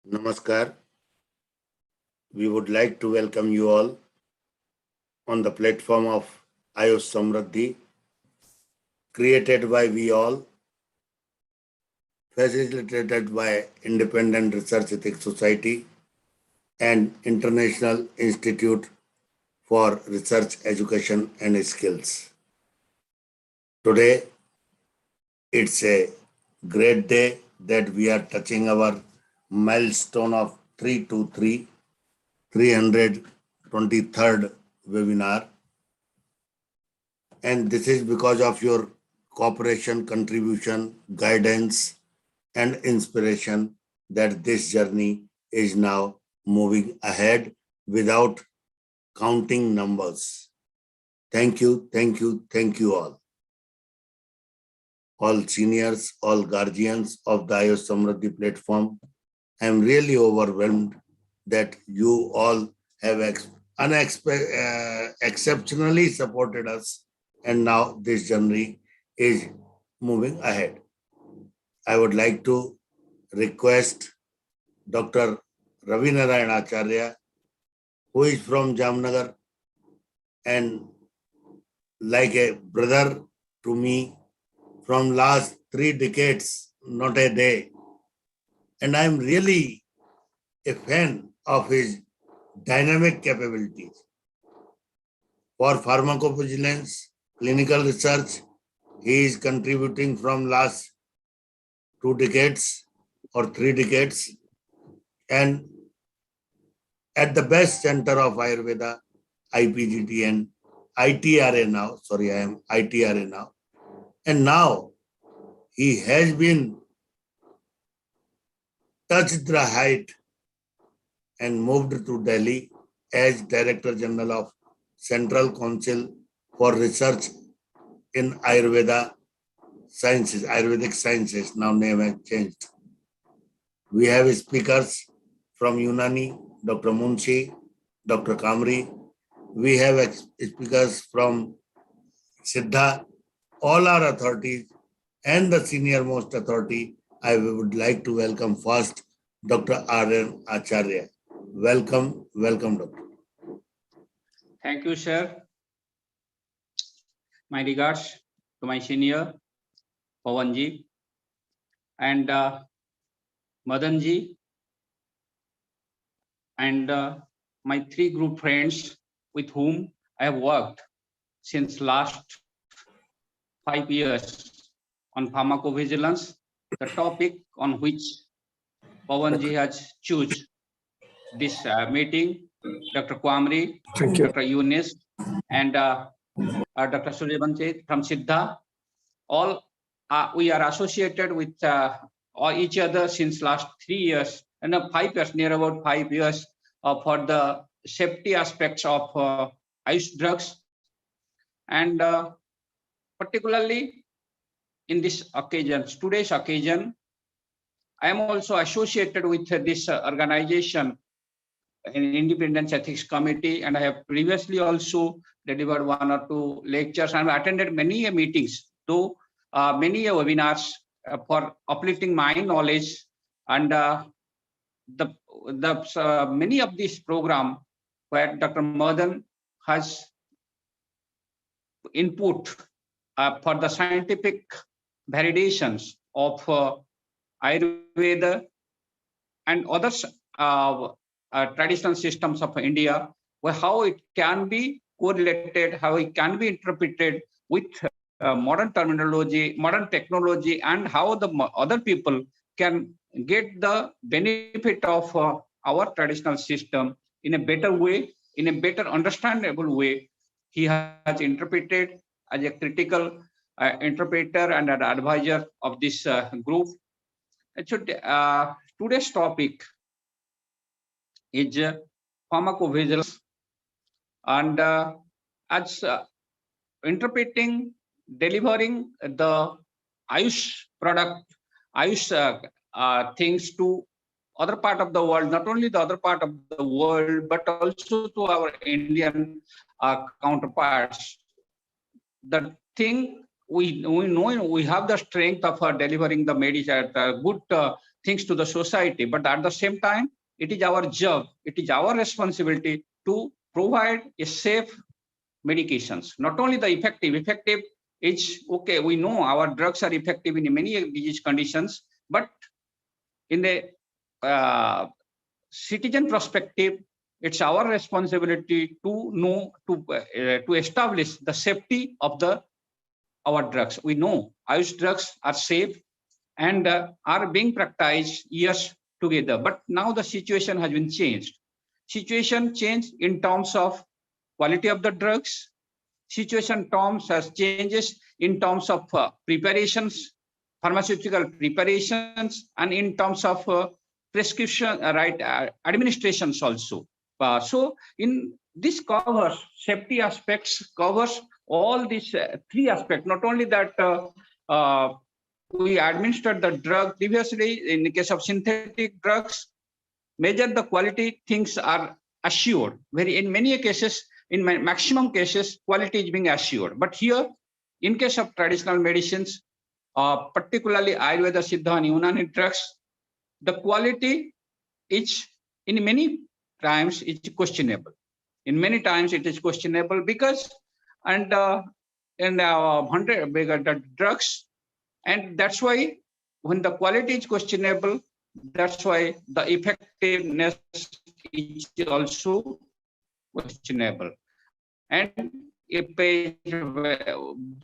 Namaskar. We would like to welcome you all on the platform of Ayush Samriddhi, created by we all, facilitated by Independent Research Ethics Society and International Institute for Research, Education and Skills. Today, it's a great day that we are touching our milestone of 323rd webinar. And this is because of your cooperation, contribution, guidance, and inspiration that this journey is now moving ahead without counting numbers. Thank you, thank you, thank you all. All seniors, all guardians of the Ayush Samriddhi platform. I am really overwhelmed that you all have exceptionally supported us, and now this journey is moving ahead. I would like to request Dr. Rabinarayan Acharya, who is from Jamnagar and like a brother to me from last 3 decades, not a day. And I'm really a fan of his dynamic capabilities. For pharmacovigilance, clinical research, he is contributing from last 2 decades or 3 decades. And at the best center of Ayurveda, IPGT and ITRA now, sorry, I am ITRA now. And now he has been touched the height and moved to Delhi as Director General of Central Council for Research in Ayurveda Sciences, Ayurvedic Sciences, now name has changed. We have speakers from Unani, Dr. Munshi, Dr. Quamri. We have speakers from Siddha. All our authorities and the senior most authority. I would like to welcome first Dr. R.N. Acharya. Welcome, welcome, Doctor. Thank you, sir. My regards to my senior, Pawan ji, and Madan ji, and my 3 group friends with whom I have worked since last 5 years on pharmacovigilance, the topic on which Pawan ji has chosen this meeting, Dr. Quamri, Dr. Younis, and Dr. Suryavanshi from Siddha. All we are associated with each other since last 3 years and 5 years, near about 5 years for the safety aspects of Ayush drugs. And particularly in this occasion, today's occasion, I am also associated with this organization, an Independent Ethics Committee, and I have previously also delivered 1 or 2 lectures and attended many meetings, though many webinars for uplifting my knowledge, and many of these programs where Dr. Madan has input for the scientific validations of Ayurveda and other traditional systems of India, where how it can be correlated, how it can be interpreted with modern terminology, modern technology, and how the other people can get the benefit of our traditional system in a better way, in a better understandable way. He has interpreted as a critical interpreter and an advisor of this group. Today's topic is pharmacovigilance, and as interpreting, delivering the Ayush product, Ayush things to other part of the world, not only the other part of the world, but also to our Indian counterparts. The thing we know we have the strength of delivering the medicine, good things to the society. But at the same time, it is our job, it is our responsibility to provide a safe medications. Not only the effective is okay. We know our drugs are effective in many disease conditions, but in the citizen perspective, it's our responsibility to know to establish the safety of our drugs. We know Ayush drugs are safe and are being practiced years together. But now the situation has been changed. Situation changed in terms of quality of the drugs. Situation terms has changes in terms of preparations, pharmaceutical preparations, and in terms of prescription, administrations also. So in this covers safety aspects, covers all these three aspects. Not only that we administered the drug previously, in the case of synthetic drugs, measure the quality things are assured. In many cases, in maximum cases, quality is being assured. But here, in case of traditional medicines, particularly Ayurveda, Siddha, and Unani drugs, the quality is in many times it's questionable. In many times it is questionable because the drugs, and that's why when the quality is questionable, that's why the effectiveness is also questionable. And if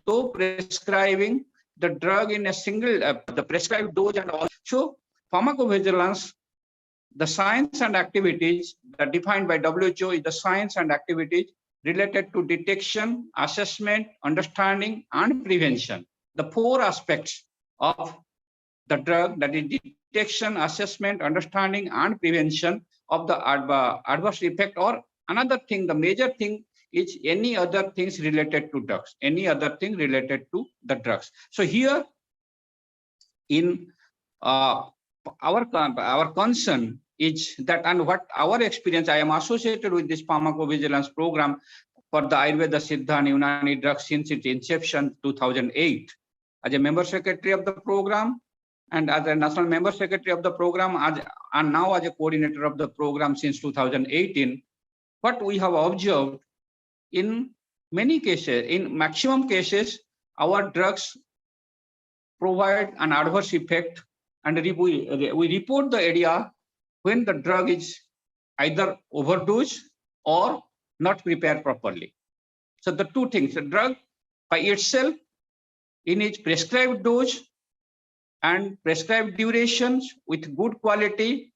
though prescribing the drug in a single the prescribed dose and all, so pharmacovigilance, the science and activities that defined by WHO is the science and activities related to detection, assessment, understanding, and prevention. The four aspects of the drug, that is detection, assessment, understanding, and prevention of the adverse effect, or another thing, the major thing is any other things related to drugs, any other thing related to the drugs. So here in our concern is that, and what our experience, I am associated with this pharmacovigilance program for the Ayurveda, Siddha, and Unani drugs since its inception 2008. As a member secretary of the program and as a national member secretary of the program, and now as a coordinator of the program since 2018, what we have observed in many cases, in maximum cases, our drugs provide an adverse effect, and we report the area when the drug is either overdosed or not prepared properly. So the two things, the drug by itself in its prescribed dose and prescribed durations with good quality,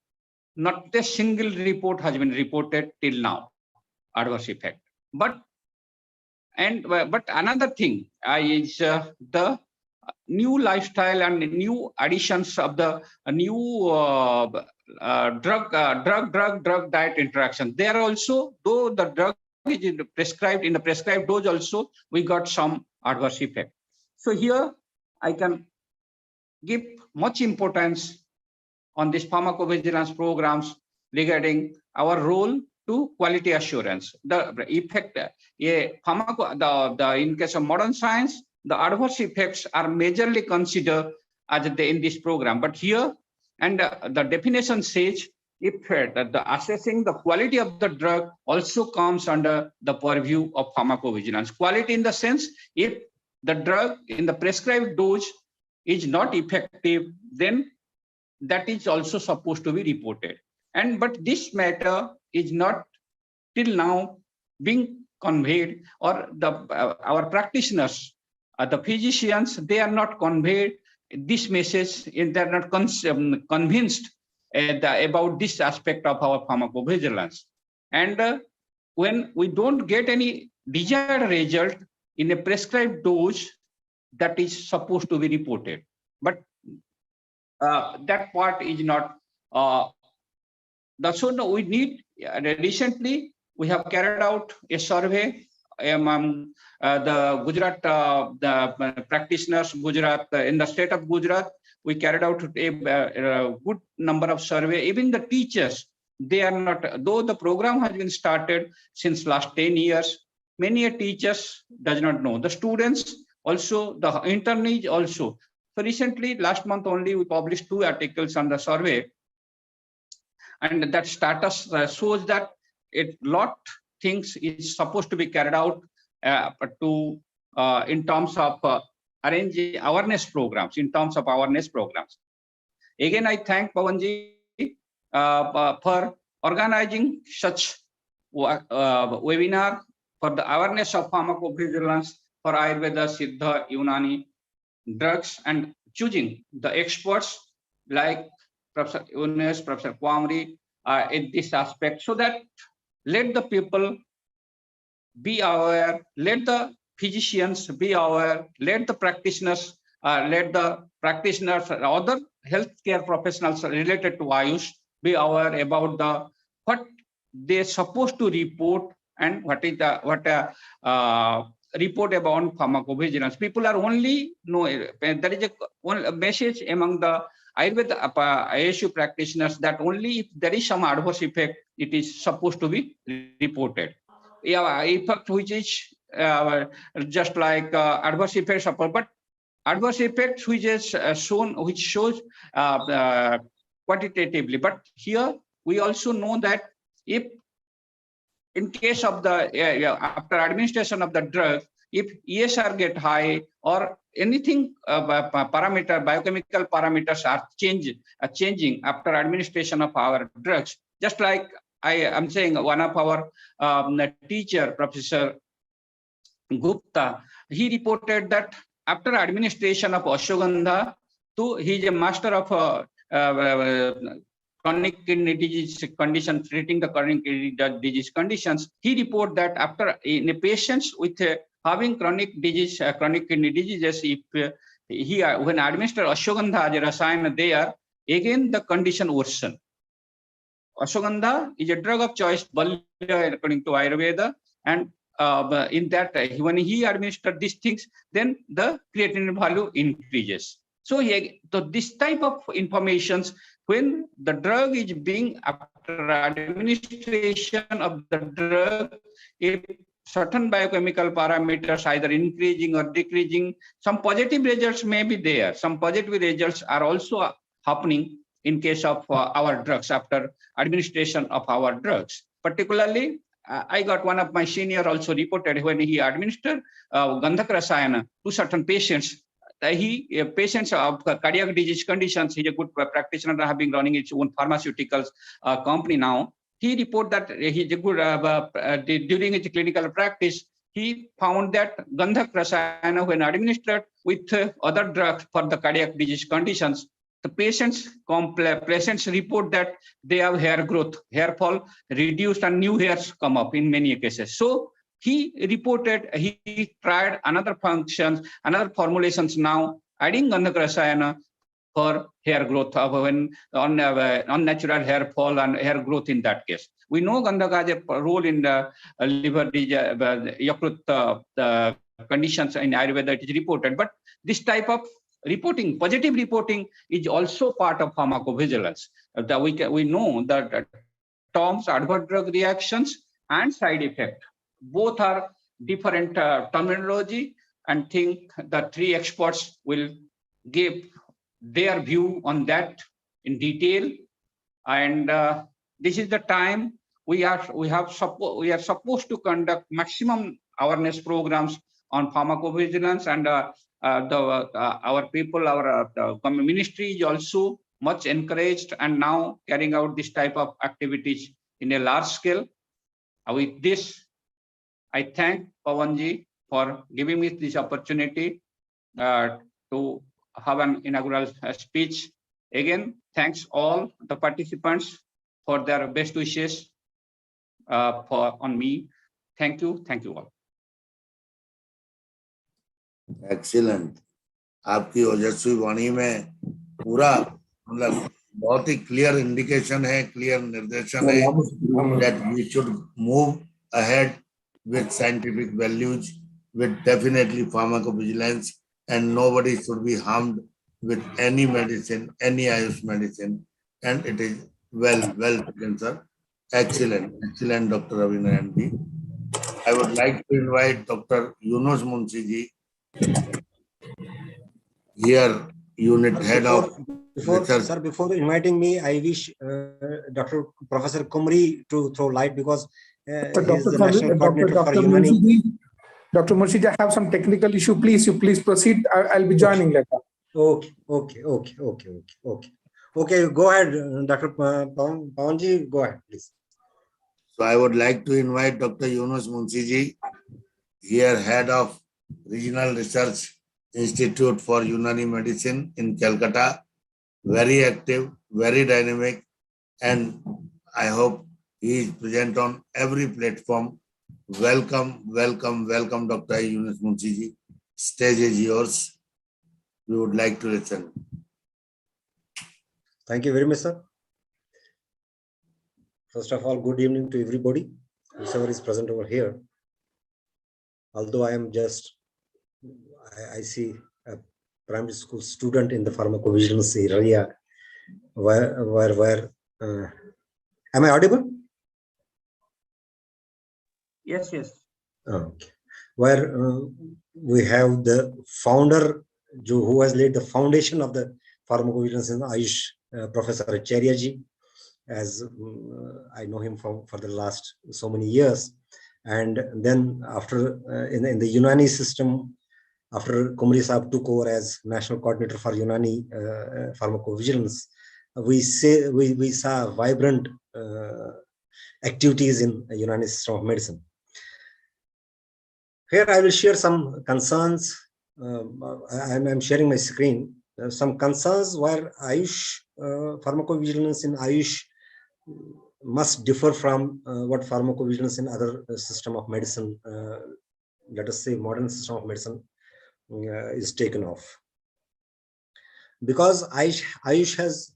not a single report has been reported till now, adverse effect. But another thing is the new lifestyle and new additions of the new drug diet interaction. There also, though the drug is prescribed in the prescribed dose, also we got some adverse effect. So here I can give much importance on this pharmacovigilance programs regarding our role to quality assurance. The effect, in case of modern science, the adverse effects are majorly considered as in this program. But here, and the definition says, if the assessing the quality of the drug also comes under the purview of pharmacovigilance. Quality in the sense, if the drug in the prescribed dose is not effective, then that is also supposed to be reported. But this matter is not till now being conveyed, or our practitioners, the physicians, they are not conveyed this message, and they are not convinced about this aspect of our pharmacovigilance. And when we don't get any desired result in a prescribed dose, that is supposed to be reported. But that part is not. So no, we need, recently we have carried out a survey among the Gujarat, the practitioners, Gujarat, in the state of Gujarat. We carried out a good number of survey. Even the teachers, they are not, though the program has been started since last 10 years, many teachers does not know. The students also, the internees also. So recently, last month only, we published 2 articles on the survey, and that status shows that a lot things is supposed to be carried out in terms of arranging awareness programs. Again, I thank Pawanji for organizing such webinar for the awareness of pharmacovigilance for Ayurveda, Siddha, Unani drugs, and choosing the experts like Professor Younis, Professor Quamri in this aspect, so that let the people be aware, let the physicians be aware, let the practitioners, other healthcare professionals related to Ayush be aware about what they're supposed to report and what report about pharmacovigilance. People are only know there is a message among the Ayurveda ISU practitioners that only if there is some adverse effect, it is supposed to be reported. Yeah, effect which is just like adverse effects, but adverse effects which is which shows quantitatively. But here we also know that if in case of the after administration of the drug, if ESR get high or anything biochemical parameters are changing after administration of our drugs, just like I am saying, one of our teacher, Professor Gupta, he reported that after administration of ashwagandha, he is a master of chronic kidney disease condition, treating the chronic kidney disease conditions. He reported that after in a patients with having chronic disease, chronic kidney diseases, if when administered ashwagandha as a rasayan there, again the condition worsen. Ashwagandha is a drug of choice according to Ayurveda, and in that when he administered these things, then the creatinine value increases. So this type of informations, when the drug is being after administration of the drug, if certain biochemical parameters either increasing or decreasing, some positive results may be there. Some positive results are also happening in case of our drugs after administration of our drugs. Particularly, I got one of my senior also reported when he administered Gandhak Rasayana to certain patients. Patients of cardiac disease conditions, he's a good practitioner, having running his own pharmaceuticals company now. He reported that he's a good, during his clinical practice, he found that Gandhak Rasayana, when administered with other drugs for the cardiac disease conditions, the patients report that they have hair growth, hair fall reduced, and new hairs come up in many cases. So he reported he tried another functions, another formulations now, adding Gandhak Rasayana for hair growth when unnatural hair fall and hair growth in that case. We know Gandhak has a role in the liver Yakrut conditions in Ayurveda, it is reported. But this type of reporting, positive reporting, is also part of pharmacovigilance. We know that terms, adverse drug reactions, and side effect, both are different terminology, and think the 3 experts will give their view on that in detail. And this is the time we are supposed to conduct maximum awareness programs on pharmacovigilance, and our people, our ministry is also much encouraged and now carrying out this type of activities in a large scale. With this, I thank Pawanji for giving me this opportunity to have an inaugural speech. Again, thanks all the participants for their best wishes on me. Thank you all. Excellent. आपकी ओजस्वी वाणी में पूरा मतलब बहुत ही clear indication है, clear निर्देशन है that we should move ahead with scientific values, with definitely pharmacovigilance, and nobody should be harmed with any medicine, any Ayush medicine. And it is well taken, sir. Excellent, Dr. Rabinarayan ji. I would like to invite Dr. Younis Munshi ji here Unit Head of Research. Sir, before inviting me, I wish Dr. Professor Quamri to throw light because he is the national coordinator for Unani. Dr. Munshi, I have some technical issue. Please proceed. I'll be joining later. Okay. Go ahead, Dr. Pawanji. Go ahead, please. So I would like to invite Dr. Younis Munshi ji, here Head of Regional Research Institute for Unani Medicine in Kolkata. Very active, very dynamic, and I hope he is present on every platform. Welcome, Dr. Younis Munshi ji. Stage is yours. We would like to listen. Thank you very much, sir. First of all, good evening to everybody, whoever is present over here. Although I am just, I see a primary school student in the pharmacovigilance area, where am I audible? Yes. Okay. Where we have the founder who has laid the foundation of the pharmacovigilance in Ayush, Professor Acharya ji, as I know him for the last so many years. And then after in the Unani system, after Quamri Saab took over as national coordinator for Unani pharmacovigilance, we saw vibrant activities in the Unani system of medicine. Here I will share some concerns. I'm sharing my screen. Some concerns where Ayush pharmacovigilance in Ayush must differ from what pharmacovigilance in other system of medicine, let us say modern system of medicine, is taken off. Because Ayush has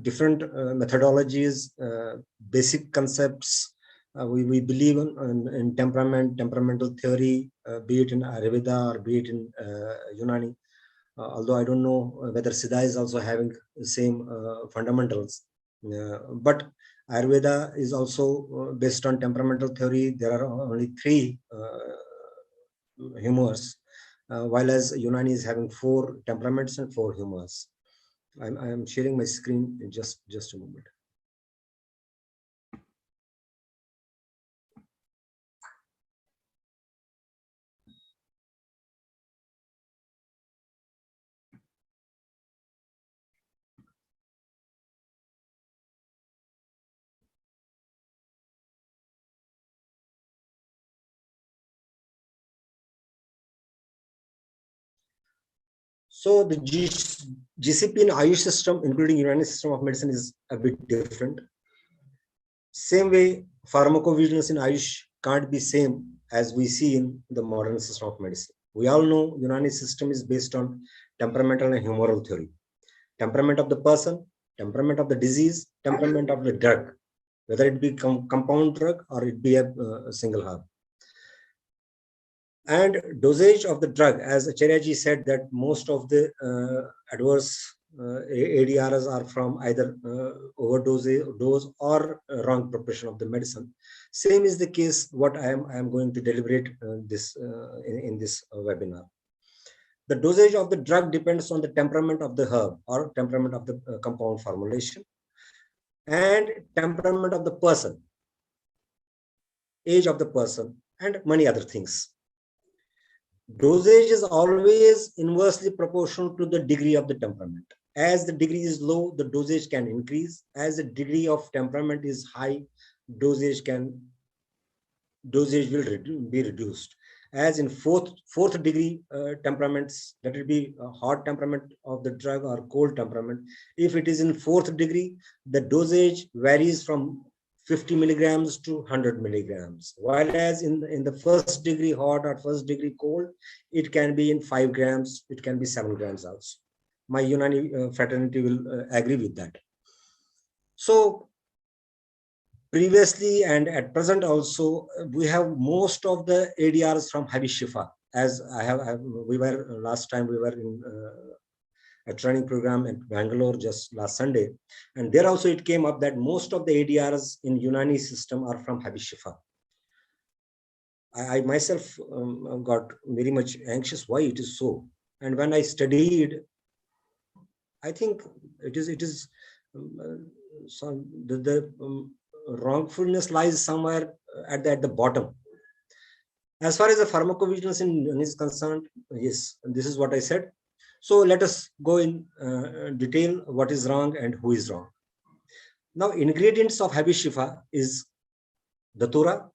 different methodologies, basic concepts. We believe in temperamental theory, be it in Ayurveda or be it in Unani. Although I don't know whether Siddha is also having the same fundamentals. But Ayurveda is also based on temperamental theory. There are only 3 humors, while as Unani is having 4 temperaments and 4 humors. I am sharing my screen in just a moment. So the GCP and Ayush system, including Unani system of medicine, is a bit different. Same way, pharmacovigilance in Ayush can't be same as we see in the modern system of medicine. We all know Unani system is based on temperamental and humoral theory. Temperament of the person, temperament of the disease, temperament of the drug, whether it be compound drug or it be a single herb. And dosage of the drug, as Acharya said, that most of the adverse ADRs are from either overdose or wrong preparation of the medicine. Same is the case what I am going to deliberate this in this webinar. The dosage of the drug depends on the temperament of the herb or temperament of the compound formulation and temperament of the person, age of the person, and many other things. Dosage is always inversely proportional to the degree of the temperament. As the degree is low, the dosage can increase. As the degree of temperament is high, dosage will be reduced. As in fourth degree temperaments, let it be a hot temperament of the drug or cold temperament. If it is in 4th degree, the dosage varies from 50 milligrams to 100 milligrams. While as in the 1st degree hot or 1st degree cold, it can be in 5 grams, it can be 7 grams also. My Unani fraternity will agree with that. So previously and at present also, we have most of the ADRs from Habis Shifa. As we were last time we were in a training program in Bangalore just last Sunday, and there also it came up that most of the ADRs in Unani system are from Habis Shifa. I myself got very much anxious why it is so, and when I studied I think it is some the wrongfulness lies somewhere at the bottom. As far as the pharmacovigilance is concerned, yes, this is what I said. So let us go in detail what is wrong and who is wrong. Now, ingredients of Habis Shifa is Datura,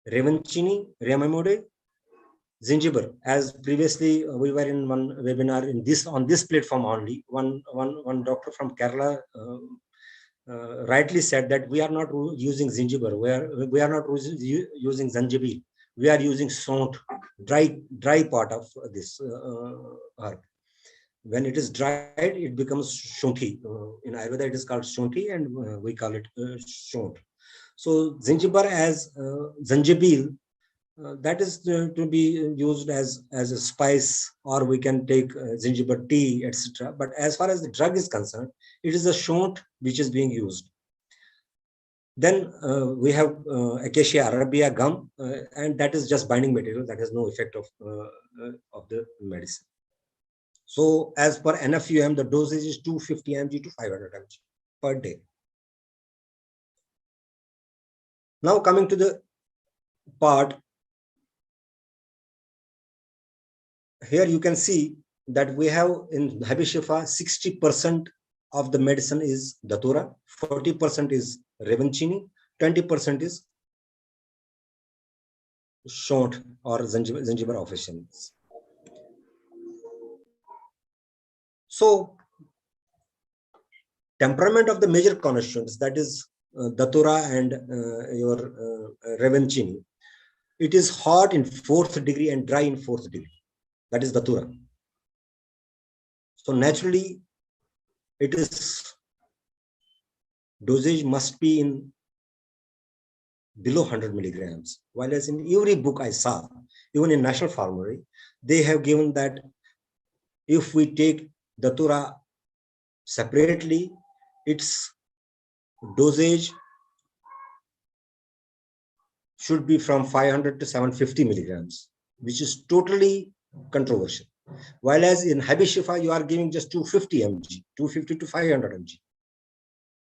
Revanchini, Remamode, Zingiber. As previously we were in one webinar on this platform only. One doctor from Kerala rightly said that we are not using Zingiber. We are not using Zanjabil. We are using Sont, dry part of this herb. When it is dried, it becomes Shunthi. In Ayurveda, it is called Shunthi, and we call it Shont. So Zingiber as Zanjabil, that is to be used as a spice, or we can take Zingiber tea, etc. But as far as the drug is concerned, it is a Shont which is being used. Then we have Acacia arabia gum, and that is just binding material that has no effect of the medicine. So as per NFUM, the dosage is 250 mg to 500 mg per day. Now coming to the part, here you can see that we have in Habis Shifa 60% of the medicine is Datura, 40% is Revanchini, 20% is Shont or Zingiber officinalis. So temperament of the major constituents, that is Datura and your Revanchini, it is hot in 4th degree and dry in 4th degree. That is Datura. So naturally, it is dosage must be in below 100 milligrams. While as in every book I saw, even in National Pharmacy, they have given that if we take Datura separately, its dosage should be from 500 to 750 milligrams, which is totally controversial. While as in Habis Shifa, you are giving just 250 mg, 250 to 500 mg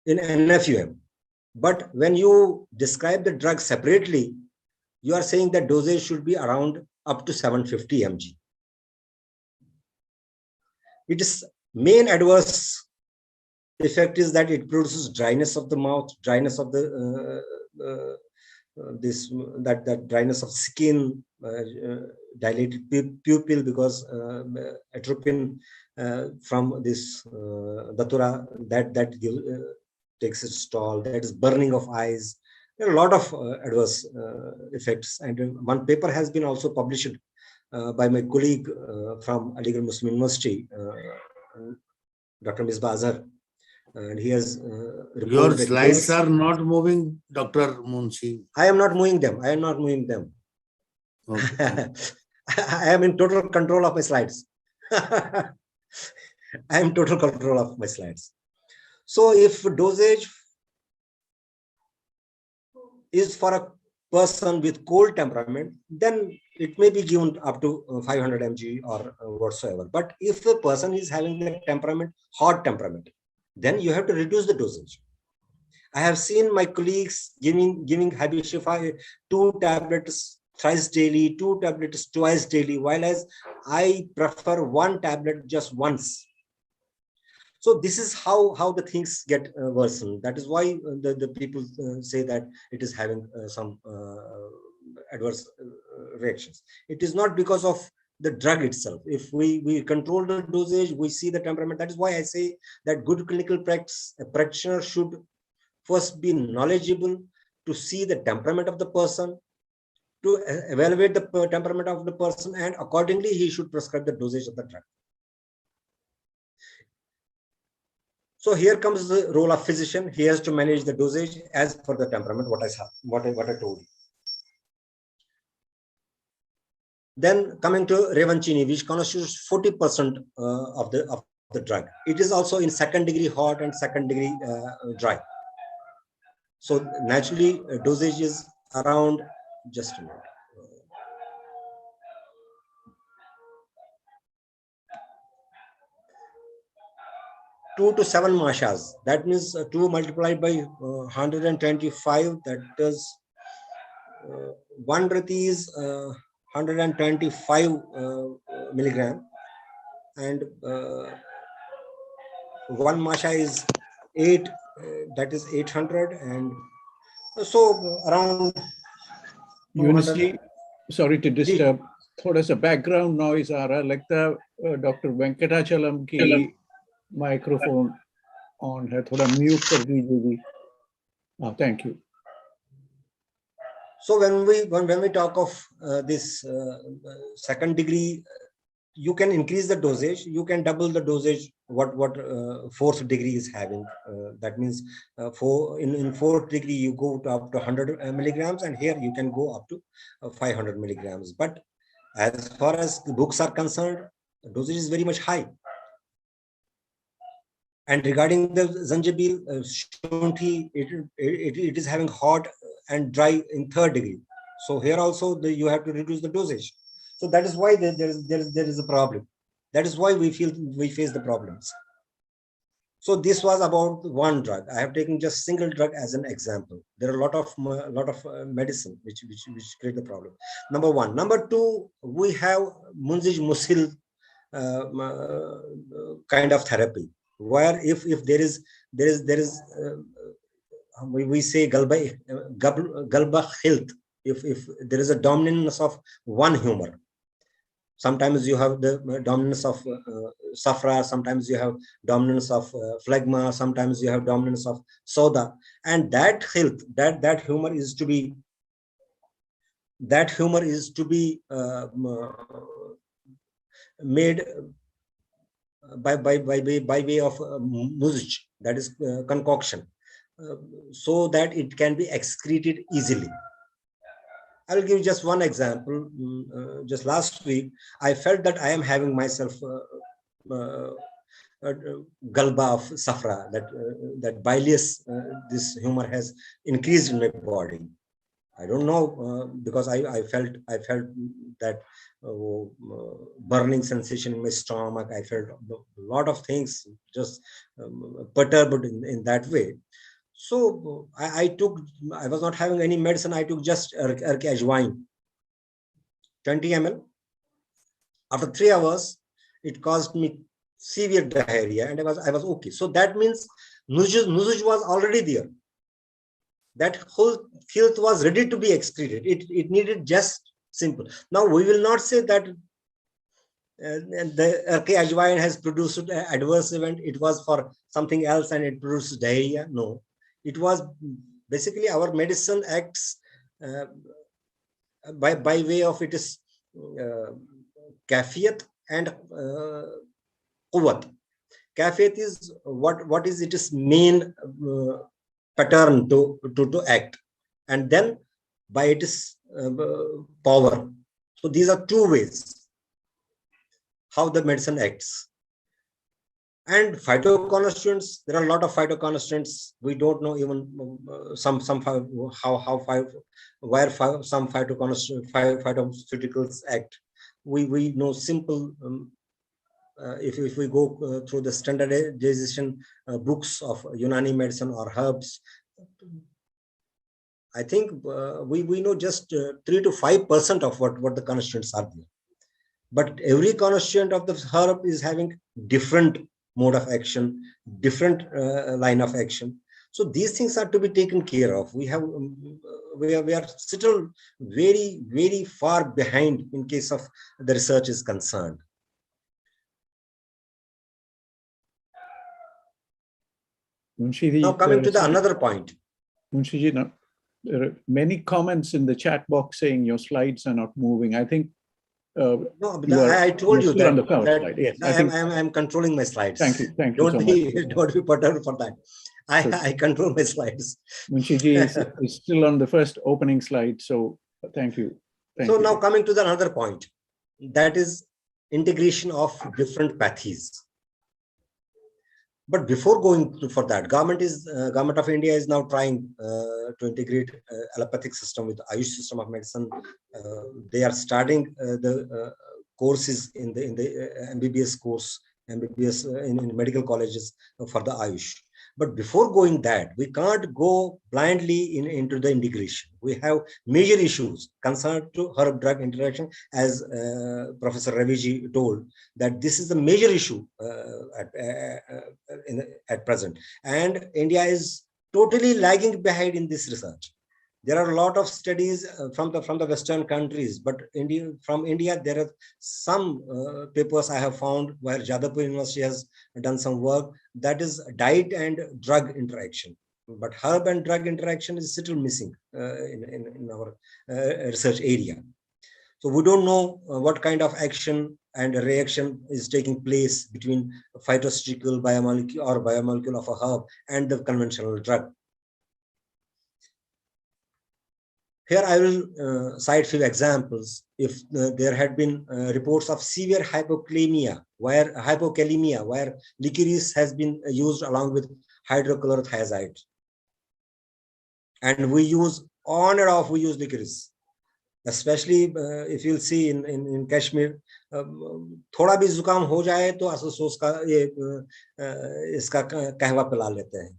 in NFUM. But when you describe the drug separately, you are saying that dosage should be around up to 750 mg. Its main adverse effect is that it produces dryness of the mouth, dryness of the that dryness of skin, dilated pupil, because atropine from this Datura that takes its toll. That is burning of eyes. There are a lot of adverse effects, and one paper has been also published by my colleague from Aligarh Muslim University, Dr. Misbah Azhar, and he has your slides are not moving, Dr. Munshi. I am not moving them. I am not moving them. Okay. I am in total control of my slides. I am total control of my slides. So if dosage is for a person with cold temperament, then it may be given up to 500 mg or whatsoever. But if a person is having the temperament, hot temperament, then you have to reduce the dosage. I have seen my colleagues giving Habis Shifa 2 tablets thrice daily, 2 tablets twice daily, while as I prefer 1 tablet just once. So this is how the things get worsened. That is why the people say that it is having some adverse reactions. It is not because of the drug itself. If we control the dosage, we see the temperament. That is why I say that good clinical practice, a practitioner should first be knowledgeable to see the temperament of the person, to evaluate the temperament of the person, and accordingly he should prescribe the dosage of the drug. So here comes the role of physician. He has to manage the dosage as per the temperament, what I told you. Then coming to Revanchini, which constitutes 40% of the drug. It is also in 2nd degree hot and 2nd degree dry. So naturally dosage is around, just a minute. 2 to 7 mashas. That means 2 multiplied by 125. That is 1 rati is 125 milligram, and 1 masha is 8. That is 800, and so around Younis ji, sorry to disturb. थोड़ा सा background noise आ रहा, लगता है doctor Venkatachalam की microphone on है, थोड़ा mute कर दीजिए जी. Thank you. So when we talk of this second degree, you can increase the dosage. You can double the dosage what fourth degree is having. That means in fourth degree you go to up to 100 milligrams, and here you can go up to 500 milligrams. But as far as the books are concerned, the dosage is very much high. And regarding the zanjabil, shunthi, it is having hot and dry in third degree. So here also you have to reduce the dosage. So that is why there is a problem. That is why we face the problems. So this was about one drug. I have taken just single drug as an example. There are a lot of medicine which create the problem. Number one. Number two, we have Munzij Musil kind of therapy, where if there is we say galba health, if there is a dominance of one humor. Sometimes you have the dominance of safra, sometimes you have dominance of phlegma, sometimes you have dominance of soda, and that health, that humor is to be made by way of musj, that is concoction, so that it can be excreted easily. I will give just one example. Just last week, I felt that I am having myself galba of safra, that bilious, this humor has increased in my body. I don't know, because I felt that burning sensation in my stomach. I felt a lot of things just perturbed in that way. So I was not having any medicine. I took just ajwain, 20 ml. After 3 hours, it caused me severe diarrhea, and I was okay. So that means nuzuj was already there. That whole filth was ready to be excreted. It needed just simple. Now we will not say that the ajwain has produced an adverse event. It was for something else and it produced diarrhea. No. It was basically our medicine acts by way of it is kafiyat and quwwat. Kafiyat is what is it is main pattern to act, and then by it is power. So these are two ways how the medicine acts. And phytoconstituents, there are a lot of phytoconstituents. We don't know even where some phytoceuticals act. We know simple. If we go through the standardization books of Unani Medicine or herbs, I think we know just 3 to 5% of what the constituents are there. But every constituent of the herb is having different mode of action, different line of action. So these things are to be taken care of. We are still very, very far behind in case of the research is concerned. Now coming to the another point. Munshi, there are many comments in the chat box saying your slides are not moving. I think no, I told you that yes, I am controlling my slides. Thank you so much. Don't be perturbed for that. I control my slides. Munshi ji is still on the first opening slide, so thank you. So now coming to the another point, that is integration of different pathies. But before going for that, government of India is now trying to integrate allopathic system with Ayush system of medicine. They are starting the courses in the MBBS course MBBS in medical colleges for the Ayush. But before going that, we can't go blindly into the integration. We have major issues concerned to herb-drug interaction, as Professor Raviji told, that this is the major issue at present. And India is totally lagging behind in this research. There are a lot of studies from the Western countries, but from India, there are some papers I have found where Jadavpur University has done some work, that is diet and drug interaction. But herb and drug interaction is still missing in our research area. So we don't know what kind of action and reaction is taking place between phytostaticals biomolecule or biomolecule of a herb and the conventional drug. Here I will cite few examples. If there had been reports of severe hypokalemia, where licorice has been used along with hydrochlorothiazide, and we use on and off, we use licorice, especially if you'll see in Kashmir, थोड़ा भी जुकाम हो जाए तो Asus का ये इसका कहवा पिला लेते हैं,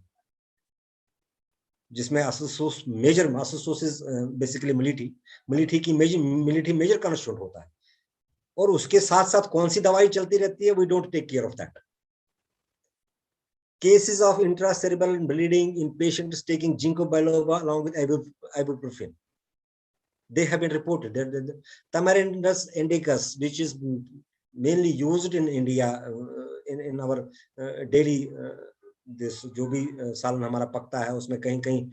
जिसमें असोस मेजर असोस इज बेसिकली मिलिठी की मेजर कंस्टिट्यूएंट होता है, और उसके साथ साथ कौन सी दवाई चलती रहती है, we don't take care of that. Cases of intracerebral bleeding in patients taking ginkgo biloba along with ibuprofen, they have been reported. The Tamarindus indicus, which is mainly used in India in our daily this जो भी सालन हमारा पकता है उसमें कहीं कहीं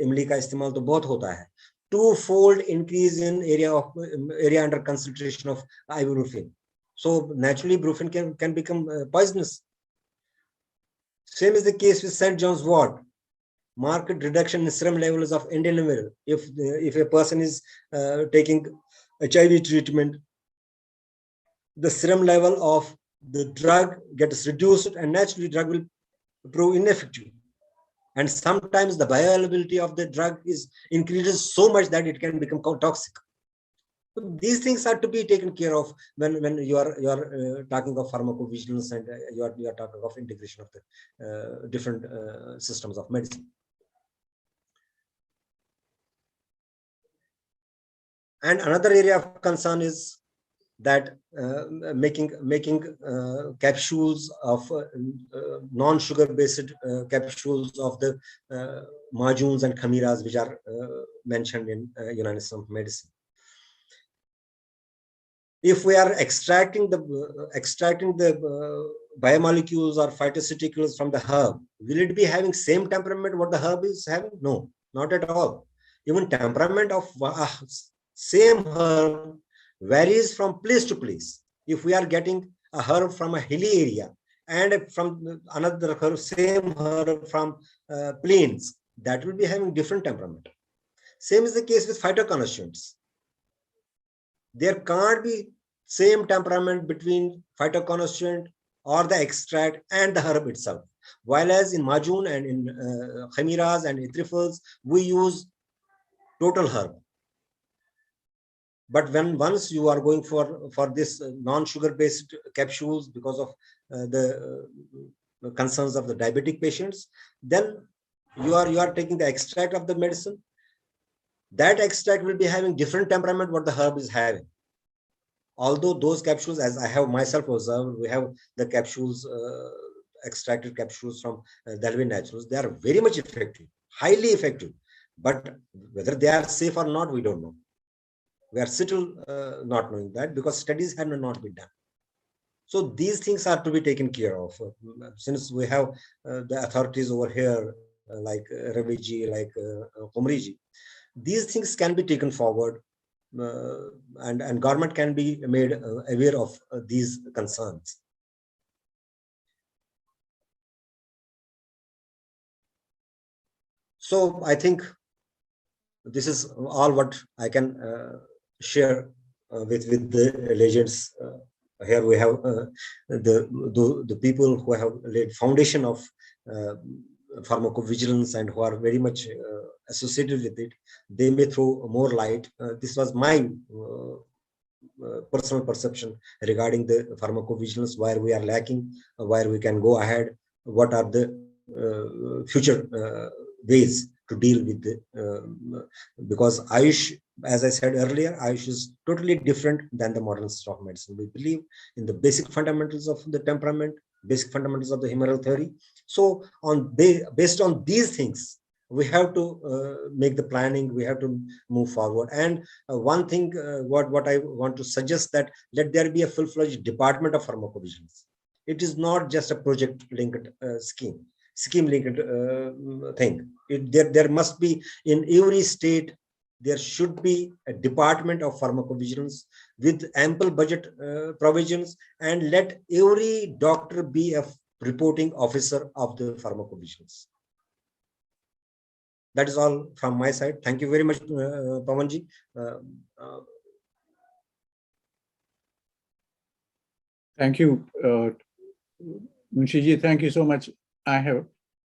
इमली का इस्तेमाल तो बहुत होता है. Twofold increase in area under concentration of ibuprofen. So naturally ibuprofen can become poisonous. Same is the case with St. John's wort. Marked reduction in serum levels of indolemil. If a person is taking HIV treatment, the serum level of the drug gets reduced and naturally drug will prove ineffective. And sometimes the bioavailability of the drug increases so much that it can become toxic. So these things are to be taken care of when you are talking of pharmacovigilance and you are talking of integration of the different systems of medicine. And another area of concern is that making capsules of non-sugar based capsules of the majuns and khamiras, which are mentioned in Unani Medicine. If we are extracting the biomolecules or phytostaticals from the herb, will it be having same temperament what the herb is having? No, not at all. Even temperament of same herb varies from place to place. If we are getting a herb from a hilly area and from another herb, same herb from plains, that will be having different temperament. Same is the case with phytoconstituents. There can't be same temperament between phytoconstituent or the extract and the herb itself. While as in majun and in khamiras and etrifals, we use total herb. But once you are going for this non-sugar based capsules because of the concerns of the diabetic patients, then you are taking the extract of the medicine. That extract will be having different temperament what the herb is having. Although those capsules, as I have myself observed, we have the capsules, extracted capsules from Dalwin Naturals. They are very much effective, highly effective. But whether they are safe or not, we don't know. We are still not knowing that because studies have not been done. So these things are to be taken care of. Since we have the authorities over here, like Raviji, like Quamri, these things can be taken forward. And government can be made aware of these concerns. So I think this is all what I can share with the legends. Here we have the people who have laid foundation of pharmacovigilance and who are very much associated with it. They may throw more light. This was my personal perception regarding the pharmacovigilance, where we are lacking, where we can go ahead, what are the future ways to deal with the, because Ayush, as I said earlier, Ayush is totally different than the modern system of medicine. We believe in the basic fundamentals of the temperament, basic fundamentals of the humoral theory. So based on these things, we have to make the planning, we have to move forward. And one thing, what I want to suggest, that let there be a full-fledged department of pharmacovigilance. It is not just a project-linked scheme-linked thing. There must be, in every state, there should be a department of pharmacovigilance with ample budget provisions, and let every doctor be a reporting officer of the pharmacovigilance. That is all from my side. Thank you very much, Pawanji. Thank you, Munshiji. Thank you so much. I have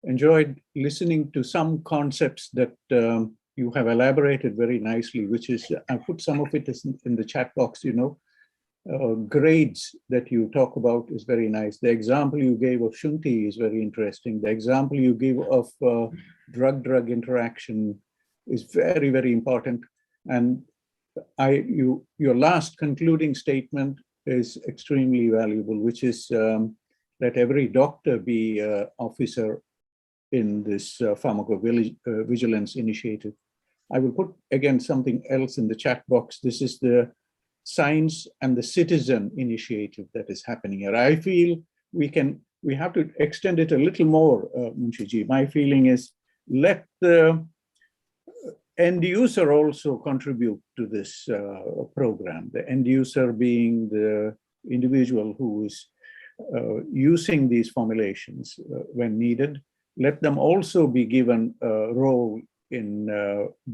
enjoyed listening to some concepts that you have elaborated very nicely, which is, I put some of it in the chat box, grades that you talk about is very nice. The example you gave of Shunti is very interesting. The example you give of drug-drug interaction is very, very important. And your last concluding statement is extremely valuable, which is let every doctor be an officer in this pharmacovigilance initiative. I will put again something else in the chat box. This is the science and the citizen initiative that is happening here. I feel we have to extend it a little more, Munshiji. My feeling is, let the end user also contribute to this program. The end user being the individual who is using these formulations when needed. Let them also be given a role in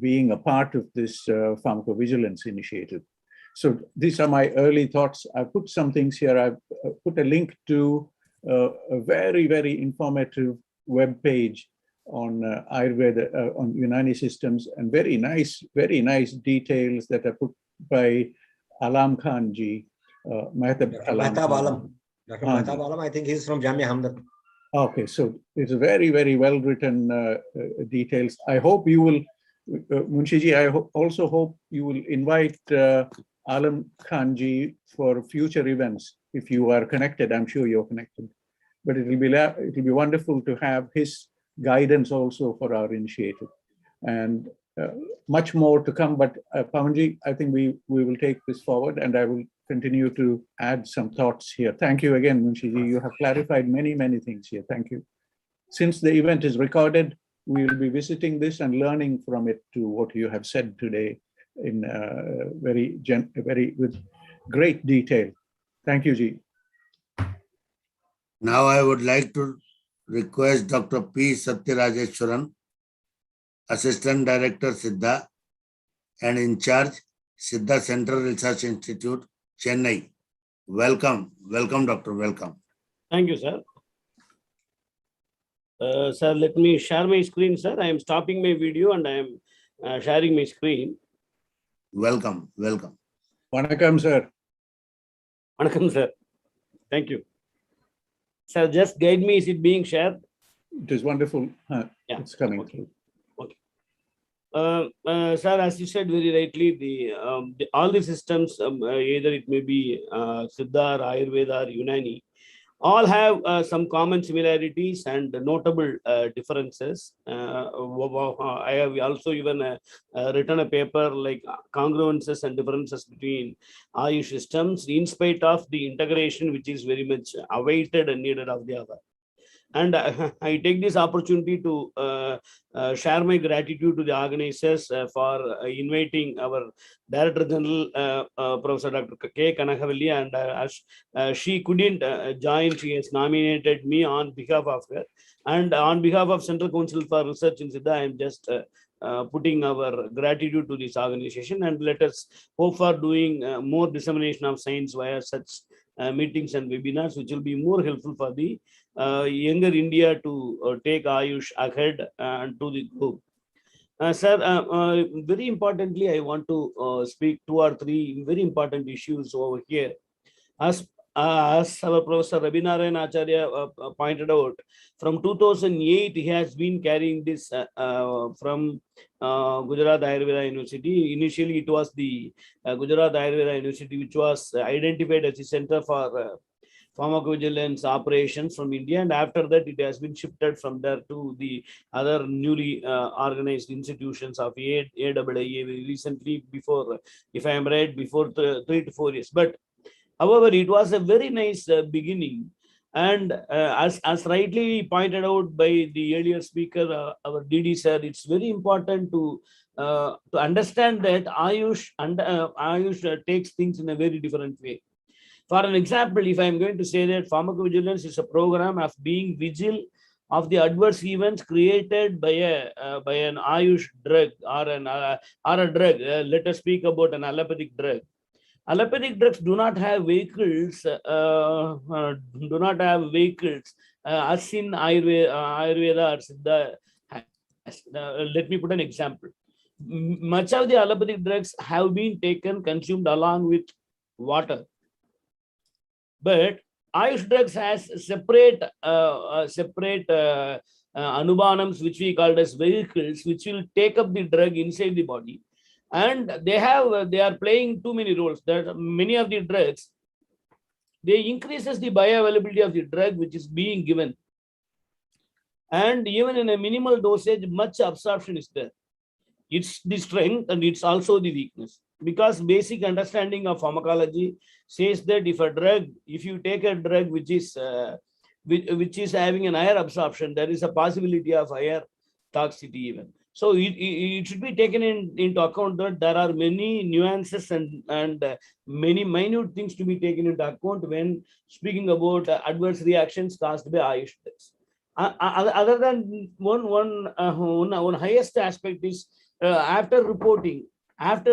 being a part of this pharmacovigilance initiative. So these are my early thoughts. I put some things here. I've put a link to a very, very informative web page on Ayurveda, on Unani systems, and very nice details that are put by Alam Khan ji. Dr. Mehtab Alam. Dr. Mehtab Alam, I think he's from Jamia Hamdard. Okay, so it's very, very well written details. I hope you will, Munshiji, I also hope you will invite Alam Khan ji for future events. If you are connected, I'm sure you're connected. But it will be wonderful to have his guidance also for our initiative, and much more to come. But Pawanji, I think we will take this forward, and I will continue to add some thoughts here. Thank you again, Munshiji. You have clarified many, many things here. Thank you. Since the event is recorded, we will be visiting this and learning from it to what you have said today in with great detail. Thank you, Ji. Now I would like to request Dr. P. Sathiyarajeswaran, Assistant Director, Siddha, and in charge, Siddha Central Research Institute, Chennai. Welcome, Doctor, welcome. Thank you, sir. Sir, let me share my screen, sir. I am stopping my video and I am sharing my screen. Welcome. Vanakkam, sir. Vanakkam, sir. Thank you. Sir, just guide me. Is it being shared? It is wonderful. Yeah. It's coming Okay. through. Okay. Sir, as you said very rightly, all the systems, either it may be Siddha, or Ayurveda, or Unani, all have some common similarities and notable differences. I have also even written a paper like congruences and differences between Ayush systems, in spite of the integration which is very much awaited and needed of the other. And I take this opportunity to share my gratitude to the organizers for inviting our Director General, Professor Dr. K. Kanakavelli, and she couldn't join. She has nominated me on behalf of her. And on behalf of Central Council for Research in Siddha, I am just putting our gratitude to this organization, and let us hope for doing more dissemination of science via such meetings and webinars, which will be more helpful for the younger India to take Ayush ahead and to the globe. Sir, very importantly, I want to speak 2 or 3 very important issues over here. As our Professor Rabinarayan Acharya pointed out, from 2008, he has been carrying this from Gujarat Ayurveda University. Initially, it was the Gujarat Ayurveda University, which was identified as the center for pharmacovigilance operations from India, and after that it has been shifted from there to the other newly organized institutions of AAA recently, before, if I am right, before 3 to 4 years. But however, it was a very nice beginning, and as rightly pointed out by the earlier speaker, our DD sir, it's very important to understand that Ayush takes things in a very different way. For an example, if I am going to say that pharmacovigilance is a program of being vigil of the adverse events created by an Ayush drug or a drug, let us speak about an allopathic drug. Allopathic drugs do not have vehicles, as in Ayurveda or Siddha. Let me put an example. Much of the allopathic drugs have been consumed along with water. But Ayush drugs has separate anubanams, which we call as vehicles, which will take up the drug inside the body, and they are playing too many roles. That many of the drugs, they increases the bioavailability of the drug which is being given, and even in a minimal dosage, much absorption is there. It's the strength and it's also the weakness, because basic understanding of pharmacology says that if you take a drug which is having an higher absorption, there is a possibility of higher toxicity even. So it should be taken into account that there are many nuances and many minute things to be taken into account when speaking about adverse reactions caused by Ayush drugs. Other than one highest aspect is after reporting of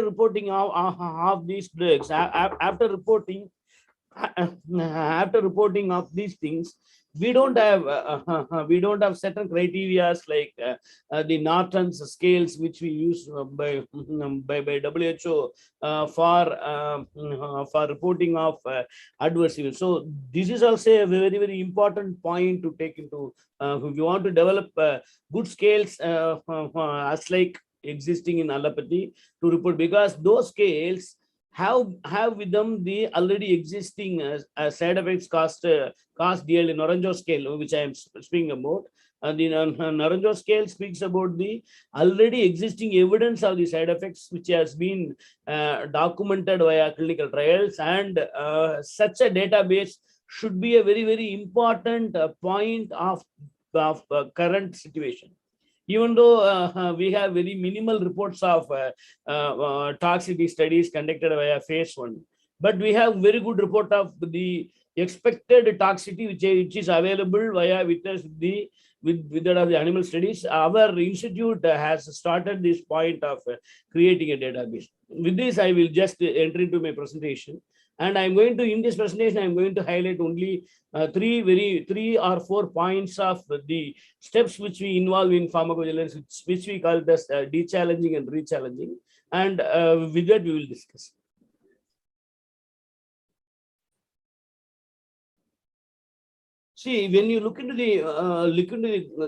these drugs, after reporting of these things, we don't have certain criteria like the Norton's scales, which we use by WHO for reporting of adverse events. So this is also a very, very important point to take into if you want to develop good scales as like existing in allopathy to report, because those scales have with them the already existing side effects caused the Naranjo scale, which I am speaking about. And the Naranjo scale speaks about the already existing evidence of the side effects, which has been documented via clinical trials, and such a database should be a very, very important point of current situation. Even though we have very minimal reports of toxicity studies conducted via phase 1, but we have very good report of the expected toxicity which is available via with that of the animal studies. Our institute has started this point of creating a database. With this, I will just enter into my presentation. And in this presentation, I'm going to highlight only 3 or 4 points of the steps which we involve in pharmacovigilance, which we call this de-challenging and re-challenging. And with that, we will discuss. See, when you look into the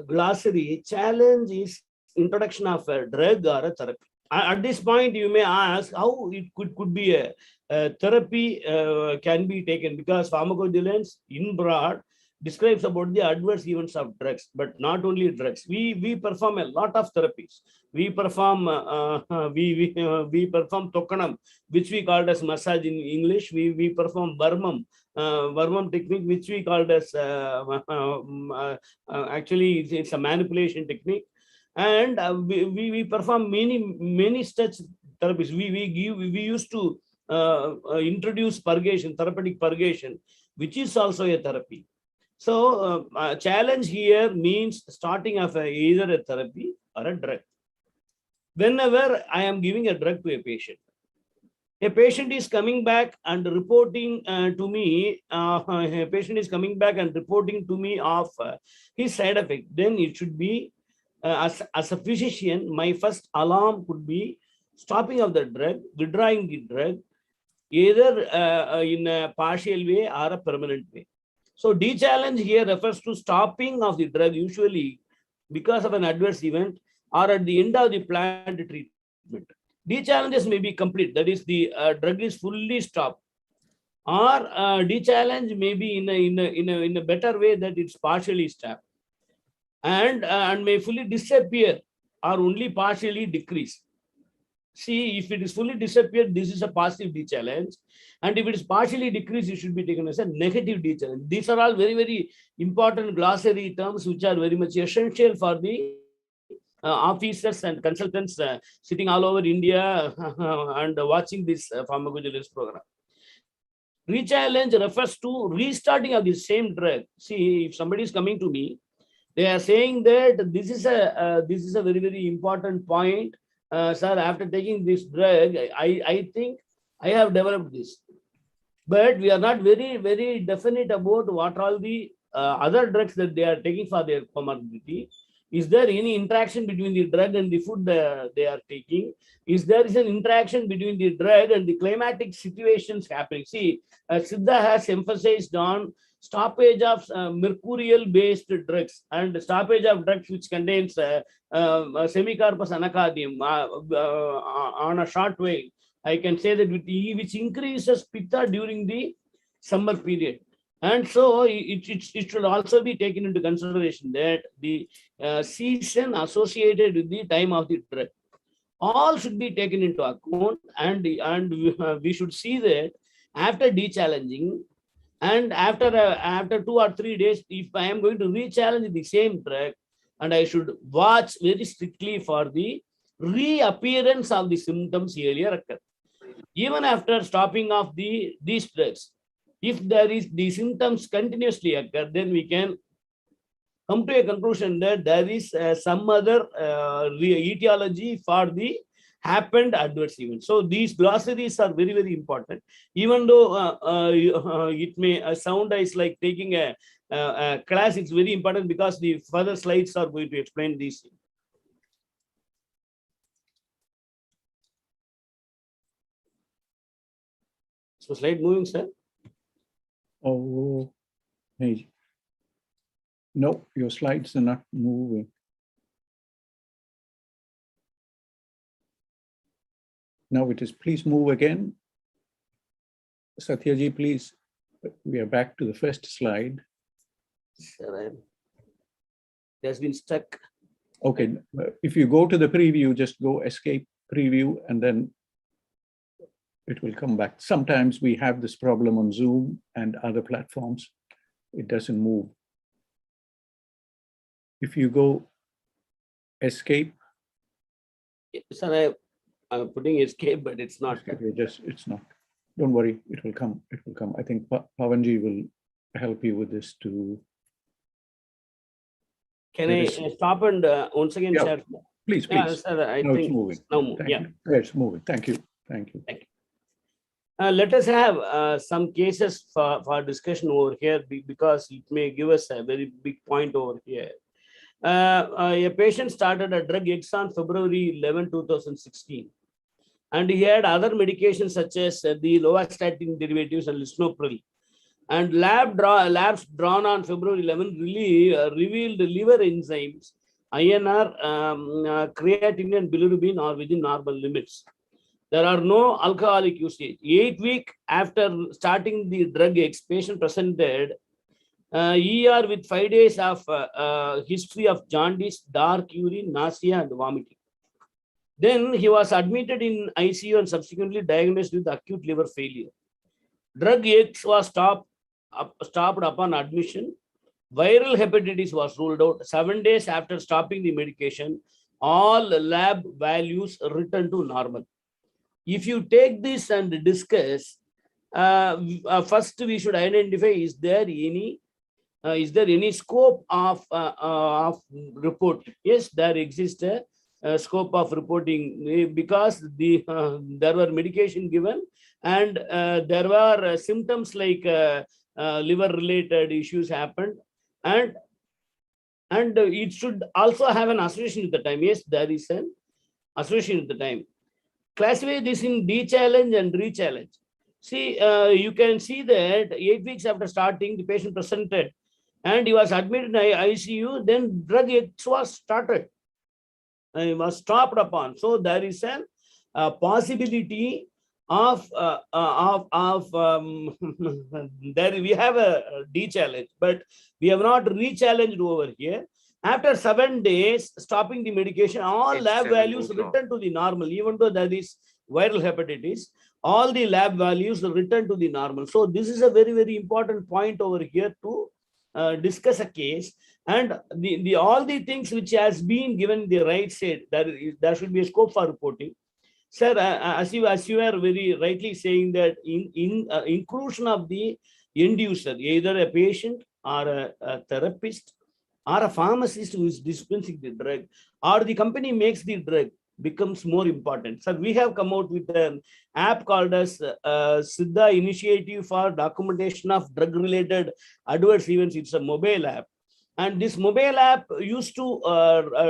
glossary, challenge is introduction of a drug or a therapy. At this point, you may ask how it could be a therapy can be taken, because pharmacovigilance in broad describes about the adverse events of drugs, but not only drugs. We perform a lot of therapies. We perform Tokkanam, which we called as massage in English. We perform Varmam technique, which we called as actually it's a manipulation technique. And we perform many such therapies. We used to introduce purgation, therapeutic purgation, which is also a therapy. So challenge here means starting of either a therapy or a drug. Whenever I am giving a drug to a patient is coming back and reporting to me, of his side effect, then it should be as a physician, my first alarm could be stopping of the drug, withdrawing the drug, either in a partial way or a permanent way. So de-challenge here refers to stopping of the drug, usually because of an adverse event or at the end of the planned treatment. De-challenges may be complete, that is the drug is fully stopped, or de-challenge may be in a better way, that it's partially stopped and may fully disappear or only partially decrease. See, if it is fully disappeared, this is a positive de-challenge. And if it is partially decreased, it should be taken as a negative de-challenge. These are all very, very important glossary terms which are very much essential for the officers and consultants sitting all over India and watching this pharmacovigilance program. Re-challenge refers to restarting of the same drug. See, if somebody is coming to me, they are saying that this is a very, very important point. Sir, after taking this drug, I think I have developed this. But we are not very, very definite about what all the other drugs that they are taking for their comorbidity. Is there any interaction between the drug and the food they are taking? Is there an interaction between the drug and the climatic situations happening? See, Siddha has emphasized on stoppage of mercurial-based drugs and stoppage of drugs which contains semicarpus anacardium on a short way. I can say that which increases pitta during the summer period. And so it should also be taken into consideration that the season associated with the time of the drug, all should be taken into account, and we should see that after de-challenging and after 2 or 3 days, if I am going to re-challenge the same drug, and I should watch very strictly for the reappearance of the symptoms earlier occur. Even after stopping of these drugs, if there is the symptoms continuously occur, then we can come to a conclusion that there is some other etiology for the happened adverse event. So these glossaries are very, very important. Even though it may sound as like taking a class, it's very important because the further slides are going to explain these. So slide moving, sir. Oh, hey. No, your slides are not moving. Now it is, please move again. Satyaji, please. We are back to the first slide. Sir, it has been stuck. Okay, if you go to the preview, just go escape preview and then it will come back. Sometimes we have this problem on Zoom and other platforms. It doesn't move. If you go escape. Sir, I'm putting escape, but it's not. It's not. Don't worry, it will come. It will come. I think Pawanji will help you with this too. Can I stop and once again share? Please, please. Sir, I now think it's moving. Now, yeah. It's moving. Thank you. Thank you. Thank you. Let us have some cases for discussion over here because it may give us a very big point over here. A patient started a drug X on February 11, 2016. And he had other medications such as the lovastatin derivatives and lisinopril. And labs drawn on February 11 really revealed liver enzymes, INR, creatinine and bilirubin are within normal limits. There are no alcoholic usage. 8 weeks after starting the drug X, patient presented ER with 5 days of history of jaundice, dark urine, nausea, and vomiting. Then he was admitted in ICU and subsequently diagnosed with acute liver failure. Drug X was stopped upon admission. Viral hepatitis was ruled out. 7 days after stopping the medication, all lab values returned to normal. If you take this and discuss, first we should identify, is there any scope of report? Yes, there exists a scope of reporting because there were medication given and there were symptoms like liver related issues happened, and and it should also have an association with the time. Yes, there is an association with the time. Classify this in D-challenge and re-challenge. See, you can see that 8 weeks after starting, the patient presented and he was admitted in ICU, then drug X was started. It was stopped upon. So there is a possibility of there we have a D-challenge, but we have not re-challenged over here. After 7 days, stopping the medication, all lab values return to the normal, even though that is viral hepatitis, all the lab values return to the normal. So this is a very, very important point over here to discuss a case. And all the things which has been given the right side, there should be a scope for reporting. Sir, as you are very rightly saying that inclusion of the end user, either a patient or a therapist or a pharmacist who is dispensing the drug, or the company makes the drug, becomes more important. So we have come out with an app called as Siddha Initiative for Documentation of Drug-Related Adverse Events. It's a mobile app. And this mobile app used to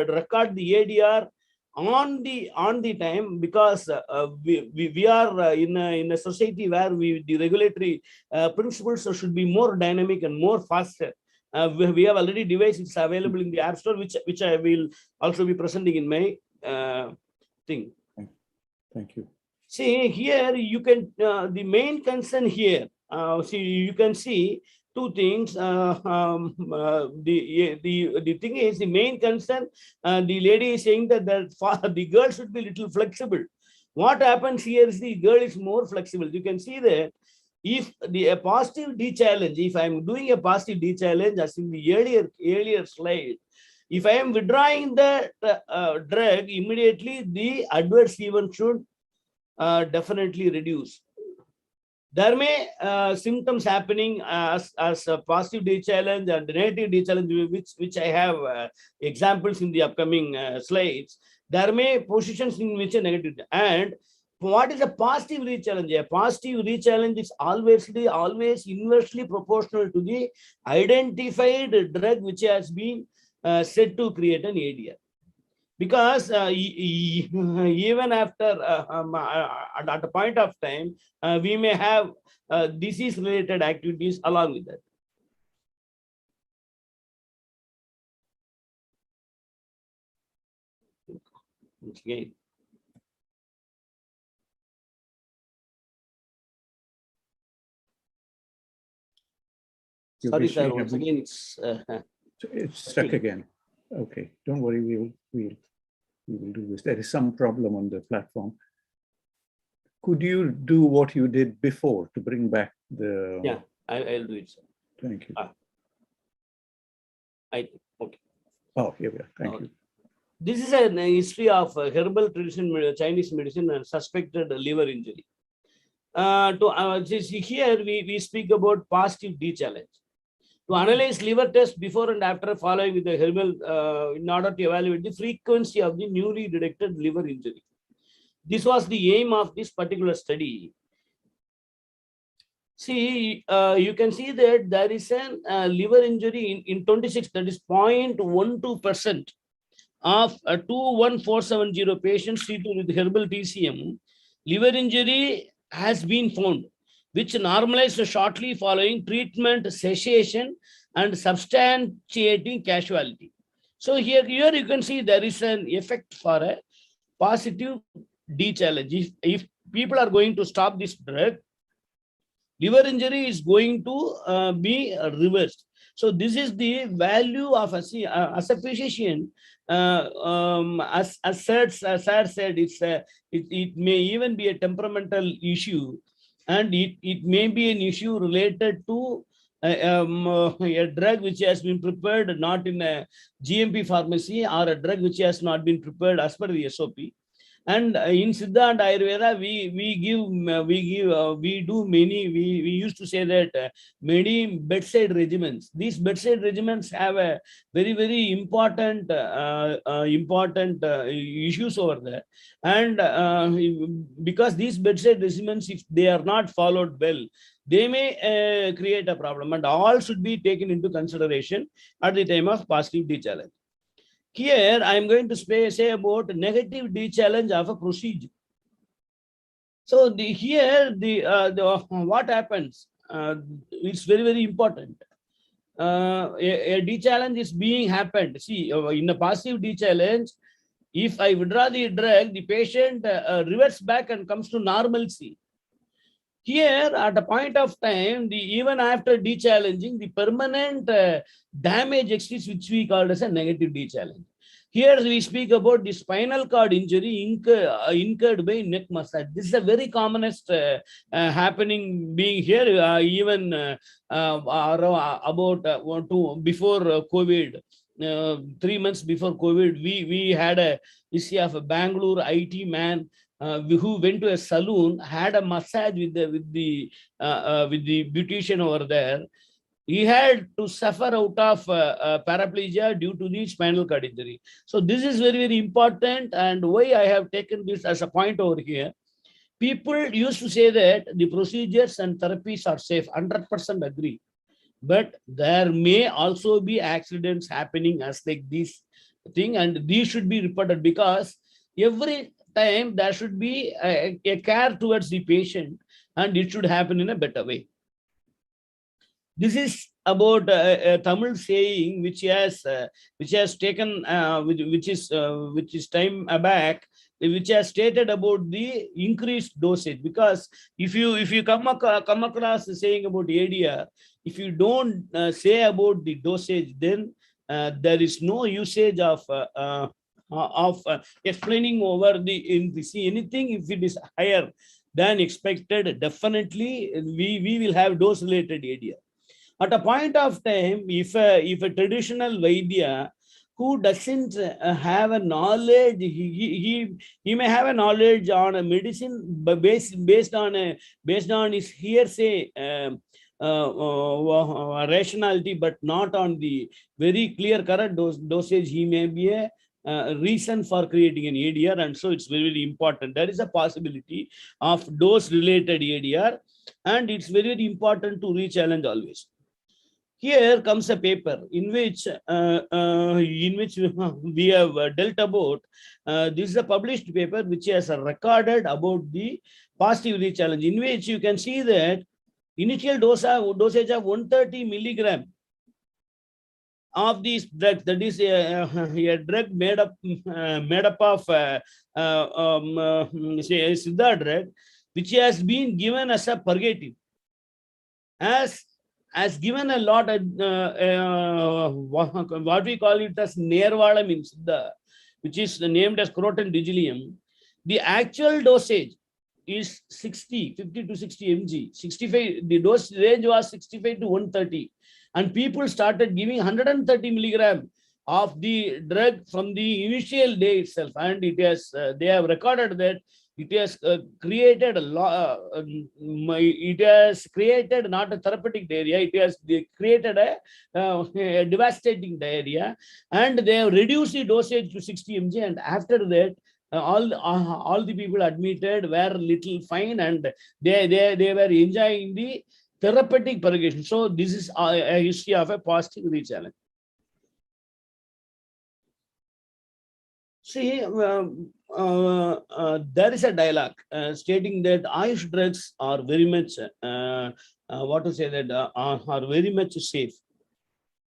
record the ADR on the time, because we are in a society where the regulatory principles should be more dynamic and more faster. We have already devices available in the App Store, which I will also be presenting in my thing. Thank you. See here, you can the main concern here. See, you can see two things. The thing is, the main concern. The lady is saying that the girl should be little flexible. What happens here is the girl is more flexible. You can see that if a positive D challenge, if I am doing a positive D challenge, as in the earlier slide, if I am withdrawing the drug, immediately the adverse event should definitely reduce. There may symptoms happening as a positive D challenge and negative D challenge, which I have examples in the upcoming slides. There may positions in which a negative. And what is a positive re-challenge? A positive re-challenge is always inversely proportional to the identified drug which has been said to create an ADR. Because even after at a point of time, we may have disease-related activities along with that. Okay. Sorry, sir. Once again, it's stuck again. Okay, don't worry. We will do this. There is some problem on the platform. Could you do what you did before to bring back the? Yeah, I'll do it, sir. Thank you. Okay. Oh, here we are. Thank you. This is a history of herbal traditional Chinese medicine and suspected liver injury. Here we speak about positive D challenge. To analyze liver test before and after following with the herbal in order to evaluate the frequency of the newly detected liver injury. This was the aim of this particular study. See, you can see that there is a liver injury in 26, that is 0.12% of 21470 patients treated with herbal TCM. Liver injury has been found, which normalized shortly following treatment cessation and substantiating casualty. So here you can see there is an effect for a positive D challenge. If people are going to stop this drug, liver injury is going to be reversed. So this is the value of as a physician. As Sir said, it may even be a temperamental issue. And it may be an issue related to a drug which has been prepared not in a GMP pharmacy, or a drug which has not been prepared as per the SOP. And in Siddha and Ayurveda, we used to say that many bedside regimens. These bedside regimens have a very, very important issues over there. And because these bedside regimens, if they are not followed well, they may create a problem, and all should be taken into consideration at the time of positive D-challenge. Here, I am going to say about negative D-challenge of a procedure. So what happens? It's very, very important. A D-challenge is being happened. See, in a positive D-challenge, if I withdraw the drug, the patient reverts back and comes to normalcy. Here, at a point of time, even after D-challenging, the permanent damage exists, which we call as a negative D-challenge. Here we speak about the spinal cord injury incurred by neck massage. This is the very commonest happening being here, even about before COVID. 3 months before COVID, we had a issue of a Bangalore IT man who went to a saloon, had a massage with the beautician over there. He had to suffer out of paraplegia due to the spinal cord injury. So this is very, very important, and why I have taken this as a point over here. People used to say that the procedures and therapies are safe, 100% agree. But there may also be accidents happening as like this thing, and these should be reported, because every time there should be a care towards the patient, and it should happen in a better way. This is about a Tamil saying which has taken which is time back, which has stated about the increased dosage. Because if you come across the saying about ADR, if you don't say about the dosage, then there is no usage of explaining over the see anything. If it is higher than expected, definitely we will have dose related ADR. At a point of time, if a traditional Vaidya who doesn't have a knowledge, he may have a knowledge on a medicine, but based on his hearsay rationality, but not on the very clear correct dosage, he may be a reason for creating an ADR, and so it's very, very important. There is a possibility of dose related ADR, and it's very, very important to re-challenge always. Here comes a paper in which we have dealt about. This is a published paper which has recorded about the positive re-challenge, in which you can see that initial dosage of 130 milligram of these drugs, that is a drug made up of Siddha drug, which has been given as a purgative, has given a lot of what we call it as Nervalam in Siddha, which is named as croton digilium. The actual dosage is 50 to 60 mg. 65, the dose range was 65 to 130. And people started giving 130 milligram of the drug from the initial day itself. And it has, they have recorded that it has created a lot. It has created not a therapeutic diarrhea. It has created a devastating diarrhea, and they have reduced the dosage to 60 mg. And after that, all the people admitted were little fine, and they were enjoying the therapeutic purgation. So this is a history of a positive re-challenge. See, there is a dialogue stating that Ayush drugs are very much, are very much safe.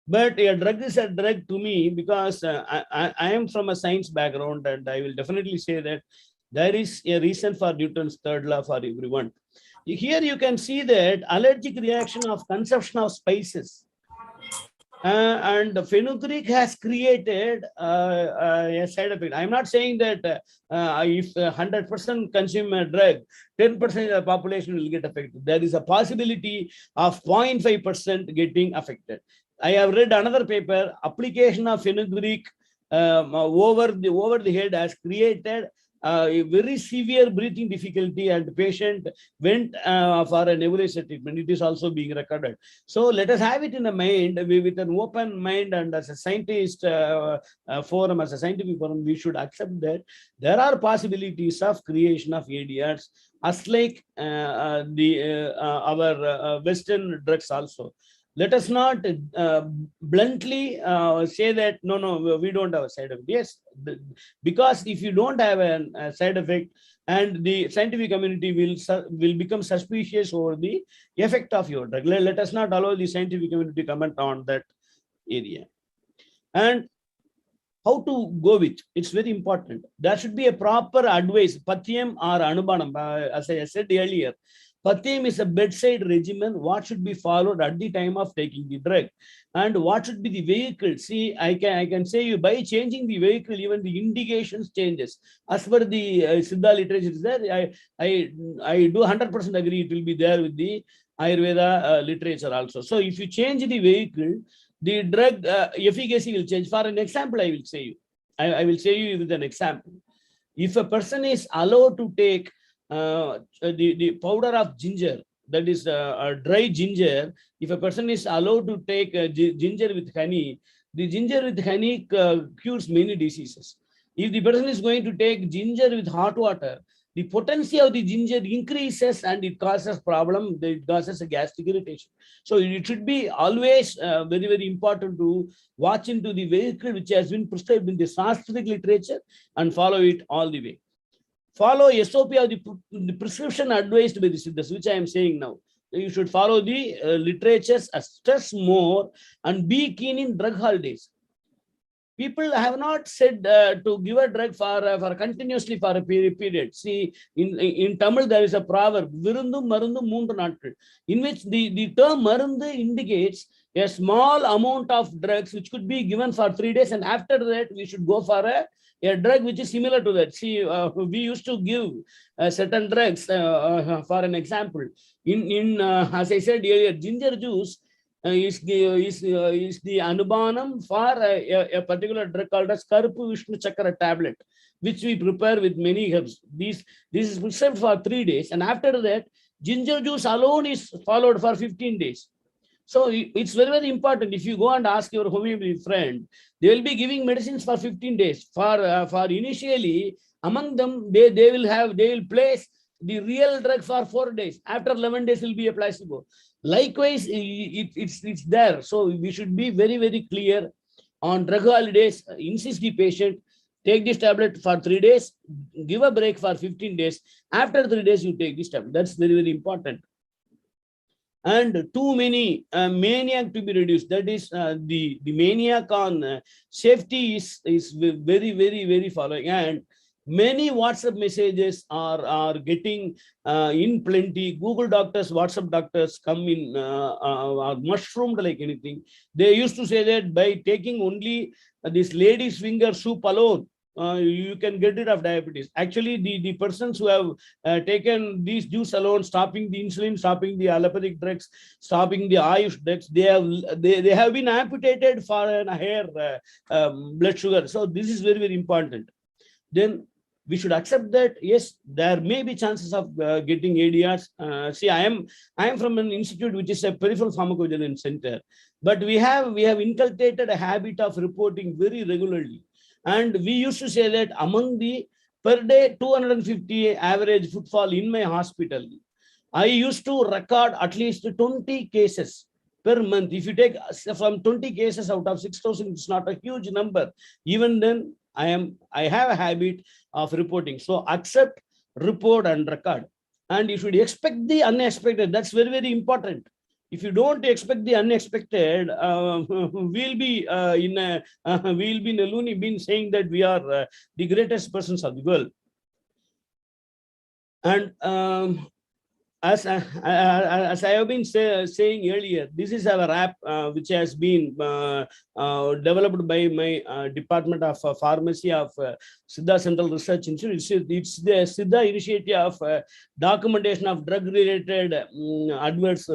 But a drug is a drug to me, because I am from a science background, and I will definitely say that there is a reason for Newton's third law for everyone. Here you can see that allergic reaction of consumption of spices. And the fenugreek has created a side effect. I'm not saying that if 100% consume a drug, 10% of the population will get affected. There is a possibility of 0.5% getting affected. I have read another paper, application of fenugreek over the head has created a very severe breathing difficulty and the patient went for a nebulizer treatment. It is also being recorded. So let us have it in a mind, with an open mind, and as a scientist forum, as a scientific forum, we should accept that there are possibilities of creation of ADRs, as like our Western drugs also. Let us not bluntly say that no, we don't have a side effect. Yes, because if you don't have a side effect, and the scientific community will become suspicious over the effect of your drug. Let us not allow the scientific community to comment on that area. And how to go with, it's very important. There should be a proper advice, Patyam or Anubanam. As I said earlier, Patyam is a bedside regimen, what should be followed at the time of taking the drug, and what should be the vehicle. See, I can say you, by changing the vehicle, even the indications changes. As per the Siddha literature is there, I do 100% agree, it will be there with the Ayurveda literature also. So if you change the vehicle, the drug efficacy will change. For an example, I will say you. I will say you with an example. If a person is allowed to take the powder of ginger, that is dry ginger, if a person is allowed to take ginger with honey, the ginger with honey cures many diseases. If the person is going to take ginger with hot water, the potency of the ginger increases and it causes problem, it causes a gastric irritation. So it should be always very, very important to watch into the vehicle which has been prescribed in the scientific literature and follow it all the way. Follow SOP of the prescription advised by the Siddhas, which I am saying now. You should follow the literatures, stress more, and be keen in drug holidays. People have not said to give a drug for continuously for a period. See, in Tamil there is a proverb, virundum marundum moondu naattal, in which the term marundu indicates a small amount of drugs which could be given for 3 days, and after that we should go for a drug which is similar to that. See, we used to give certain drugs. For an example, as I said earlier, ginger juice is the anubanam for a particular drug called as Karpu Vishnu Chakra tablet, which we prepare with many herbs. This is prescribed for 3 days, and after that, ginger juice alone is followed for 15 days. So it's very, very important. If you go and ask your homeopathy friend, they will be giving medicines for 15 days. For initially, among them, they will place the real drug for 4 days. After 11 days will be a placebo. Likewise, it's there. So we should be very, very clear on drug holidays. Insist the patient, take this tablet for 3 days, give a break for 15 days. After 3 days, you take this tablet. That's very, very important. And too many maniac to be reduced. That is the maniac on safety is very, very, very following. And many WhatsApp messages are getting in plenty. Google doctors, WhatsApp doctors come in, are mushroomed like anything. They used to say that by taking only this lady's finger soup alone, you can get rid of diabetes. Actually, the persons who have taken these juice alone, stopping the insulin, stopping the allopathic drugs, stopping the Ayush drugs, they have been amputated for a higher blood sugar. So this is very, very important. Then we should accept that yes, there may be chances of getting ADRs. See, I am from an institute which is a peripheral pharmacovigilance center, but we have inculcated a habit of reporting very regularly. And we used to say that among the per day 250 average footfall in my hospital, I used to record at least 20 cases per month. If you take from 20 cases out of 6,000, it's not a huge number. Even then, I have a habit of reporting. So accept, report, and record. And you should expect the unexpected. That's very, very important. If you don't expect the unexpected, we'll be in a loony bin saying that we are the greatest persons of the world. And as I have been saying earlier, this is our app which has been developed by my Department of Pharmacy of Siddha Central Research Institute. It's the Siddha initiative of documentation of drug-related adverse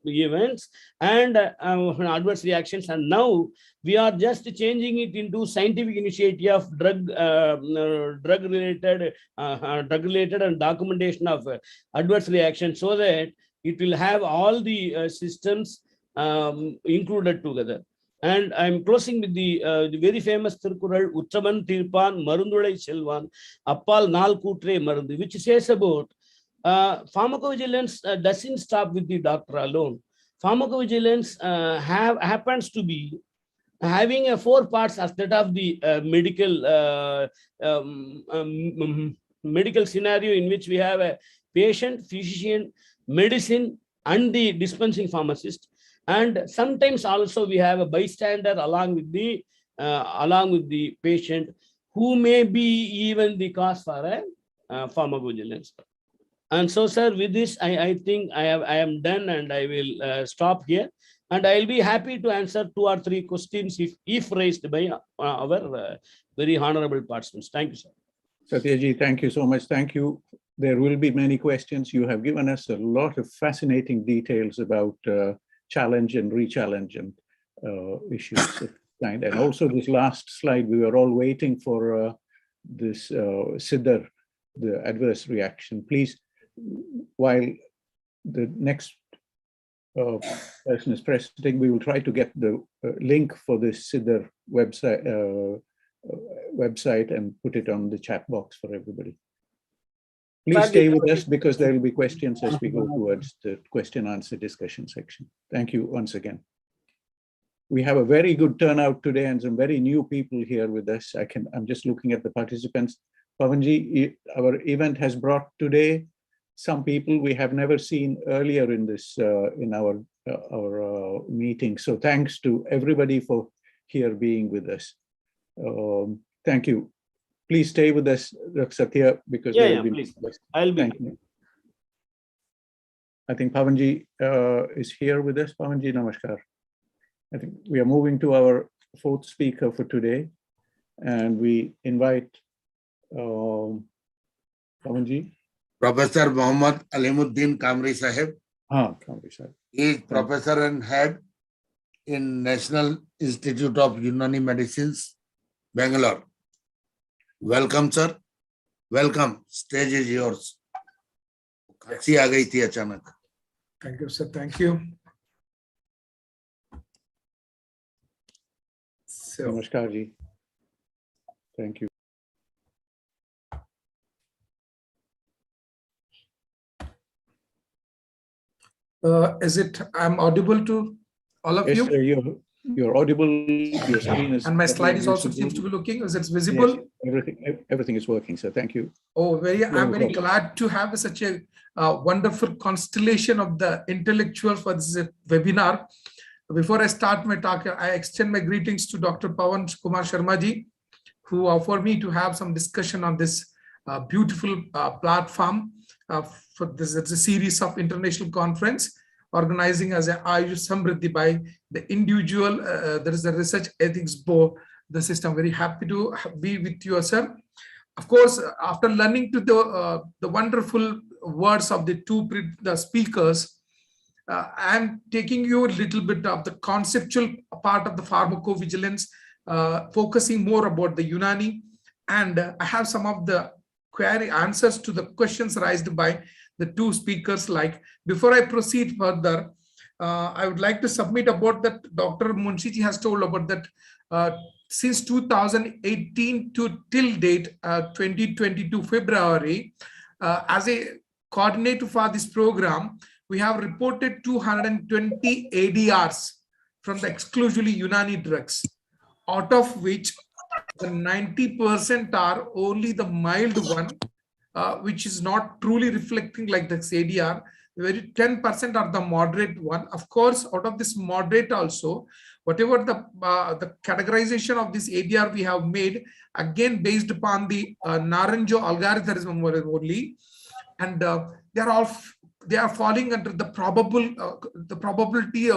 events and adverse reactions. And now we are just changing it into scientific initiative of drug-related and documentation of adverse reaction, so that it will have all the systems included together. And I'm closing with the very famous Tirkural, Uttaman Tirpan Marundulai Selvan, Appal Nal Kutre Marundu, which says about pharmacovigilance doesn't stop with the doctor alone. Pharmacovigilance happens to be having 4 parts as that of the medical scenario, in which we have a patient, physician, medicine, and the dispensing pharmacist. And sometimes also we have a bystander along with the patient, who may be even the cause for a pharmacovigilance. And so, sir, with this, I think I am done, and I will stop here. And I'll be happy to answer 2 or 3 questions if raised by our very honorable participants. Thank you, sir. Satyaji, thank you so much. Thank you. There will be many questions. You have given us a lot of fascinating details about challenge and re-challenge and issues of kind. And also this last slide, we were all waiting for this Siddha, the adverse reaction. Please, while the next person is presenting, we will try to get the link for this Siddha website and put it on the chat box for everybody. Please stay with us, because there will be questions as we go towards the question answer discussion section. Thank you once again. We have a very good turnout today and some very new people here with us. I'm just looking at the participants. Pawanji, our event has brought today some people we have never seen earlier in this in our meeting. So thanks to everybody for here being with us. Thank you. Please stay with us, Satya, because please. I'll be. I think Pawanji is here with us. Pawanji, namaskar. I think we are moving to our 4th speaker for today, and we invite Pawanji. Professor Mohammad Aleemuddin Quamri Sahib. Quamri Sahib. He is professor and head in National Institute of Unani Medicine, Bangalore. Welcome, sir. Welcome. Stage is yours. खांसी आ गई थी अचानक. Thank you, sir. Thank you. So, Namaskar ji. Thank you. Is it, I'm audible to all of you? Yes, sir, you're audible. Your screen is, and my slide is also seems to be looking. Is it visible? Yes, everything is working, sir. Thank you. Oh, I'm very glad to have such a wonderful constellation of the intellectuals for this webinar. Before I start my talk, I extend my greetings to Dr. Pawan Kumar Sharma ji, who offered me to have some discussion on this beautiful platform for this. It's a series of international conference organizing as a Ayush Samriddhi by the individual. There is a research ethics board. The system. Very happy to be with you, sir. Of course, after learning to the wonderful words of the the speakers, I am taking you a little bit of the conceptual part of the pharmacovigilance, focusing more about the Unani, and I have some of the query answers to the questions raised by the 2 speakers. Like, before I proceed further, I would like to submit about that Dr. Munshi ji has told about that since 2018 to till date, 2022 February, as a coordinator for this program, we have reported 220 ADRs from the exclusively Unani drugs, out of which the 90% are only the mild one, which is not truly reflecting like this ADR. Very 10% are the moderate one. Of course, out of this moderate also, whatever the categorization of this ADR we have made, again based upon the Naranjo algorithm only, and they are all they are falling under the probability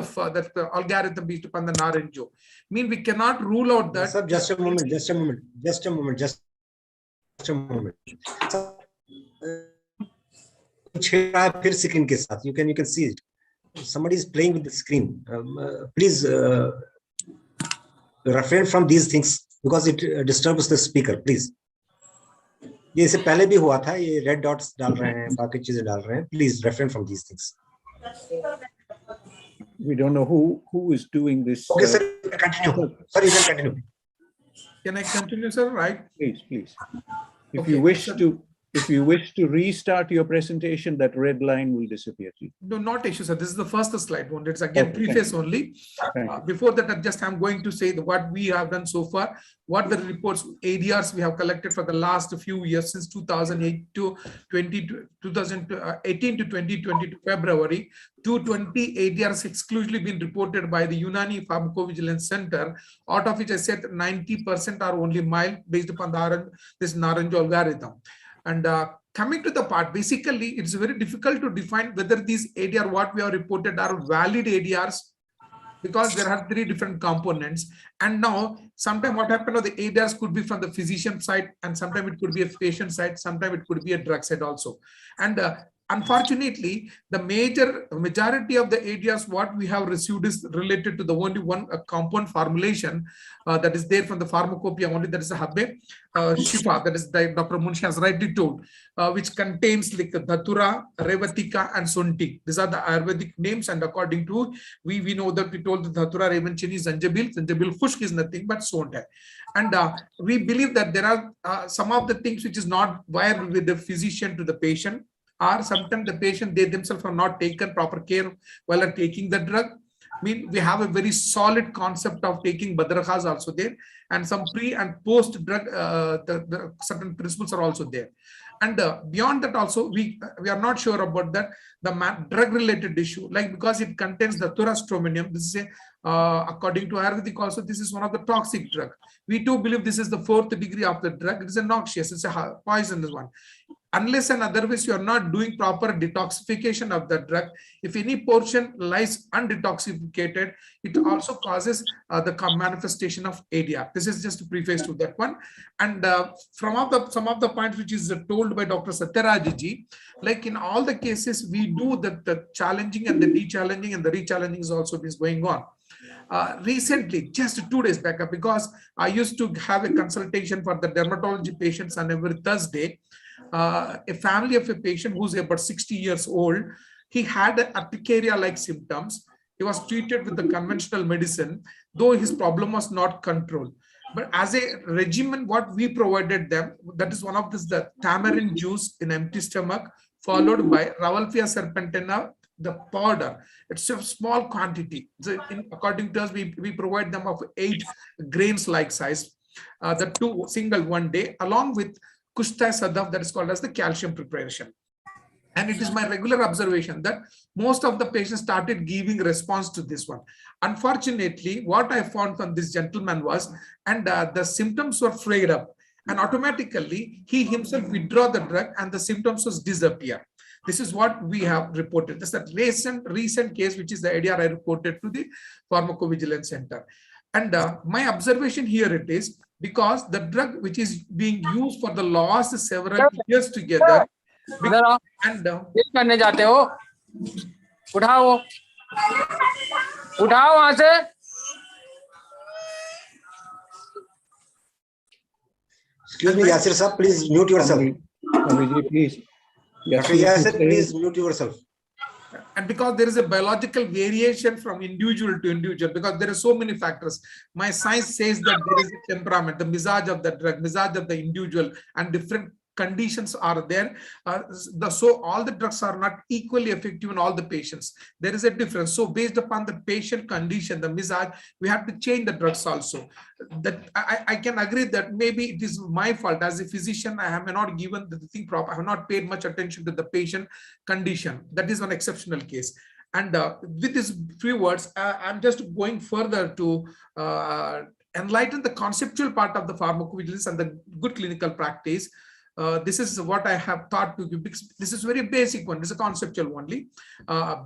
of that algorithm based upon the Naranjo. Mean we cannot rule out that. Sir, just a moment. Screen के साथ. You can see it. Somebody is playing with the screen. Please refrain from these things because it disturbs the speaker. Please. ये इससे पहले भी हुआ था. ये red dots डाल रहे हैं, बाकी चीजें डाल रहे हैं. Please refrain from these things. We don't know who is doing this. Okay, sir. Continue. Sir, you can continue. Can I continue, sir? Right? Please. If Okay, you wish to restart your presentation, that red line will disappear. No, not issue, sir. This is the first slide one. It's again Okay, preface only. Before that, I'm going to say what we have done so far, what the reports, ADRs we have collected for the last few years since 2018 to 2022 February. 220 ADRs exclusively been reported by the Unani Pharmacovigilance Center, out of which I said 90% are only mild based upon this Naranjo algorithm. And coming to the part, basically, it's very difficult to define whether these ADR, what we have reported, are valid ADRs, because there are 3 different components. And now, sometimes what happened, the ADRs could be from the physician side, and sometimes it could be a patient side, sometimes it could be a drug side also. And unfortunately, the majority of the ADRs what we have received is related to the only one compound formulation that is there from the pharmacopoeia only, that is a Habbe Shifa, that is Dr. Munshi has rightly told, which contains like Dhatura, Revatika, and Sunti. These are the Ayurvedic names, and according to we know that we told the Dhatura, Revanchini, Zanjabil Khushk is nothing but Sonta. And we believe that there are some of the things which is not wired with the physician to the patient, or sometimes the patient, they themselves have not taken proper care while taking the drug. I mean, we have a very solid concept of taking Badrakhas also there, and some pre and post drug, the certain principles are also there. And beyond that also, we are not sure about that, the drug related issue, like because it contains the thurastominium, this is according to Ayurvedic also, this is one of the toxic drug. We do believe this is the 4th degree of the drug. It is a noxious, it's a poisonous one. Unless and otherwise you are not doing proper detoxification of the drug, if any portion lies undetoxificated, it also causes the manifestation of ADR. This is just a preface to that one. And some of the points which is told by Dr. Sathiyarajeswaran, like in all the cases, we do the challenging and the de-challenging, and the re-challenging is also is going on. Recently, just 2 days back, because I used to have a consultation for the dermatology patients on every Thursday. A family of a patient who's about 60 years old, he had urticaria-like symptoms. He was treated with the conventional medicine, though his problem was not controlled. But as a regimen, what we provided them, that is one of this, the tamarind juice in empty stomach, followed by Rauwolfia serpentina, the powder. It's a small quantity. So according to us, we provide them of 8 grains like size, the 2 single 1 day, along with Kushta Sadaf, that is called as the calcium preparation. And it is my regular observation that most of the patients started giving response to this one. Unfortunately, what I found from this gentleman was, and the symptoms were flared up, and automatically he himself withdraw the drug and the symptoms was disappear. This is what we have reported. This is a recent case, which is the idea I reported to the Pharmacovigilance Center. And my observation here it is, because the drug which is being used for the last several years together, and करने जाते हो, उठाओ वहां से. Excuse me, Yasir sir, please mute yourself. Please. Yasir, please mute yourself. And because there is a biological variation from individual to individual, because there are so many factors. My science says that there is a temperament, the mizaj of the drug, mizaj of the individual, and different conditions are there. So all the drugs are not equally effective in all the patients. There is a difference. So based upon the patient condition, the mizaj, we have to change the drugs also. That I can agree that maybe it is my fault as a physician. I have not given the thing proper. I have not paid much attention to the patient condition. That is one exceptional case. And with these few words, I'm just going further to enlighten the conceptual part of the pharmacovigilance and the good clinical practice. This is what I have thought to give. This is very basic one. This is a conceptual only.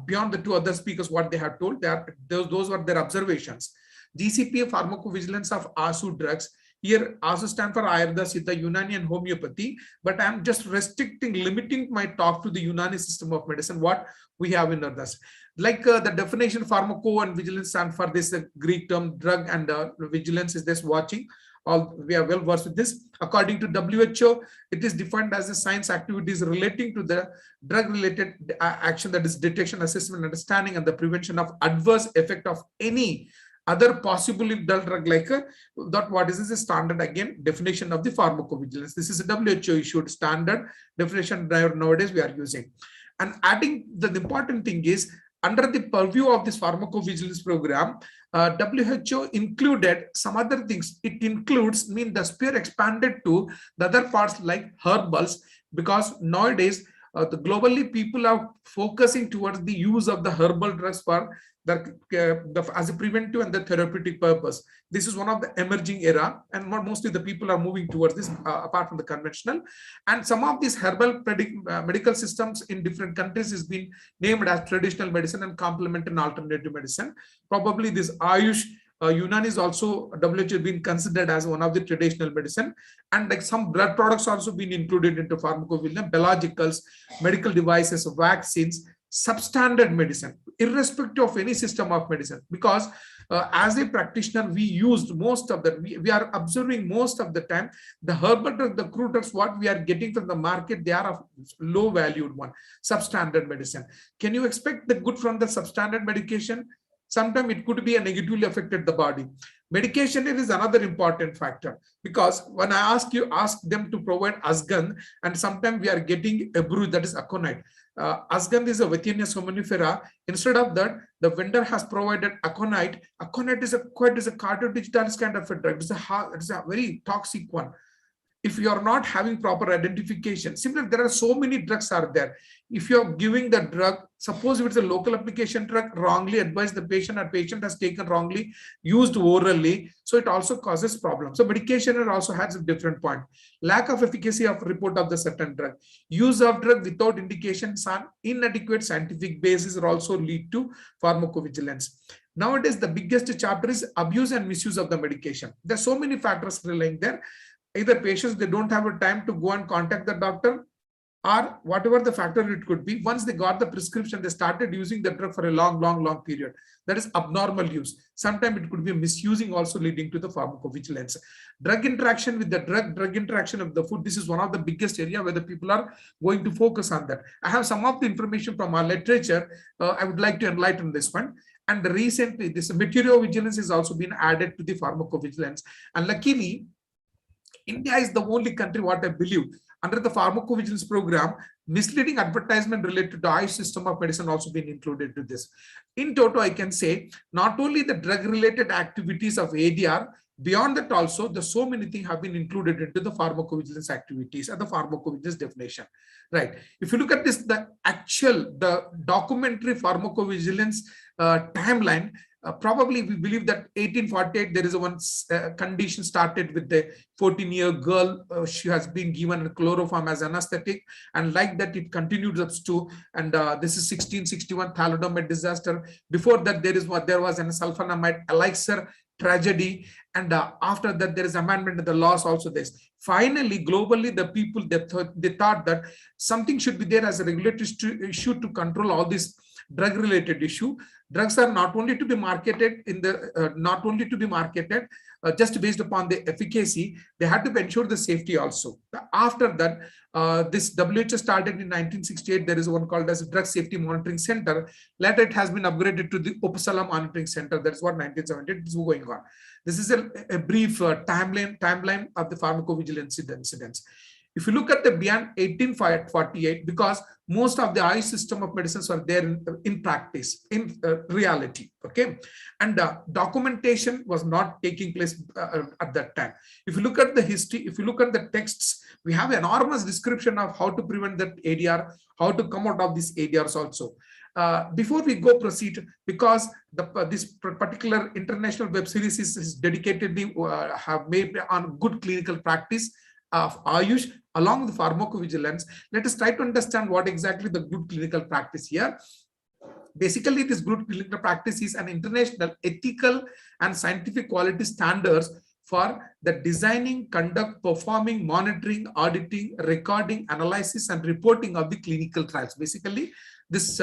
Beyond the two other speakers, what they have told, those were their observations. GCP pharmacovigilance of ASU drugs. Here, ASU stand for Ayurveda, Siddha, Unani, and homeopathy. But I'm just limiting my talk to the Unani system of medicine, what we have in others. Like the definition, pharmaco and vigilance stand for this Greek term, drug and vigilance is this watching. We are well versed with this. According to WHO, it is defined as the science activities relating to the drug-related action, that is detection, assessment, understanding, and the prevention of adverse effect of any other possibly dull drug like that. What is this standard again definition of the pharmacovigilance? This is a WHO issued standard definition nowadays we are using. And adding the important thing is, under the purview of this pharmacovigilance program, WHO included some other things. It includes, the sphere expanded to the other parts like herbals, because nowadays globally people are focusing towards the use of the herbal drugs for as a preventive and the therapeutic purpose. This is one of the emerging era, and mostly the people are moving towards this apart from the conventional. And some of these herbal medical systems in different countries is being named as traditional medicine and complementary and alternative medicine. Probably this Ayush Unani is also WHO being considered as one of the traditional medicine, and like some blood products also been included into pharmacovigilance, biologicals, medical devices, vaccines, substandard medicine, irrespective of any system of medicine. Because as a practitioner, we used most of that. We are observing most of the time the herbal drug, the crude drugs, what we are getting from the market, they are of low valued one, substandard medicine. Can you expect the good from the substandard medication? Sometimes it could be a negatively affected the body. Medication is another important factor, because when I ask them to provide asgandh, and sometimes we are getting a brew, that is aconite. Asgandh is a Vithenia somnifera. Instead of that, the vendor has provided aconite. Aconite is a cardiodigital kind of a drug. It's a very toxic one. If you are not having proper identification, simply there are so many drugs are there. If you are giving the drug, suppose if it's a local application drug, wrongly advised the patient, or patient has taken wrongly, used orally, so it also causes problems. So medication also has a different point. Lack of efficacy of report of the certain drug. Use of drug without indications on inadequate scientific basis also lead to pharmacovigilance. Nowadays, the biggest chapter is abuse and misuse of the medication. There are so many factors relying there. Either patients, they don't have a time to go and contact the doctor, or whatever the factor it could be. Once they got the prescription, they started using the drug for a long period. That is abnormal use. Sometimes it could be misusing also leading to the pharmacovigilance. Drug interaction with the drug interaction of the food. This is one of the biggest area where the people are going to focus on that. I have some of the information from our literature. I would like to enlighten this one. And recently, this meteorovigilance is also been added to the pharmacovigilance. And luckily, India is the only country, what I believe, under the pharmacovigilance program, misleading advertisement related to Ayush system of medicine also been included to this. In total, I can say not only the drug-related activities of ADR, beyond that also, the so many things have been included into the pharmacovigilance activities and the pharmacovigilance definition. Right. If you look at this, the documentary pharmacovigilance timeline, probably we believe that 1848, there is a one condition started with the 14-year girl. She has been given chloroform as anesthetic, and like that it continued up to, and this is 1661 thalidomide disaster. Before that, there was an sulfonamide elixir tragedy, and after that there is amendment of the laws also. This finally globally the people they thought that something should be there as a regulatory issue to control all this drug related issue. Drugs are not only to be marketed just based upon the efficacy, they had to ensure the safety also. After that, this WHO started in 1968. There is one called as Drug Safety Monitoring Center. Later, it has been upgraded to the Uppsala Monitoring Center. That is what 1978 is going on. This is a brief timeline of the pharmacovigilance incidents. If you look at the beyond 1848, because most of the Ayush system of medicines are there in practice, in reality, okay? And documentation was not taking place at that time. If you look at the history, if you look at the texts, we have an enormous description of how to prevent that ADR, how to come out of these ADRs also. Before we proceed, because this particular international web series is dedicatedly have made on good clinical practice, of Ayush along with pharmacovigilance, let us try to understand what exactly the good clinical practice here. Basically, this good clinical practice is an international ethical and scientific quality standards for the designing, conduct, performing, monitoring, auditing, recording, analysis, and reporting of the clinical trials. Basically, this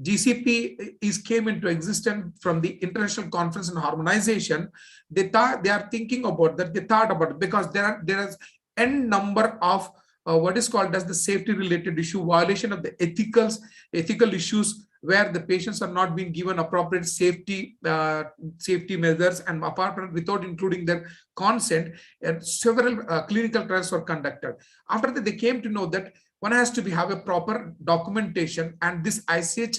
GCP came into existence from the International Conference on Harmonization. They are thinking about that. They thought about it because there is n number of what is called as the safety related issue, violation of the ethical issues, where the patients are not being given appropriate safety measures, and apart from without including their consent, and several clinical trials were conducted. After that, they came to know that one has to have a proper documentation, and this ICH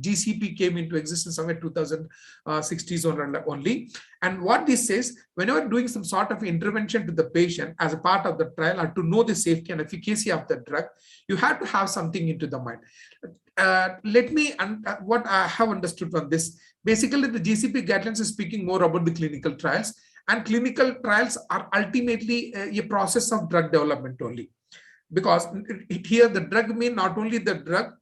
GCP came into existence somewhere 2060s only. And what this says, whenever doing some sort of intervention to the patient as a part of the trial, or to know the safety and efficacy of the drug, you have to have something into the mind. What I have understood from this, basically the GCP guidelines is speaking more about the clinical trials, and clinical trials are ultimately a process of drug development only. Because here the drug mean not only the drug,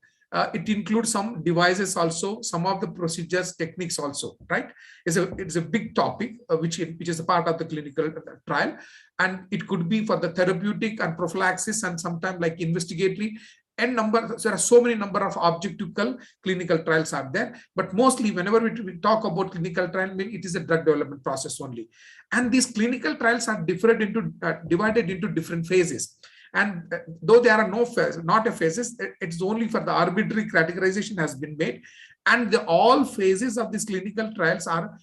it includes some devices also, some of the procedures, techniques also, right? It's a big topic which is a part of the clinical trial, and it could be for the therapeutic and prophylaxis, and sometimes like investigatory. And there are so many number of objective clinical trials are there, but mostly whenever we talk about clinical trial, it is a drug development process only. And these clinical trials are divided into different phases. And though there are not phases, it's only for the arbitrary categorization has been made. And all phases of these clinical trials are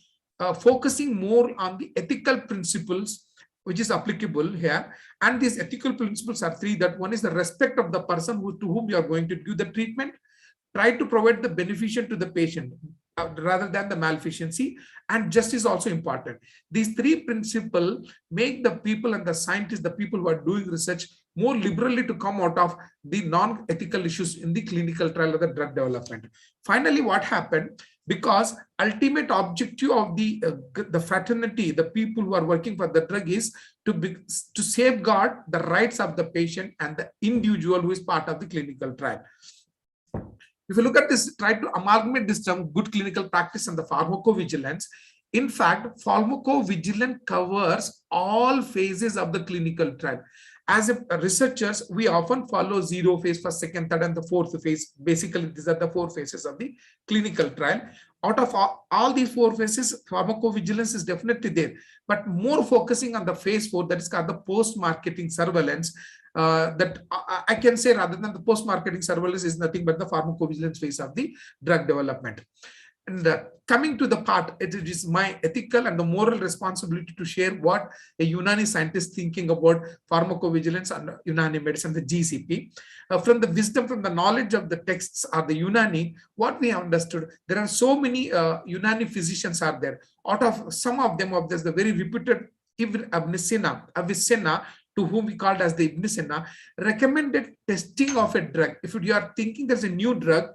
focusing more on the ethical principles which is applicable here. And these ethical principles are three. That one is the respect of the person to whom you are going to give the treatment. Try to provide the beneficiation to the patient rather than the maleficiency, and justice is also important. These three principles make the people and the scientists, the people who are doing research, more liberally to come out of the non-ethical issues in the clinical trial of the drug development. Finally, what happened, because ultimate objective of the fraternity, the people who are working for the drug, is to safeguard the rights of the patient and the individual who is part of the clinical trial. If you look at this, try to amalgamate this term, good clinical practice and the pharmacovigilance. In fact, pharmacovigilance covers all phases of the clinical trial. As researchers, we often follow 0 phase, first, second, third, and the fourth phase. Basically, these are the 4 phases of the clinical trial. Out of all these 4 phases, pharmacovigilance is definitely there, but more focusing on the phase 4, that is called the post-marketing surveillance. That I can say, rather than the post-marketing surveillance, is nothing but the pharmacovigilance phase of the drug development. And coming to the part, it is my ethical and the moral responsibility to share what a Unani scientist thinking about pharmacovigilance and Unani Medicine, the GCP. From the wisdom, from the knowledge of the texts or the Unani, what we have understood, there are so many Unani physicians are there. Out of some of them, there's the very reputed Avicenna, to whom we called as the Ibn Sina, recommended testing of a drug. If you are thinking there's a new drug,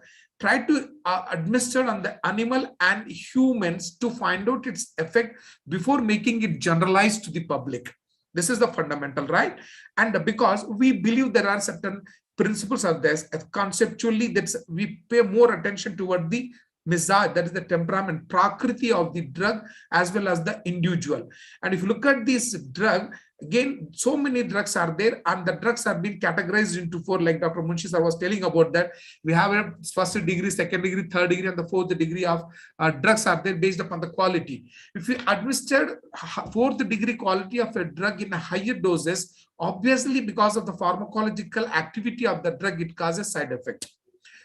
try to administer on the animal and humans to find out its effect before making it generalized to the public. This is the fundamental, right? And because we believe there are certain principles of this, conceptually, that we pay more attention toward the mizaj, that is the temperament, prakriti of the drug, as well as the individual. And if you look at this drug, again, so many drugs are there, and the drugs are being categorized into 4, like Dr. Munshi sir was telling about that. We have a first degree, second degree, third degree, and the 4th degree of drugs are there based upon the quality. If you administered 4th degree quality of a drug in higher doses, obviously because of the pharmacological activity of the drug, it causes side effect.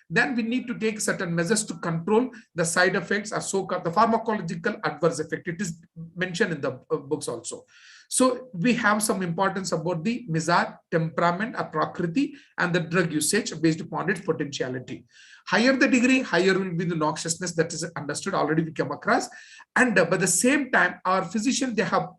Then we need to take certain measures to control the side effects, or so-called the pharmacological adverse effect. It is mentioned in the books also. So we have some importance about the mizaj, temperament, or prakriti, and the drug usage based upon its potentiality. Higher the degree, higher will be the noxiousness. That is understood already, we come across. And by the same time, our physicians, they have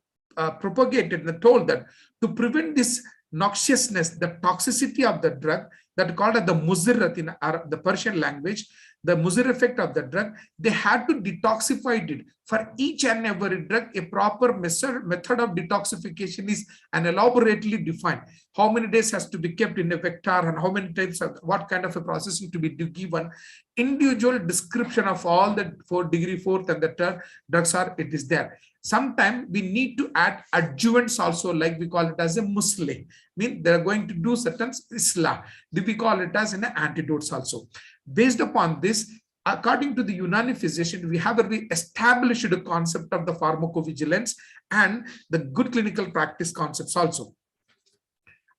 propagated and told that to prevent this noxiousness, the toxicity of the drug, that called as the muzirrat in the Persian language, the muzir effect of the drug. They had to detoxify it. For each and every drug, a proper method of detoxification is and elaborately defined. How many days has to be kept in a vector and how many times, what kind of a processing to be given. Individual description of all the 4th degree, 4th and the 3rd drugs it is there. Sometimes we need to add adjuvants also, like we call it as a musleh. Mean they're going to do certain islah. We call it as an antidotes also. Based upon this, according to the Unani physician, we have a established concept of the pharmacovigilance and the good clinical practice concepts also.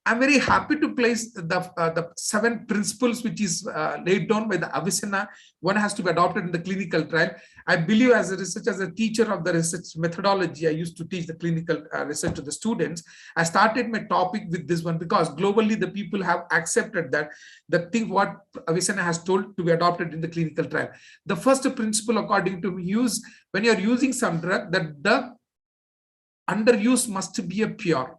I'm very happy to place the 7 principles which is laid down by the Avicenna. One has to be adopted in the clinical trial. I believe as a researcher, as a teacher of the research methodology, I used to teach the clinical research to the students. I started my topic with this one because globally the people have accepted that the thing what Avicenna has told to be adopted in the clinical trial. The first principle according to me is when you're using some drug, that the underuse must be a pure.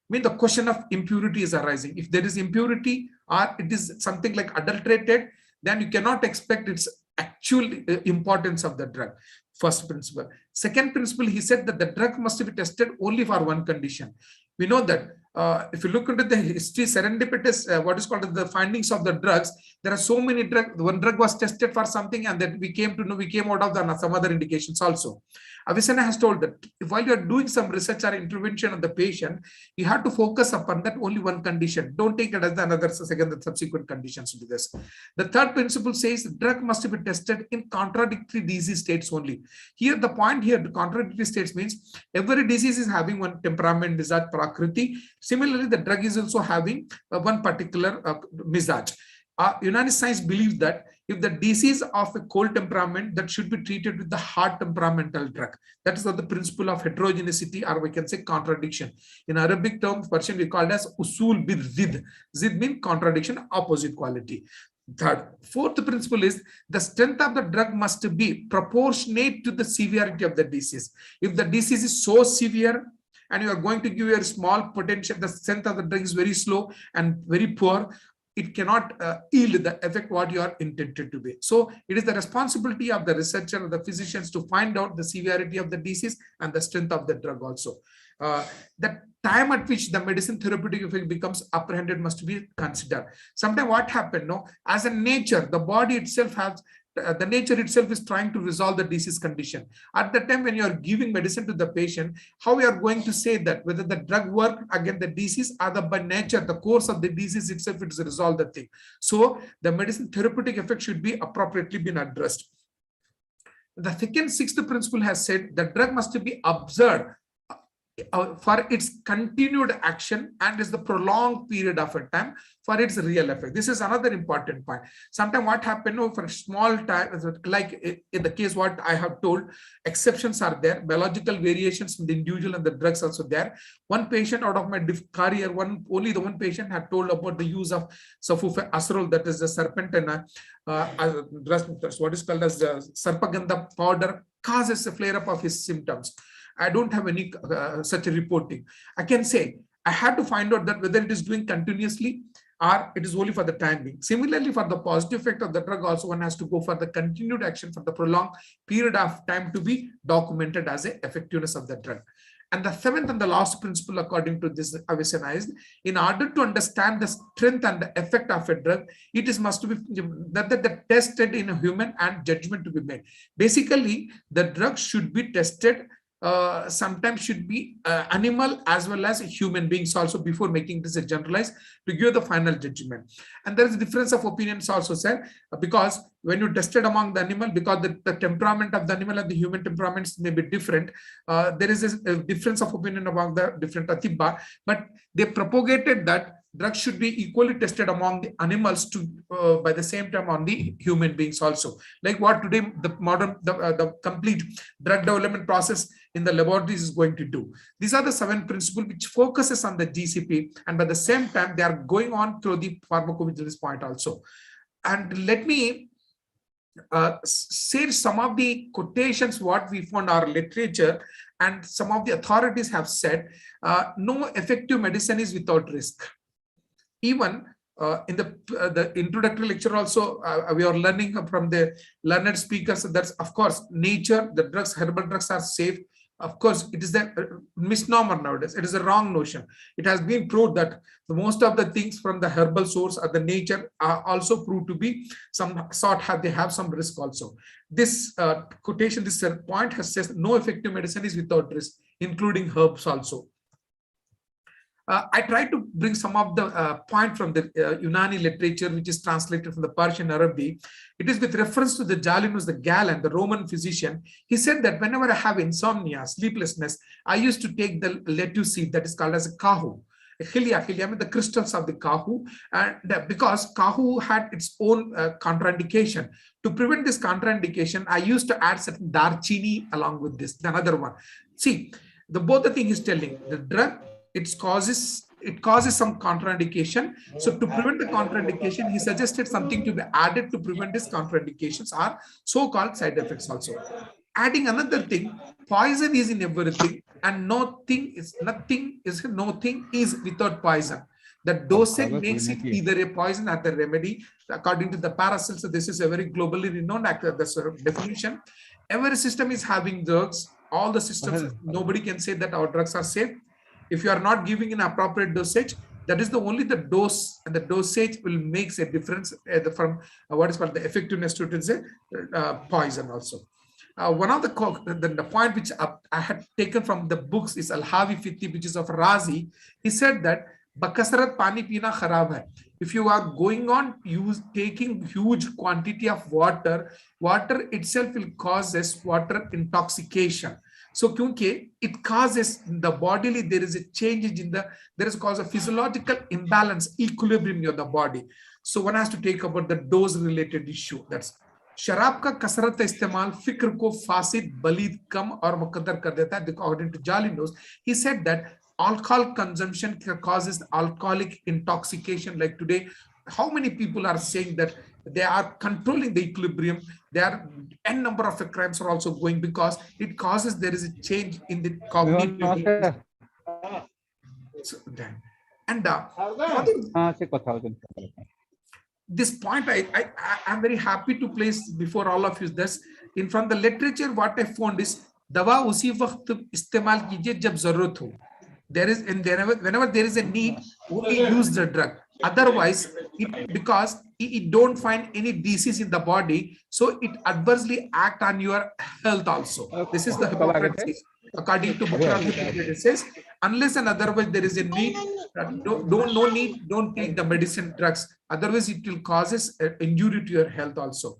I mean, the question of impurity is arising. If there is impurity or it is something like adulterated, then you cannot expect its actual importance of the drug. First principle. Second principle, he said that the drug must be tested only for one condition. We know that if you look into the history, serendipitous, what is called the findings of the drugs, there are so many drugs. One drug was tested for something and then we came to know, we came out of some other indications also. Avicenna has told that if while you are doing some research or intervention on the patient, you have to focus upon that only one condition. Don't take it as another second and subsequent conditions to this. The third principle says the drug must be tested in contradictory disease states only. Here, the point here, the contradictory states means every disease is having one temperament, misaj, prakriti. Similarly, the drug is also having one particular misaj. Unani science believes that if the disease of a cold temperament, that should be treated with the hot temperamental drug. That is what the principle of heterogeneity, or we can say contradiction. In Arabic terms, Persian we call it as usul bir zid. Zid means contradiction, opposite quality. Fourth principle is the strength of the drug must be proportionate to the severity of the disease. If the disease is so severe and you are going to give a small potential, the strength of the drug is very slow and very poor, it cannot yield the effect what you are intended to be. So it is the responsibility of the researcher or the physicians to find out the severity of the disease and the strength of the drug also. The time at which the medicine therapeutic effect becomes apprehended must be considered. Sometimes what happened, no, as a nature, the body itself has the nature itself is trying to resolve the disease condition. At the time when you are giving medicine to the patient, how you are going to say that whether the drug worked against the disease or the by nature, the course of the disease itself, it is resolved the thing. So the medicine therapeutic effect should be appropriately been addressed. The second, sixth principle has said the drug must be observed for its continued action and is the prolonged period of a time for its real effect. This is another important point. Sometimes what happened for a small time, like in the case what I have told, exceptions are there, biological variations in the individual and the drugs also there. One patient out of my career, only the one patient had told about the use of safufasrol, that is the serpent and what is called as the sarpagandha powder, causes a flare-up of his symptoms. I don't have any such a reporting. I can say I had to find out that whether it is doing continuously or it is only for the time being. Similarly, for the positive effect of the drug, also one has to go for the continued action for the prolonged period of time to be documented as the effectiveness of the drug. And the seventh and the last principle, according to this Avicenna, is in order to understand the strength and the effect of a drug, it is must be that tested in a human and judgment to be made. Basically, the drug should be tested. Sometimes should be animal as well as human beings also before making this a generalized to give the final judgment. And there is a difference of opinions also, sir, because when you tested among the animal, because the temperament of the animal and the human temperaments may be different, there is a difference of opinion among the different atibba, but they propagated that drugs should be equally tested among the animals to by the same time on the human beings also. Like what today the modern, the complete drug development process in the laboratories is going to do. These are the 7 principles which focuses on the GCP, and by the same time they are going on through the pharmacovigilance point also. And let me say some of the quotations what we found our literature, and some of the authorities have said no effective medicine is without risk. Even in the introductory lecture also, we are learning from the learned speakers. That's, of course, nature, the drugs, herbal drugs are safe. Of course, it is the misnomer nowadays. It is a wrong notion. It has been proved that the most of the things from the herbal source or the nature are also proved to be some sort they have some risk also. This quotation, this point has says no effective medicine is without risk, including herbs also. I tried to bring some of the point from the Unani literature, which is translated from the Persian Arabic. It is with reference to the Jalinus, the Galen, the Roman physician. He said that whenever I have insomnia, sleeplessness, I used to take the lettuce seed that is called as a kahu. Hilia, I mean the crystals of the kahu, and because kahu had its own contraindication. To prevent this contraindication, I used to add certain darchini along with this, another one. See, both the thing is telling the drug, it causes some contraindication. So to prevent the contraindication, he suggested something to be added to prevent these contraindications or so-called side effects also. Adding another thing, poison is in everything, and nothing is without poison. The dosage makes it either a poison or the remedy. According to the Paracelsus, so this is a very globally renowned definition. Every system is having drugs. All the systems, nobody can say that our drugs are safe. If you are not giving an appropriate dosage, that is only the dose, and the dosage will make a difference from what is called the effectiveness to poison also. One of the point which I had taken from the books is Al-Havi Fitti, which is of Razi. He said that Bakasarat pani pina kharab hai. If you are going on taking huge quantity of water, water itself will cause water intoxication. So, because it causes the bodily, there is a change in there is cause a physiological imbalance, equilibrium of the body. So one has to take about the dose related issue. That's शराब का कसरत इस्तेमाल फिक्र को फासिद बलीद कम और मुकद्दर कर देता है. According to Jalinos, he said that alcohol consumption causes alcoholic intoxication. Like today, how many people are saying that they are controlling the equilibrium? There are n number of crimes are also going because it causes there is a change in the cognitive. And this point I am very happy to place before all of you this. In from the literature, what I found is दवा उसी वक्त इस्तेमाल कीजिए जब जरूरत हो. There is, and whenever there is a need, only use the drug. Otherwise, because it don't find any disease in the body, so it adversely act on your health also. This is the Hippocrates, according to Hippocrates, it says, unless and otherwise there is a need, don't take the medicine drugs. Otherwise, it will causes injury to your health also.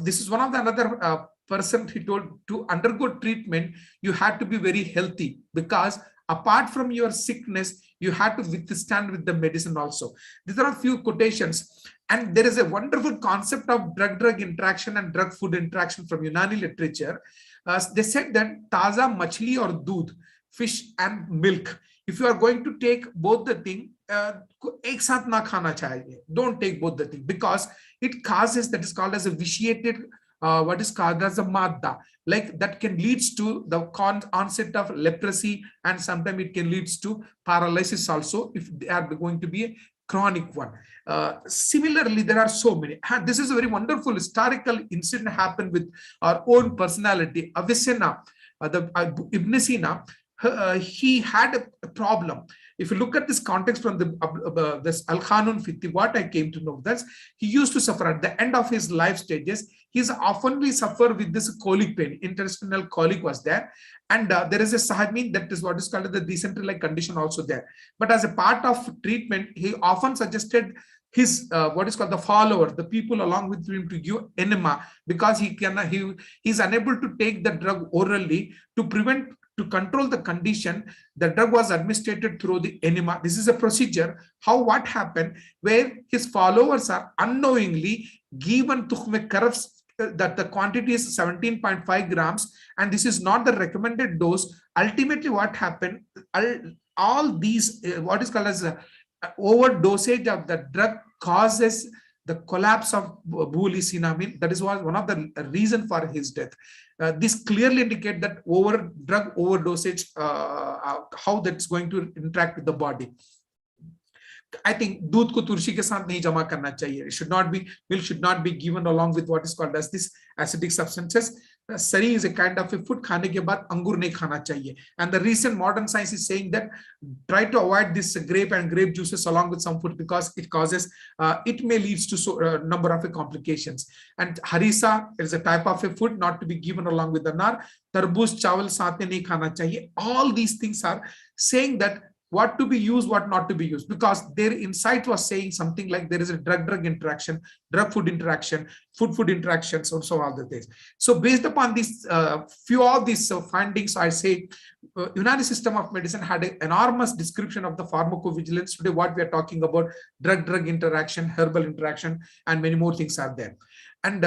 This is one of the another person he told to undergo treatment. You had to be very healthy because apart from your sickness, you had to withstand with the medicine also. These are a few quotations. And there is a wonderful concept of drug-drug interaction and drug-food interaction from Unani literature. They said that taza machli or doodh, fish and milk. If you are going to take both the thing, ek saath na khana chahiye. Don't take both the thing because it causes, that is called as a vitiated what is called as a madda, like that can leads to the onset of leprosy, and sometimes it can leads to paralysis also if they are going to be a chronic one. Similarly, there are so many. This is a very wonderful historical incident happened with our own personality. Avicenna, Ibn Sina, he had a problem. If you look at this context from the this Al-Khanun Fitti, what I came to know that he used to suffer at the end of his life stages. He's oftenly suffered with this colic pain. Intestinal colic was there, and there is a sahajmin, that is what is called the dysentery-like condition also there. But as a part of treatment, he often suggested his what is called the followers, the people along with him, to give enema because he's unable to take the drug orally to control the condition. The drug was administered through the enema. This is a procedure. What happened where his followers are unknowingly given tukhme karafs, that the quantity is 17.5 grams, and this is not the recommended dose. Ultimately, what happened? All these what is called as overdosage of the drug causes the collapse of bulicinamine. That is one of the reason for his death. This clearly indicate that drug overdosage, how that's going to interact with the body. I think दूध को तुलसी के साथ नहीं जमा करना चाहिए. It should not be, milk should not be given along with what is called as this acidic substances. Sari is a kind of a food. खाने के बाद अंगूर नहीं खाना चाहिए. And the recent modern science is saying that try to avoid this grape and grape juices along with some food because it causes, it may leads to number of complications. And harissa is a type of a food not to be given along with the nar. Tarbuz chawal साथ में नहीं खाना चाहिए. All these things are saying that what to be used, what not to be used, because their insight was saying something like there is a drug-drug interaction, drug-food interaction, food-food interactions, and so other things. So based upon these few of these findings, I say Unani system of medicine had an enormous description of the pharmacovigilance. Today, what we are talking about, drug-drug interaction, herbal interaction, and many more things are there. And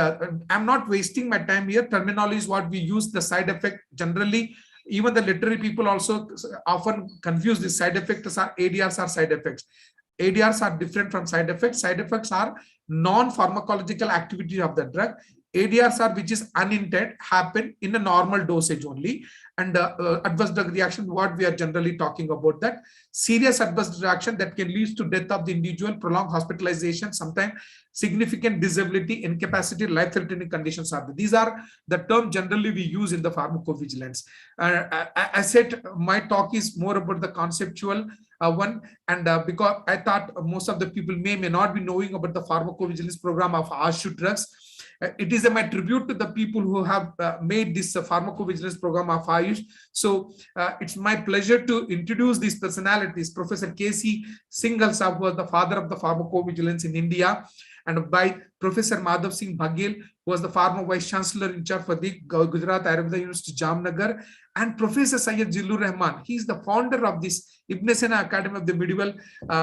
I'm not wasting my time here. Terminology is what we use, the side effect generally. Even the literary people also often confuse the side effects are ADRs are side effects. ADRs are different from side effects. Side effects are non-pharmacological activity of the drug. ADRs are which is unintended, happen in a normal dosage only. And adverse drug reaction, what we are generally talking about, that serious adverse reaction that can lead to death of the individual, prolonged hospitalization, sometimes significant disability, incapacity, life-threatening conditions are. These are the term generally we use in the pharmacovigilance. I said my talk is more about the conceptual one, and because I thought most of the people may not be knowing about the pharmacovigilance program of AYUSH drugs. It is my tribute to the people who have made this pharmacovigilance program of AYUSH. So it's my pleasure to introduce these personalities. Professor K.C. Singhal Sahab was the father of the pharmacovigilance in India, and by Professor Madhav Singh Baghel, who was the former Vice Chancellor in charge for the Gujarat Ayurveda University, Jamnagar, and Professor Syed Jilur Rahman. He is the founder of this Ibn Sina Academy of the Medieval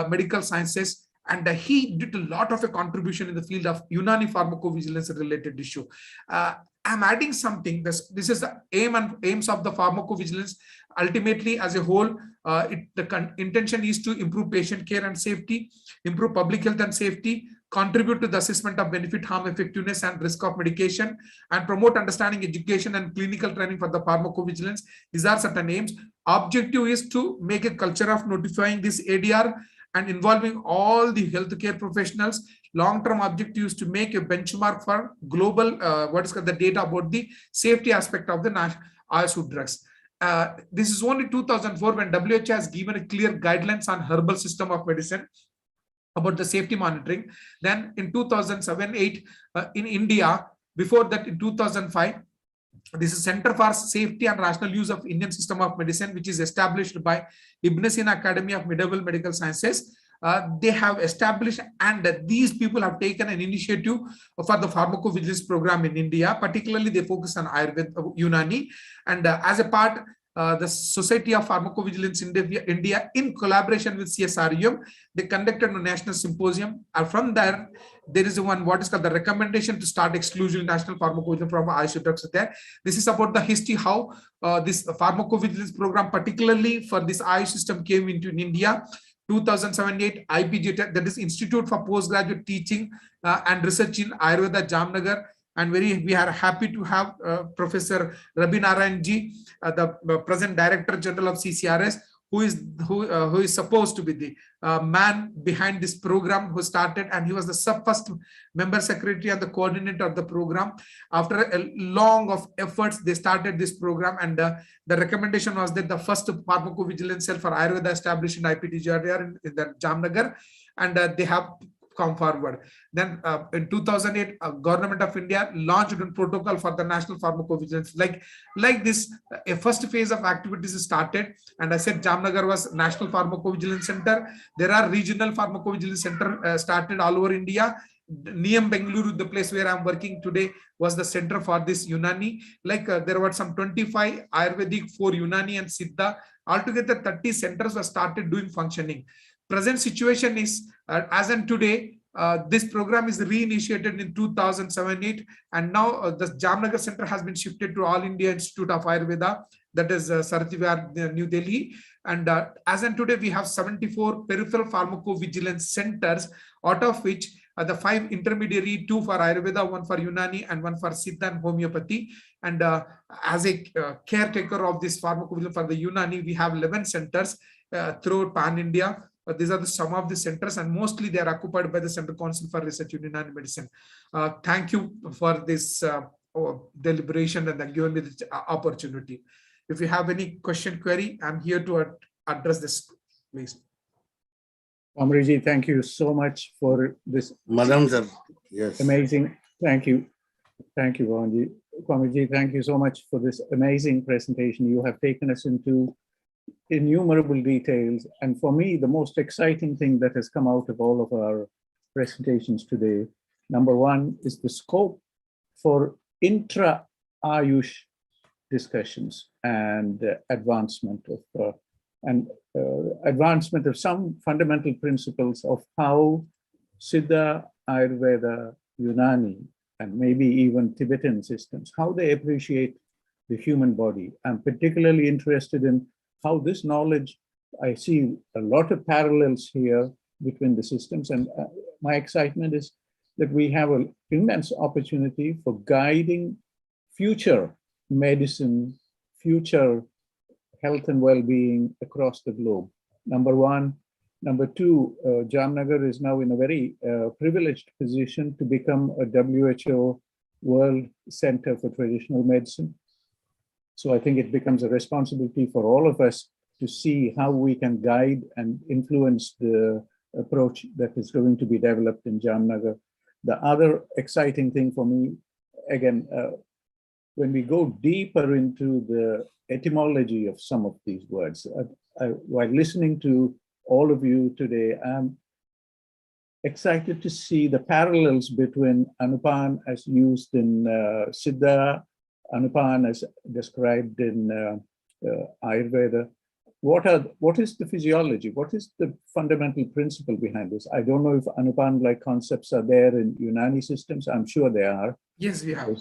Medical Sciences. And he did a lot of a contribution in the field of Unani pharmacovigilance related issue. I'm adding something. This is the aim and aims of the pharmacovigilance. Ultimately, as a whole, the intention is to improve patient care and safety, improve public health and safety, contribute to the assessment of benefit, harm, effectiveness, and risk of medication, and promote understanding, education, and clinical training for the pharmacovigilance. These are certain aims. Objective is to make a culture of notifying this ADR and involving all the healthcare professionals. Long-term objective is to make a benchmark for global, what is called the data about the safety aspect of the AYUSH drugs. This is only 2004 when WHO has given a clear guidelines on herbal system of medicine about the safety monitoring. Then in 2007-8 in India, before that in 2005, this is Center for Safety and Rational Use of Indian System of Medicine, which is established by Ibn Sina Academy of Medieval Medical Sciences. They have established, and these people have taken an initiative for the pharmacovigilance program in India. Particularly, they focus on Ayurveda, Unani, and as a part, the Society of Pharmacovigilance in India, in collaboration with CSRUM, they conducted a national symposium. And from there is one what is called the recommendation to start exclusive national pharmacovigilance from AYUSH drugs there. This is about the history how this pharmacovigilance program, particularly for this AYUSH system, came into India. 2007-8 IPG, that is Institute for Postgraduate Teaching and Research in Ayurveda, Jamnagar. And we are happy to have Professor Rabinarayan Ji, the present Director General of CCRS, who is supposed to be the man behind this program, who started, and he was the first member secretary and the coordinator of the program. After a long of efforts, they started this program, and the recommendation was that the first pharmacovigilance cell for Ayurveda established in IPTGR in the Jamnagar, and they have come forward. Then in 2008, Government of India launched a protocol for the national pharmacovigilance. Like this, a first phase of activities started, and I said Jamnagar was National Pharmacovigilance Center. There are regional pharmacovigilance center started all over India. Niyam Bengaluru, the place where I'm working today, was the center for this Unani. There were some 25 Ayurvedic, 4 Unani and Siddha. Altogether 30 centers were started doing functioning. Present situation is, as in today, this program is reinitiated in 2007-8, and now the Jamnagar Center has been shifted to All India Institute of Ayurveda, that is Sarathivar, New Delhi. And as in today, we have 74 peripheral pharmacovigilance centers, out of which the 5 intermediary, 2 for Ayurveda, 1 for Unani, and 1 for Siddha and homeopathy. And as a caretaker of this pharmacovigilance for the Unani, we have 11 centers throughout Pan India. These are some of the centers, and mostly they are occupied by the Central Council for Research in Unani Medicine. Thank you for this deliberation and then giving me the opportunity. If you have any question, query, I'm here to address this, please. Amraze, thank you so much for this. Madam sir, yes. Amazing. Thank you. Thank you, Pawanji. Quamri, thank you so much for this amazing presentation. You have taken us into innumerable details. And for me, the most exciting thing that has come out of all of our presentations today, number one, is the scope for intra-Ayush discussions and advancement of some fundamental principles of how Siddha, Ayurveda, Unani, and maybe even Tibetan systems, how they appreciate the human body. I'm particularly interested in how this knowledge, I see a lot of parallels here between the systems, and my excitement is that we have an immense opportunity for guiding future medicine, future health and well-being across the globe. Number one. Number two, Jamnagar is now in a very privileged position to become a WHO World Center for Traditional Medicine. So I think it becomes a responsibility for all of us to see how we can guide and influence the approach that is going to be developed in Jamnagar. The other exciting thing for me, again, when we go deeper into the etymology of some of these words, while listening to all of you today, I'm excited to see the parallels between Anupan as used in Siddha, Anupan as described in Ayurveda. What is the physiology? What is the fundamental principle behind this? I don't know if Anupan-like concepts are there in Unani systems. I'm sure they are. Yes, we have.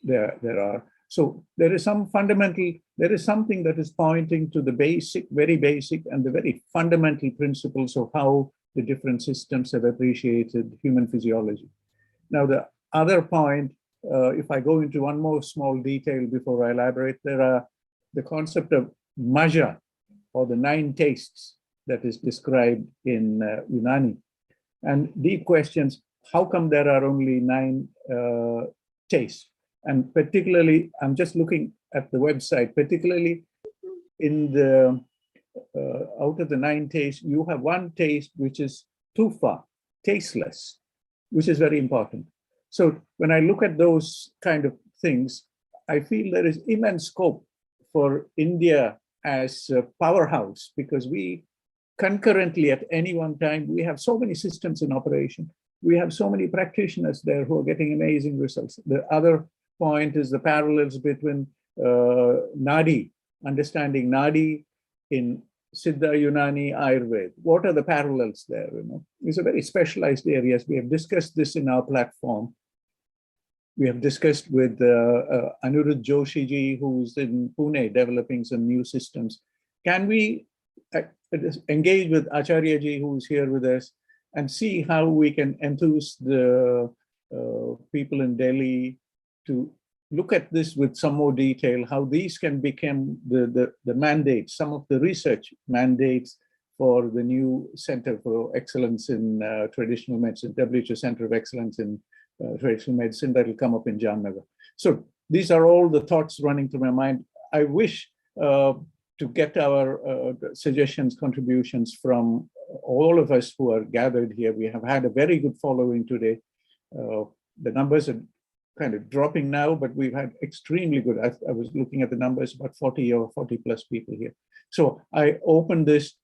There are. So there is some fundamental, there is something that is pointing to the basic, very basic, and the very fundamental principles of how the different systems have appreciated human physiology. Now, the other point, if I go into one more small detail before I elaborate, there are the concept of maja, or the 9 tastes that is described in Unani. And deep questions, how come there are only 9 tastes? And particularly, I'm just looking at the website, particularly in the, out of the 9 tastes, you have one taste which is tufa, tasteless, which is very important. So when I look at those kind of things, I feel there is immense scope for India as a powerhouse, because we concurrently at any one time, we have so many systems in operation. We have so many practitioners there who are getting amazing results. The other point is the parallels between Nadi, understanding Nadi in Siddha, Unani, Ayurveda. What are the parallels there? You know, these are very specialized areas. We have discussed this in our platform. We have discussed with Anirudh Joshi ji, who's in Pune developing some new systems. Can we engage with Acharya ji, who's here with us, and see how we can enthuse the people in Delhi to look at this with some more detail, how these can become the mandates, some of the research mandates for the new Center for Excellence in Traditional Medicine, WHO Center of Excellence in Traditional Medicine, that will come up in Jamnagar. So these are all the thoughts running through my mind. I wish to get our suggestions, contributions from all of us who are gathered here. We have had a very good following today. The numbers are kind of dropping now, but we've had extremely good. I was looking at the numbers, about 40 or 40 plus people here. So I open this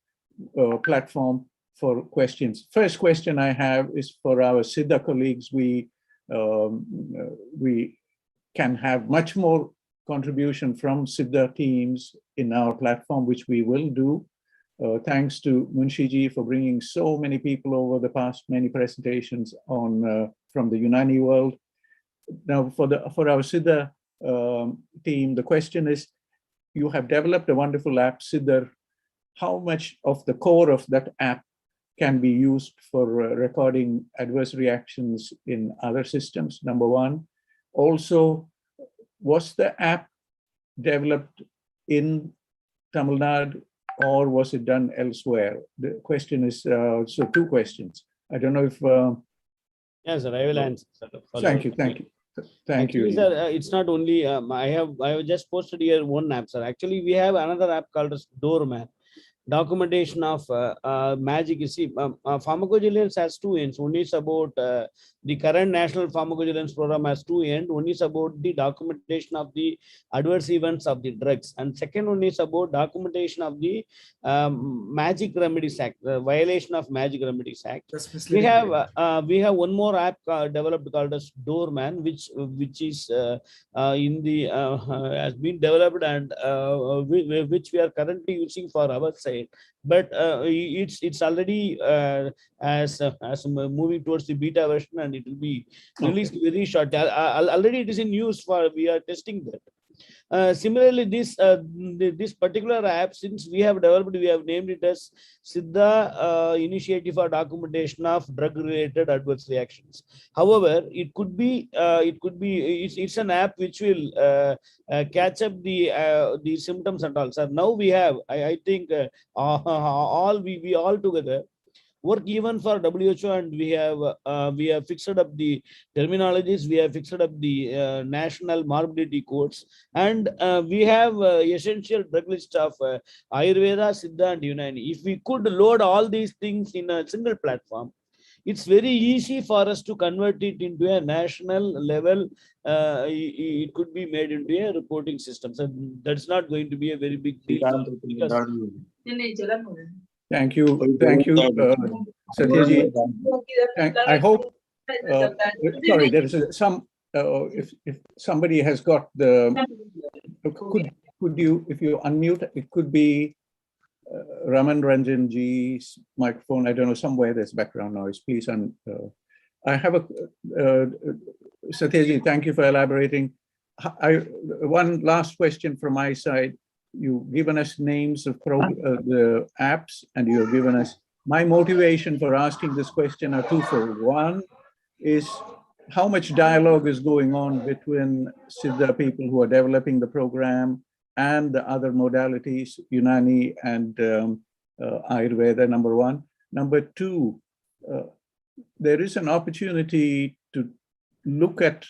platform for questions. First question I have is for our Siddha colleagues. We can have much more contribution from Siddha teams in our platform, which we will do. Thanks to Munshi ji for bringing so many people over the past many presentations on from the Unani world. Now, for our Siddha team, the question is, you have developed a wonderful app, Siddha. How much of the core of that app can be used for recording adverse reactions in other systems? Number one. Also, was the app developed in Tamil Nadu or was it done elsewhere? The question is, so two questions. I don't know if... Yes, sir, I will answer. Thank you. Thank Actually, you. sir, it's not only, I have just posted here one app, sir. Actually, we have another app called as Doorman. Documentation of magic. You see, pharmacovigilance has two ends. One is about the current national pharmacovigilance program has two ends. One is about the documentation of the adverse events of the drugs, and second one is about documentation of the Magic Remedies Act, the violation of Magic Remedies Act. We have one more app developed called as Doorman, which is in the has been developed and which we are currently using for our side, but it's already as moving towards the beta version, and it will be released very short. Already it is in use for, we are testing that. Similarly, this particular app, since we have developed, we have named it as Siddha Initiative for Documentation of Drug-Related Adverse Reactions. However, it's an app which will catch up the symptoms and all. So now we have, I think, we all together work even for WHO, and we have fixed up the terminologies, we have fixed up the national morbidity codes, and we have essential drug list of Ayurveda, Siddha, and Unani. If we could load all these things in a single platform, it's very easy for us to convert it into a national level. It could be made into a reporting system. So that's not going to be a very big deal. Thank you, Satyaji. I hope. Sorry, there is some. If somebody has got the, could you, if you unmute, it could be Raman Ranjan ji's microphone. I don't know, somewhere there's background noise. Please, I have a Satyaji. Thank you for elaborating. One last question from my side. You've given us names of the apps, and you've given us, my motivation for asking this question are twofold. One is how much dialogue is going on between Siddha people who are developing the program and the other modalities, Unani and Ayurveda, number one. Number two, there is an opportunity to look at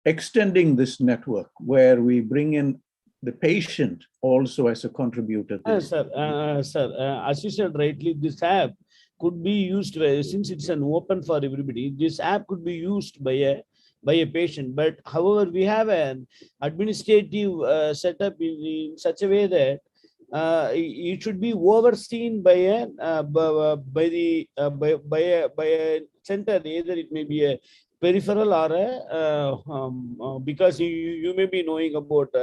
extending this network where we bring in the patient also as a contributor. Sir, as you said rightly, this app could be used, since it's an open for everybody, this app could be used by a patient. But however, we have an administrative setup in such a way that it should be overseen by a center. Either it may be a peripheral or because you may be knowing about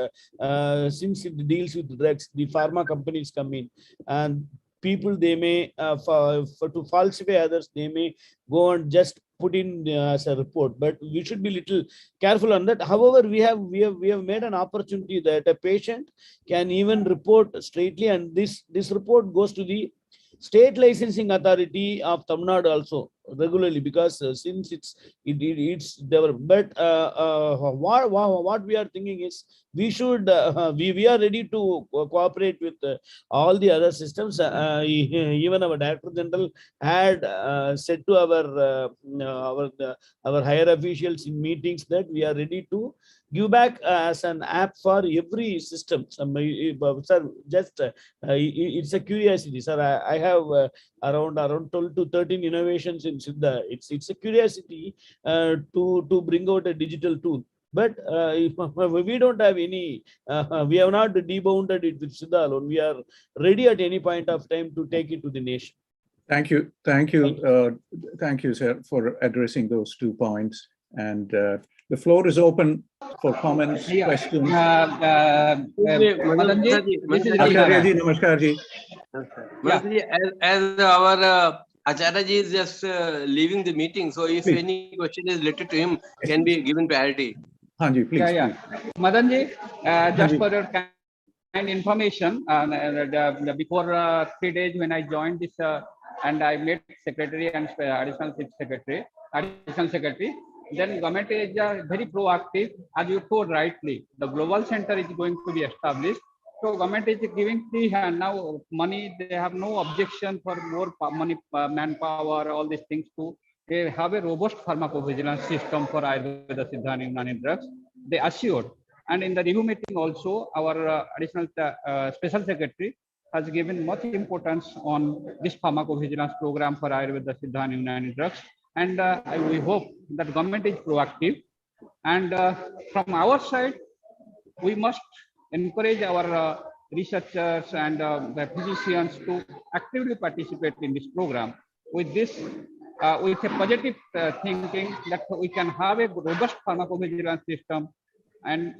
since it deals with drugs, the pharma companies come in, and people, they may to falsify others, they may go and just put in as a report, but we should be little careful on that. However, we have made an opportunity that a patient can even report straightly, and this report goes to the state licensing authority of Tamil Nadu also regularly, because since it's developed. But what we are thinking is we should we are ready to cooperate with all the other systems. Even our Director General had said to our higher officials in meetings that we are ready to give back as an app for every system. Sir, just it's a curiosity, sir. I have around 12 to 13 innovations in Siddha. It's a curiosity to bring out a digital tool. But we don't have any, we have not debounded it with Siddha alone. We are ready at any point of time to take it to the nation. Thank you, sir, for addressing those 2 points. And the floor is open for comments, questions. Madanji, this is Acharya-ji, Namaskar-ji. Madanji, as our Acharya-ji is just leaving the meeting, so if any question is related to him, can be given priority. Hanji, please. Madanji, just for your kind information, before 3 days when I joined this, and I met secretary and additional secretary, then government is very proactive. As you told rightly, the global center is going to be established, So government is giving free hand now money. They have no objection for more money, manpower, all these things to. They have a robust pharmacovigilance system for Ayurveda, Siddha, and Unani drugs. They assured. And in the review meeting also, our additional special secretary has given much importance on this pharmacovigilance program for Ayurveda, Siddha, and Unani drugs. And we hope that government is proactive. And from our side, we must encourage our researchers and the physicians to actively participate in this program. With this, with a positive thinking that we can have a robust pharmacovigilance system, and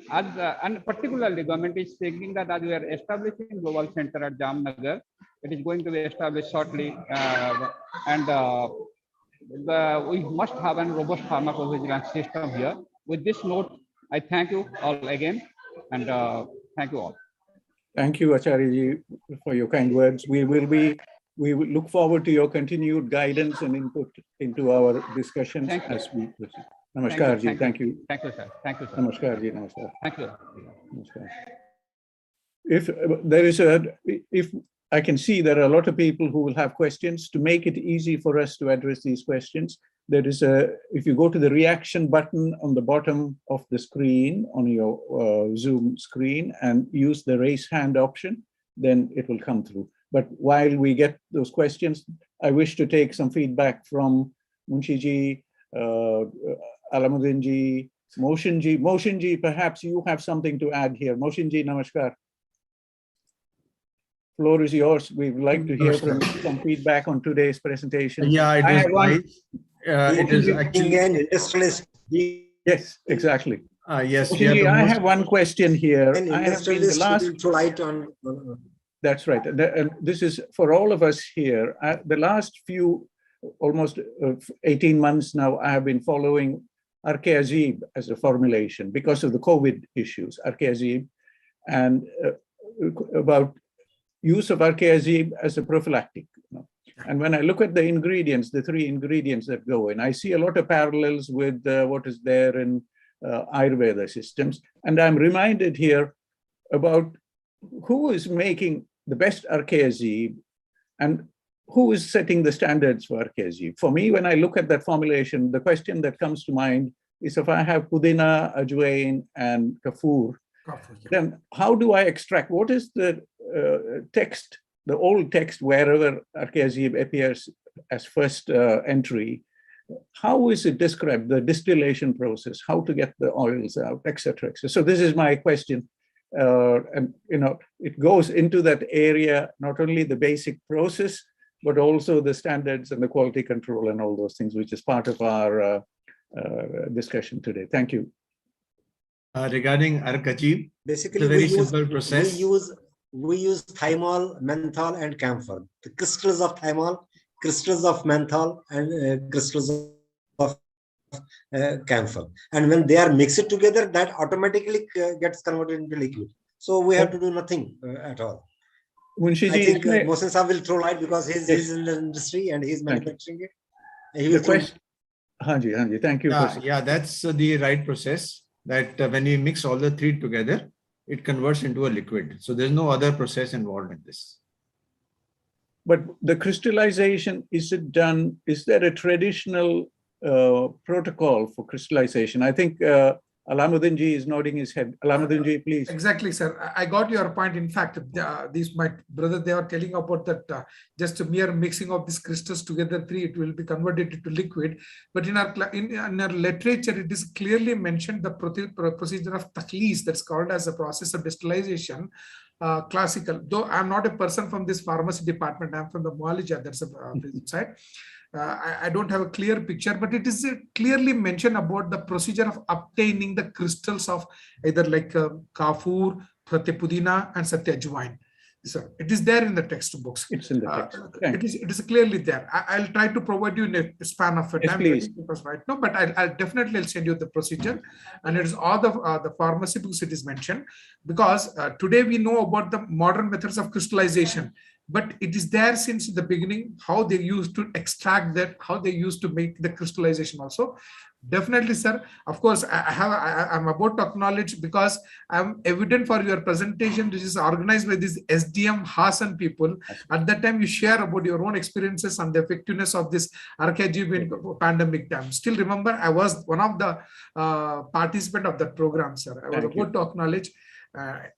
particularly government is thinking that as we are establishing global center at Jamnagar, it is going to be established shortly, and we must have a robust pharmacovigilance system here. With this note, I thank you all again, and thank you all. Thank you, Acharya, for your kind words. We will look forward to your continued guidance and input into our discussions as we proceed. Namaskar ji. Thank you. Thank you, sir. Thank you, sir. Namaskar ji. Namaskar. Thank you. Namaskar. If I can see there are a lot of people who will have questions. To make it easy for us to address these questions, there is if you go to the reaction button on the bottom of the screen on your Zoom screen and use the raise hand option, then it will come through. But while we get those questions, I wish to take some feedback from Munshi ji, Aleemuddin ji, Mohd ji. Mohd ji, perhaps you have something to add here. Mohd ji, namaskar. Floor is yours. We would like to hear from some feedback on today's presentation. Yeah, it is actually an industrialist. Yes, exactly. Yes, I have one question here. I have been the last to light on. That's right. This is for all of us here. The last few, almost 18 months now, I have been following Arkeazib as a formulation because of the COVID issues, Arkeazib, and about use of Arkeazib as a prophylactic. And when I look at the ingredients, the 3 ingredients that go in, I see a lot of parallels with what is there in Ayurveda systems. And I'm reminded here about who is making the best Arkeazib and who is setting the standards for Arkeazib. For me, when I look at that formulation, the question that comes to mind is if I have pudina, ajwain, and kafoor, then how do I extract? What is the text, the old text, wherever Arkeazib appears as first entry? How is it described, the distillation process, how to get the oils out, etc. So this is my question. And it goes into that area, not only the basic process, but also the standards and the quality control and all those things, which is part of our discussion today. Thank you. Regarding Arkeazib, basically it's a very simple process. We use thymol, menthol, and camphor. The crystals of thymol, crystals of menthol, and crystals of camphor. And when they are mixed together, that automatically gets converted into liquid. So we have to do nothing at all. Munshi I think Mohsen Saab will throw light because he's in the industry and he's manufacturing it. He will Hanji, thank you. Yeah, that's the right process. That when you mix all the 3 together, it converts into a liquid. So there's no other process involved in this. But the crystallization, is there a traditional protocol for crystallization? I think Aleemuddin ji is nodding his head. Aleemuddin ji, please. Exactly, sir. I got your point. In fact, my brother, they are telling about that just a mere mixing of these crystals together, 3, it will be converted into liquid. But in our literature, it is clearly mentioned the procedure of taklis, that's called as a process of distillation. Classical, though I'm not a person from this pharmacy department, I'm from the Moalajat, that's a side. I don't have a clear picture, but it is clearly mentioned about the procedure of obtaining the crystals of either like kafoor, pudina, and sathiyarajeswaran. So it is there in the textbooks. It's in the text. It is clearly there. I'll try to provide you in a span of time. Please. Because right now, but I'll definitely send you the procedure, and it is all the pharmacy books it is mentioned, because today we know about the modern methods of crystallization, but it is there since the beginning, how they used to extract that, how they used to make the crystallization also. Definitely, sir. Of course, I'm about to acknowledge, because I'm evident for your presentation, which is organized by this SDM Hassan people. At that time, you share about your own experiences and the effectiveness of this RKG in pandemic time. Still remember, I was one of the participant of that program, sir. I was about to acknowledge.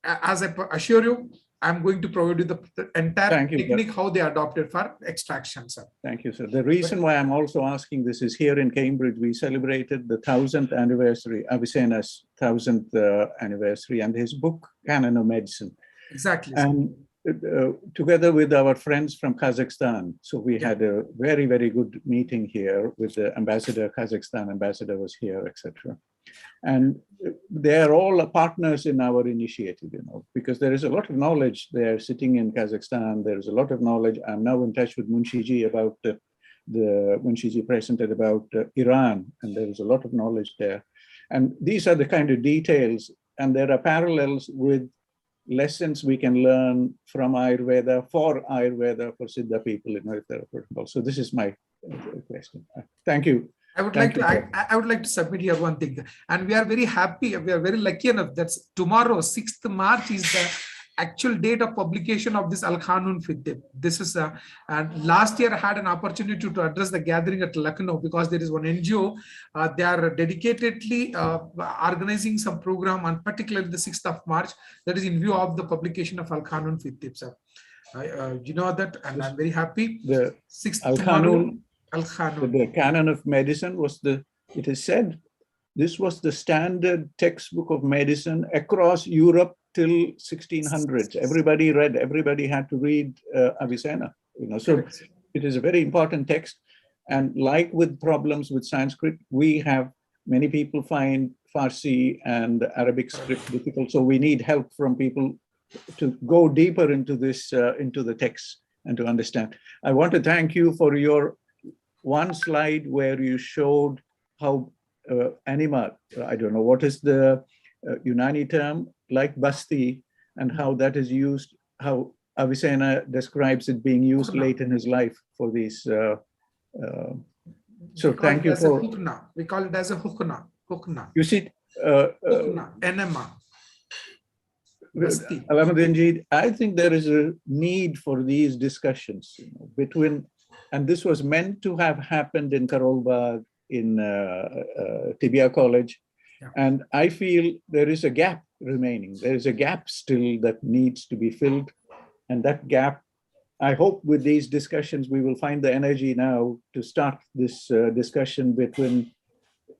As I assure you, I'm going to provide you the entire technique, how they adopted for extraction, sir. Thank you, sir. The reason why I'm also asking this is here in Cambridge, we celebrated the 1000th anniversary, Avicenna's 1000th anniversary, and his book, Canon of Medicine. Exactly. And together with our friends from Kazakhstan. So we had a very, very good meeting here with the ambassador, Kazakhstan ambassador was here, etc. And they are all partners in our initiative, you know, because there is a lot of knowledge there sitting in Kazakhstan. There is a lot of knowledge. I'm now in touch with Munshi about Munshi presented about Iran, and there is a lot of knowledge there. And these are the kind of details, and there are parallels with lessons we can learn from Ayurveda for Siddha people in Ayurveda protocol. So this is my question. Thank you. I would like to submit here one thing, and we are very happy. We are very lucky enough that tomorrow, 6th March, is the actual date of publication of this Al-Khanun Fittib. This is and last year I had an opportunity to address the gathering at Lucknow, because there is one NGO. They are dedicatedly organizing some program on particularly the 6th of March. That is in view of the publication of Al-Khanun Fittib, sir. You know that, and I'm very happy. The 6th Al-Khanun. Al-Khanun. The Canon of Medicine was it is said, this was the standard textbook of medicine across Europe till 1600s. Everybody read, everybody had to read Avicenna, you know, so it is a very important text. And like with problems with Sanskrit, many people find Farsi and Arabic script difficult. So we need help from people to go deeper into this, into the text and to understand. I want to thank you for your one slide where you showed how anima, I don't know, what is the Unani term, like basti, and how that is used, how Avicenna describes it being used late in his life for these. So thank you for. We call it as a hukna. You see, hukna, enema. Aleemuddin, I think there is a need for these discussions, you know, between, and this was meant to have happened in Karol Bagh, in Tibia College. Yeah. And I feel there is a gap remaining. There is a gap still that needs to be filled. And that gap, I hope with these discussions, we will find the energy now to start this discussion between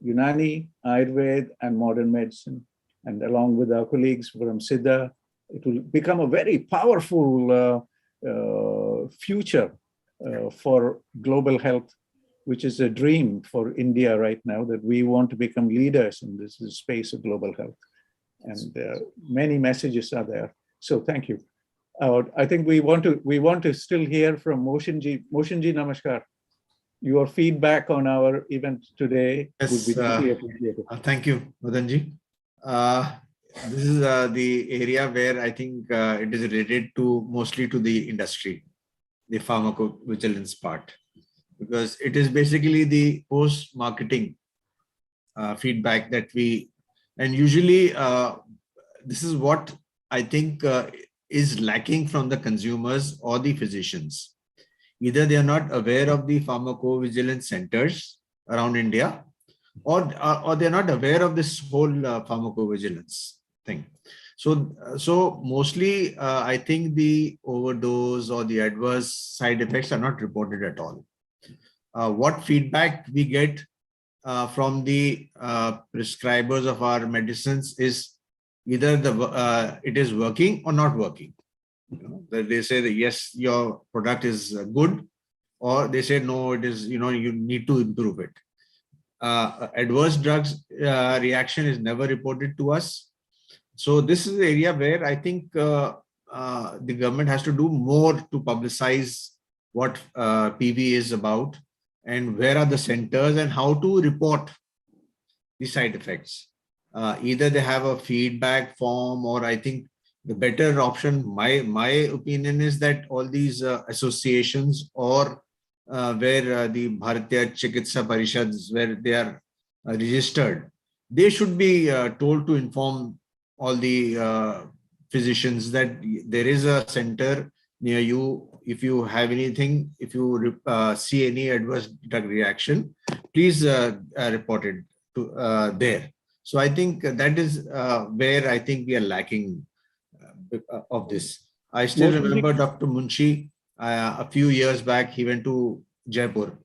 Unani, Ayurveda, and modern medicine. And along with our colleagues from Siddha, it will become a very powerful future for global health, which is a dream for India right now, that we want to become leaders in this space of global health. And many messages are there. So thank you. I think we want to still hear from Moshinji. Moshinji, namaskar. Your feedback on our event today would be deeply appreciated. Thank you, Madanji. This is the area where I think it is related to mostly to the industry, the pharmacovigilance part, because it is basically the post-marketing feedback that and usually this is what I think is lacking from the consumers or the physicians. Either they are not aware of the pharmacovigilance centers around India, or they're not aware of this whole pharmacovigilance thing. So mostly, I think the overdose or the adverse side effects are not reported at all. What feedback we get from the prescribers of our medicines is either it is working or not working. You know, that they say that yes, your product is good, or they say no, it is, you know, you need to improve it. Adverse drugs reaction is never reported to us. So this is the area where I think the government has to do more to publicize what PV is about, and where are the centers and how to report the side effects. Either they have a feedback form, or I think the better option, my opinion is that all these associations, or where the Bharatiya Chikitsa Parishads, where they are registered, they should be told to inform all the physicians that there is a center near you. If you have anything, if you see any adverse drug reaction, please report it to there. So I think that is where I think we are lacking of this. I still remember Dr. Munshi, a few years back, he went to Jaipur.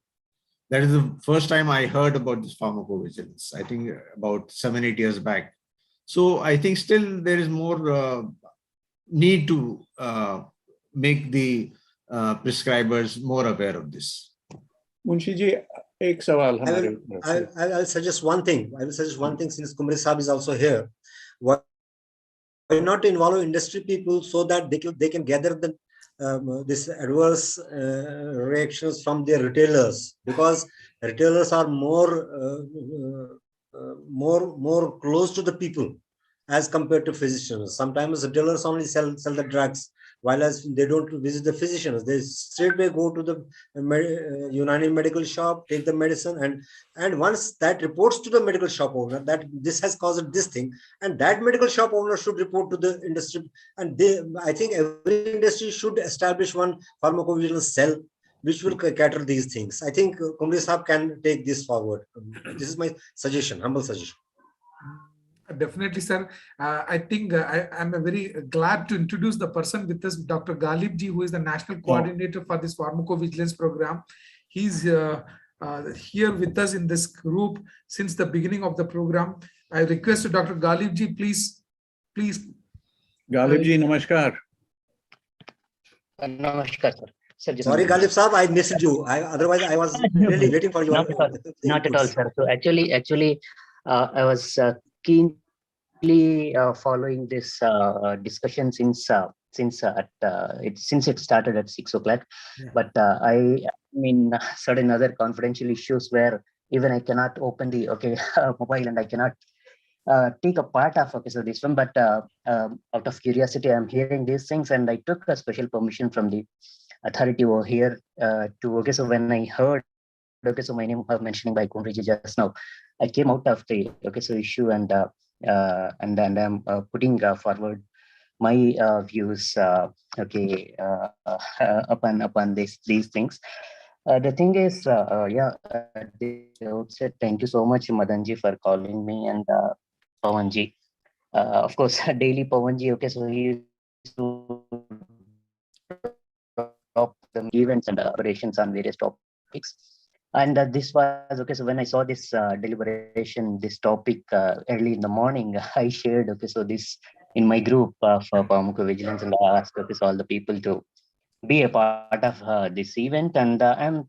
That is the first time I heard about this pharmacovigilance, I think about 7-8 years back. So I think still there is more need to make the prescribers more aware of this. Munshi ji एक सवाल हमारे I'll suggest one thing. I will suggest one thing since Quamri Sahab is also here. Why not involve industry people so that they can gather the this adverse reactions from their retailers, because retailers are more close to the people as compared to physicians. Sometimes retailers only sell the drugs, while as they don't visit the physicians. They straightway go to the Unani medical shop, take the medicine, and once that reports to the medical shop owner that this has caused this thing, and that medical shop owner should report to the industry. And I think every industry should establish one pharmacovigilance cell which will cater these things. I think Quamri Sahab can take this forward. This is my suggestion, humble suggestion. Definitely, sir. I think I'm very glad to introduce the person with us, Dr. Galib ji, who is the national coordinator for this pharmacovigilance program. He's here with us in this group since the beginning of the program. I request Dr. Galib ji, please. Galib ji, namaskar. Namaskar, sir. Sorry, Galib Sahab, I missed you. Otherwise, I was really waiting for you. Not at all, sir. So actually, I was keenly following this discussion since it started at 6 o'clock. Yeah. But I mean, certain other confidential issues where even I cannot open the mobile and I cannot take a part of so this one. But out of curiosity, I'm hearing these things, and I took a special permission from the authority over here to so when I heard so my name was mentioning by Quamri just now, I came out of the issue and I'm putting forward my views upon these things. The thing is, the outset, thank you so much, Madanji, for calling me, and Pawanji. Of course, daily Pawanji, so he used to top the events and operations on various topics. And this was so when I saw this deliberation, this topic early in the morning, I shared so this in my group for pharmacovigilance, and I asked so all the people to be a part of this event. And I'm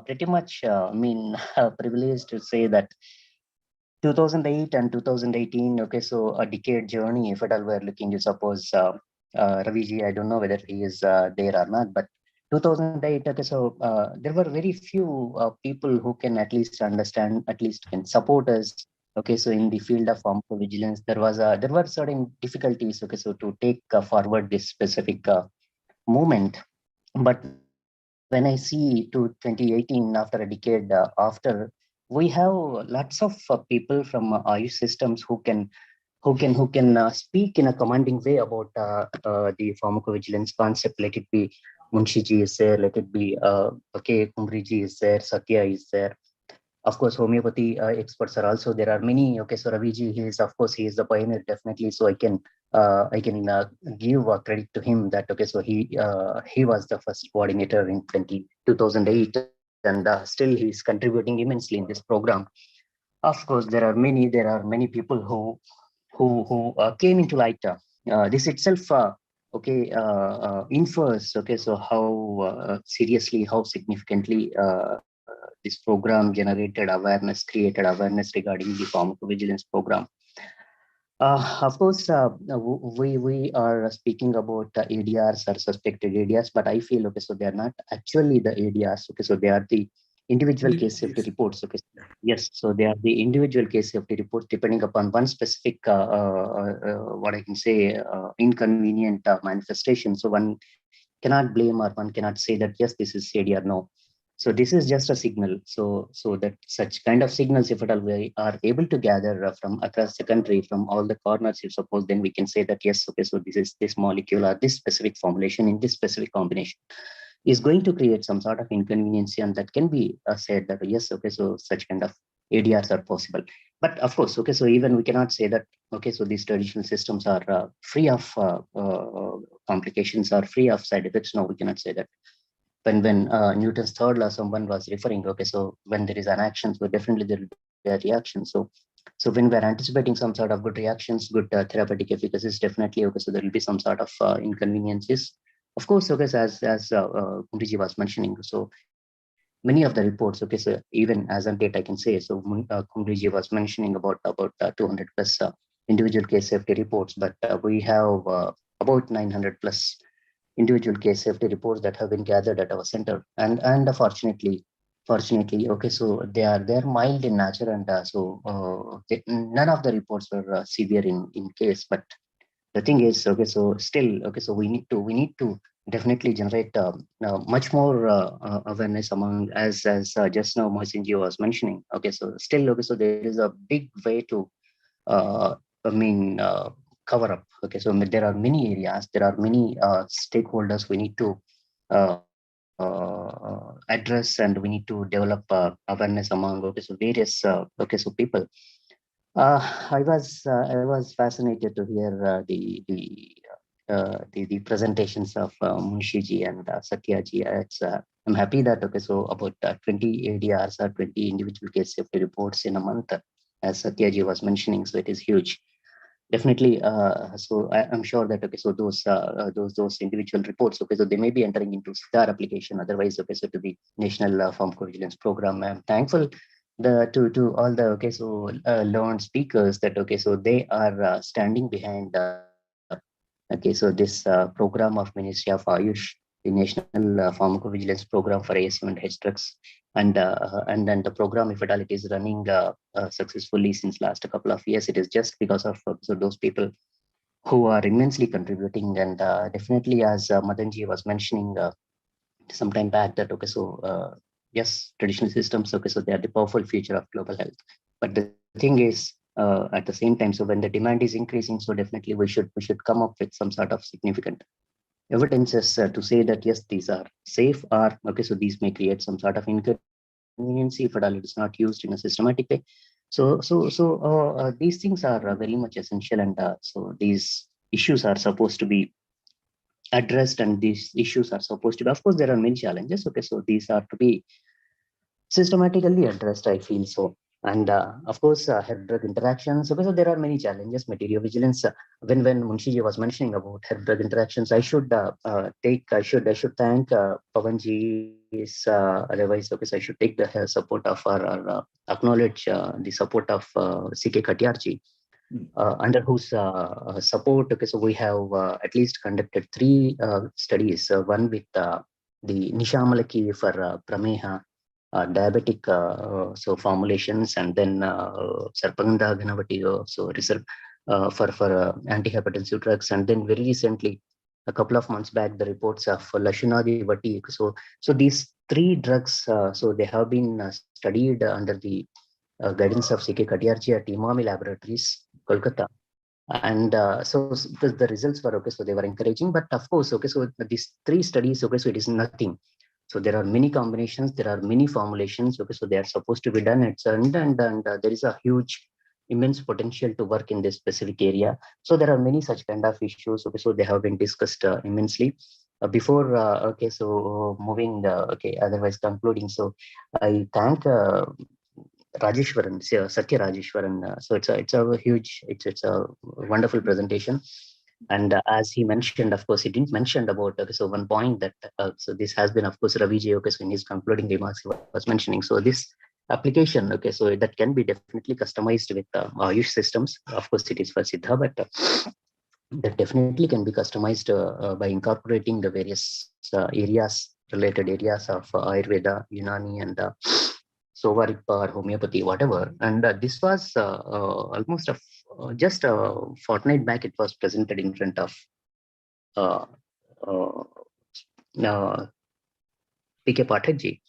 pretty much privileged to say that 2008 and 2018, so a decade journey, if at all we're looking to suppose Raviji, I don't know whether he is there or not, but 2008, so there were very few people who can at least understand, at least can support us. So in the field of pharmacovigilance, there were certain difficulties. So to take forward this specific movement, but when I see to 2018, after a decade after, we have lots of people from Ayush systems who can speak in a commanding way about the pharmacovigilance concept. Let it be Munshi ji is there, let it be Quamri ji is there, Satya is there. Of course, homeopathy experts are also there. Are many. So Ravi ji, he is the pioneer, definitely. So I can give credit to him that so he was the first coordinator in 2008, and still he is contributing immensely in this program. Of course, there are many people who came into light. This itself infers so how seriously, how significantly this program created awareness regarding the pharmacovigilance program. Of course, we are speaking about ADRs or suspected ADRs, but I feel so they are not actually the ADRs. So they are the individual case safety reports. Yes, so they are the individual case safety reports depending upon one specific what I can say inconvenient manifestation. So one cannot blame or one cannot say that yes, this is ADR. No. So this is just a signal. So that such kind of signals, if at all we are able to gather from across the country, from all the corners, if suppose, then we can say that yes, okay, so this is this molecule or this specific formulation in this specific combination is going to create some sort of inconvenience, and that can be said that yes, okay, so such kind of ADRs are possible. But of course, okay, so even we cannot say that okay, so these traditional systems are free of complications or free of side effects. No, we cannot say that. When Newton's third law, someone was referring, okay, so when there is an action, so definitely there will be a reaction. So when we're anticipating some sort of good reactions, good therapeutic efficacies, definitely, okay, so there will be some sort of inconveniences. Of course, okay, so as Kumriji was mentioning, so many of the reports, okay, so even as on date, I can say, so Kumriji was mentioning about 200 plus individual case safety reports, but we have about 900 plus individual case safety reports that have been gathered at our center, and fortunately, okay, so they're mild in nature, and none of the reports were severe in case. But the thing is, okay, so still, okay, so we need to definitely generate much more awareness among, as just now Mohsinji was mentioning. Okay, so still, okay, so there is a big way to cover up. Okay, so there are many areas, there are many stakeholders we need to address, and we need to develop awareness among, okay, so various okay, so people. I was fascinated to hear the presentations of Munshiji and Satyaji. I'm happy that okay, so about 20 ADRs or 20 individual case safety reports in a month, as Satyaji was mentioning. So it is huge. Definitely. So I'm sure that okay, so those individual reports, okay, so they may be entering into Siddha application. Otherwise, okay, so to the National Pharmacovigilance Program. I'm thankful to all the okay, so learned speakers that okay, so they are standing behind okay, so this program of Ministry of Ayush, the National Pharmacovigilance Program for ASM and H drugs, and then the program, if at all it is running successfully since last a couple of years, it is just because of so those people who are immensely contributing. And definitely, as Madanji was mentioning some time back, that okay, so yes, traditional systems, okay, so they are the powerful future of global health. But the thing is, at the same time, so when the demand is increasing, so definitely we should come up with some sort of significant evidences to say that yes, these are safe, or okay, so these may create some sort of inconvenience if at all it is not used in a systematic way. So these things are very much essential, and so these issues are supposed to be addressed, and these issues are supposed to be, of course, there are many challenges. Okay, so these are to be systematically addressed, I feel so. And of course, head drug interactions. So there are many challenges. Material vigilance. When Munshiji was mentioning about head drug interactions, I should thank Pawanji's advice. Okay, so I should take the support of or acknowledge the support of CK Khatiyarji, under whose support. Okay, so we have at least conducted 3 studies. One with the Nishamalaki for Prameha, diabetic so formulations, and then Sarpaganda Ganavati, so research for antihypertensive drugs, and then very recently, a couple of months back, the reports of Lashunadi Vati. So these 3 drugs, so they have been studied under the guidance of CK Khatiyarji at Imami Laboratories, Kolkata. And so the results were okay, so they were encouraging. But of course, okay, so these 3 studies, okay, so it is nothing. So there are many combinations, there are many formulations, okay, so they are supposed to be done at and there is a huge, immense potential to work in this specific area. So there are many such kind of issues, okay, so they have been discussed immensely. Before, okay, so moving, okay, otherwise concluding, so I thank Rajeshwaran, Sathiyarajeswaran. So it's a huge, it's a wonderful presentation. And as he mentioned, of course, he didn't mention about, okay, so one point that, so this has been, of course, Raviji, okay, so in his concluding remarks, he was mentioning. So this application, okay, so that can be definitely customized with Ayush systems. Of course, it is for Siddha, but that definitely can be customized by incorporating the various related areas of Ayurveda, Unani, and Sovaripa or homeopathy, whatever. And this was almost just a fortnight back. It was presented in front of PK Pathakji.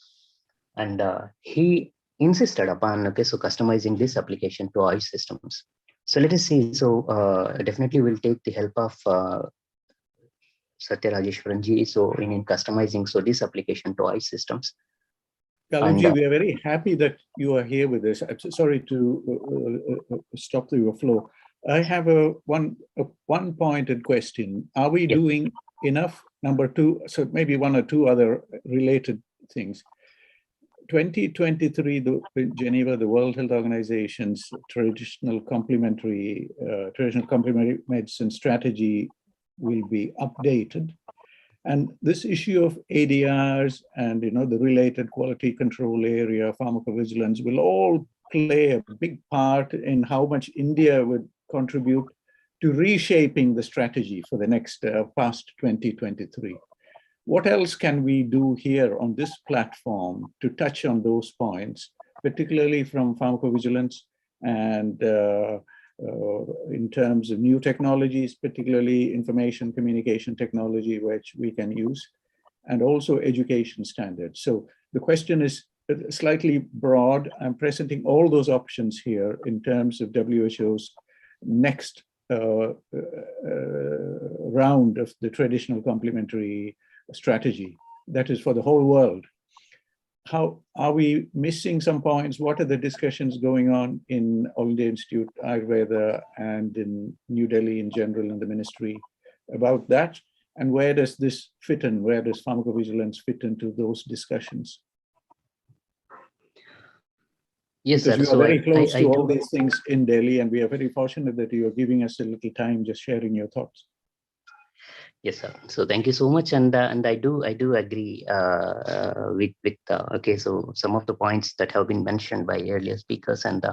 And he insisted upon, okay, so customizing this application to Ayush systems. So let us see. So definitely we'll take the help of Sathiyarajeswaran ji. So in customizing so this application to Ayush systems. Kalamji, we are very happy that you are here with us. I'm so sorry to stop your flow. I have a one pointed question. Are we doing enough? Number two, so maybe one or two other related things. 2023, in Geneva, the World Health Organization's traditional complementary medicine strategy will be updated. And this issue of ADRs and the related quality control area, pharmacovigilance, will all play a big part in how much India would contribute to reshaping the strategy for the next past 2023. What else can we do here on this platform to touch on those points, particularly from pharmacovigilance and in terms of new technologies, particularly information communication technology, which we can use, and also education standards. So the question is slightly broad. I'm presenting all those options here in terms of WHO's next round of the traditional complementary strategy. That is for the whole world. How are we missing some points? What are the discussions going on in All India Institute Ayurveda and in New Delhi in general in the ministry about that? And where does this fit in? Where does pharmacovigilance fit into those discussions? Yes, because sir. we are very close to all do. these things in Delhi, and we are very fortunate that you are giving us a little time just sharing your thoughts. Yes, sir. So thank you so much, and I do agree with okay. So some of the points that have been mentioned by earlier speakers, and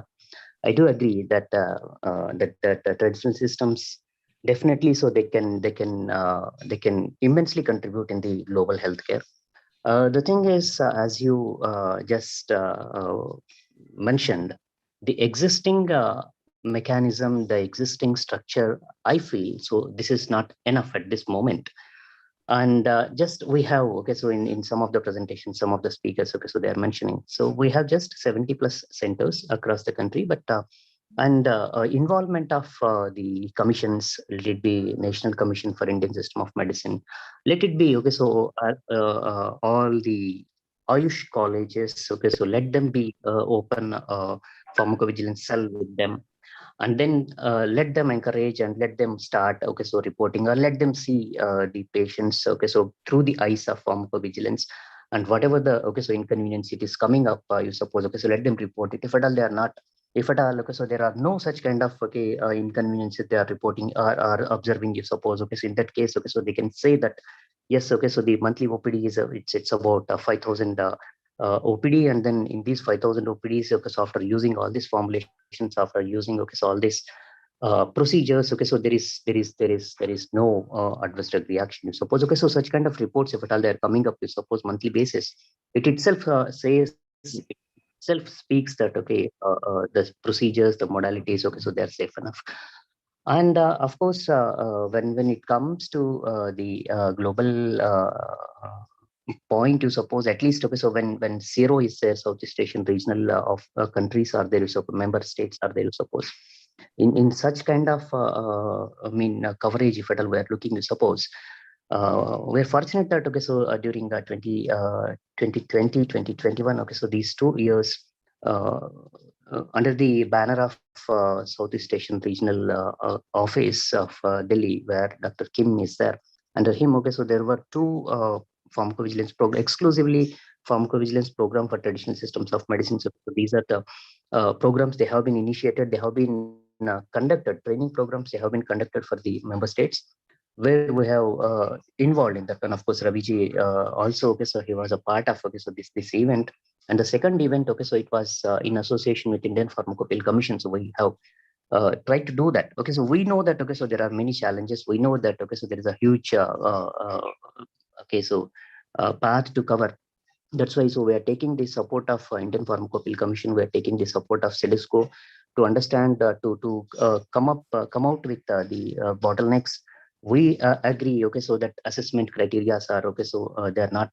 I do agree that that traditional systems definitely so they can immensely contribute in the global healthcare. The thing is, as you just mentioned, the existing mechanism, the existing structure, I feel so this is not enough at this moment. And just we have, okay, so in some of the presentations, some of the speakers, okay, so they are mentioning, so we have just 70 plus centers across the country, but and involvement of the commissions, let it be National Commission for Indian System of Medicine, let it be, okay, so all the Ayush colleges, okay, so let them be open pharmacovigilance cell with them, and then let them encourage and let them start, okay, so reporting, or let them see the patients, okay, so through the eyes of pharmacovigilance, and whatever the, okay, so inconvenience it is coming up, you suppose, okay, so let them report it. If at all they are not, if at all, okay, so there are no such kind of, okay, inconveniences they are reporting or observing, you suppose, okay, so in that case, okay, so they can say that, yes, okay, so the monthly OPD is, it's about 5,000 OPD, and then in these 5,000 OPDs, okay, so after using all these formulations, after using, okay, so all these procedures, okay, so there is no adverse drug reaction, you suppose, okay, so such kind of reports, if at all they are coming up, you suppose, monthly basis, it itself says, itself speaks that, okay, the procedures, the modalities, okay, so they are safe enough. And of course, when it comes to the global point, you suppose, at least, okay, so when zero is there, Southeast Asian regional of countries are there, so member states are there, you suppose, in such kind of coverage, if at all we are looking, you suppose, we're fortunate that, okay, so during 2020 2021, okay, so these 2 years under the banner of Southeast Asian Regional Office of Delhi, where Dr. Kim is there, under him, okay, so there were 2 pharmacovigilance program, exclusively pharmacovigilance program for traditional systems of medicine. So these are the programs they have been initiated, they have been conducted, training programs they have been conducted for the member states, where we have involved in that. And of course, Raviji also, okay, so he was a part of, okay, so this event. And the second event, okay, so it was in association with Indian Pharmacopoeia Commission. So we have tried to do that. Okay, so we know that, okay, so there are many challenges. We know that, okay, so there is a huge okay, so path to cover. That's why, so we are taking the support of Indian Pharmacopoeia Commission. We are taking the support of CEDESCO to understand, to come out with the bottlenecks. We agree, okay, so that assessment criteria are, okay, so they are not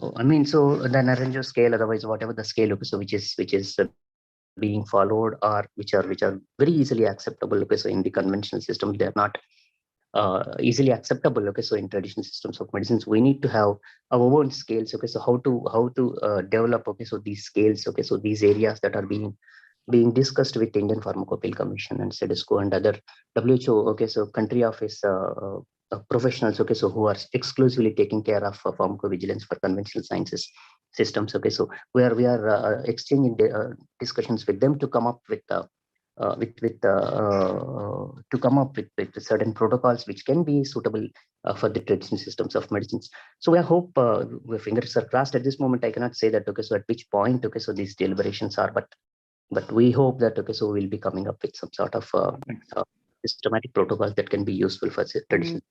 I mean, so the Naranjo scale, otherwise whatever the scale, okay, so which is being followed, or which are very easily acceptable. Okay, so in the conventional systems, they are not easily acceptable. Okay, so in traditional systems of medicines, we need to have our own scales. Okay, so how to develop. Okay, so these scales. Okay, so these areas that are being discussed with Indian Pharmacopoeia Commission and CEDESCO and other WHO. Okay, so country office professionals. Okay, so who are exclusively taking care of pharmacovigilance for conventional sciences systems. Okay, so we are exchanging discussions with them to come up with certain protocols which can be suitable for the traditional systems of medicines. So I hope, my fingers are crossed at this moment. I cannot say that, okay, so at which point, okay, so these deliberations are, but we hope that, okay, so we'll be coming up with some sort of systematic protocols that can be useful for traditional.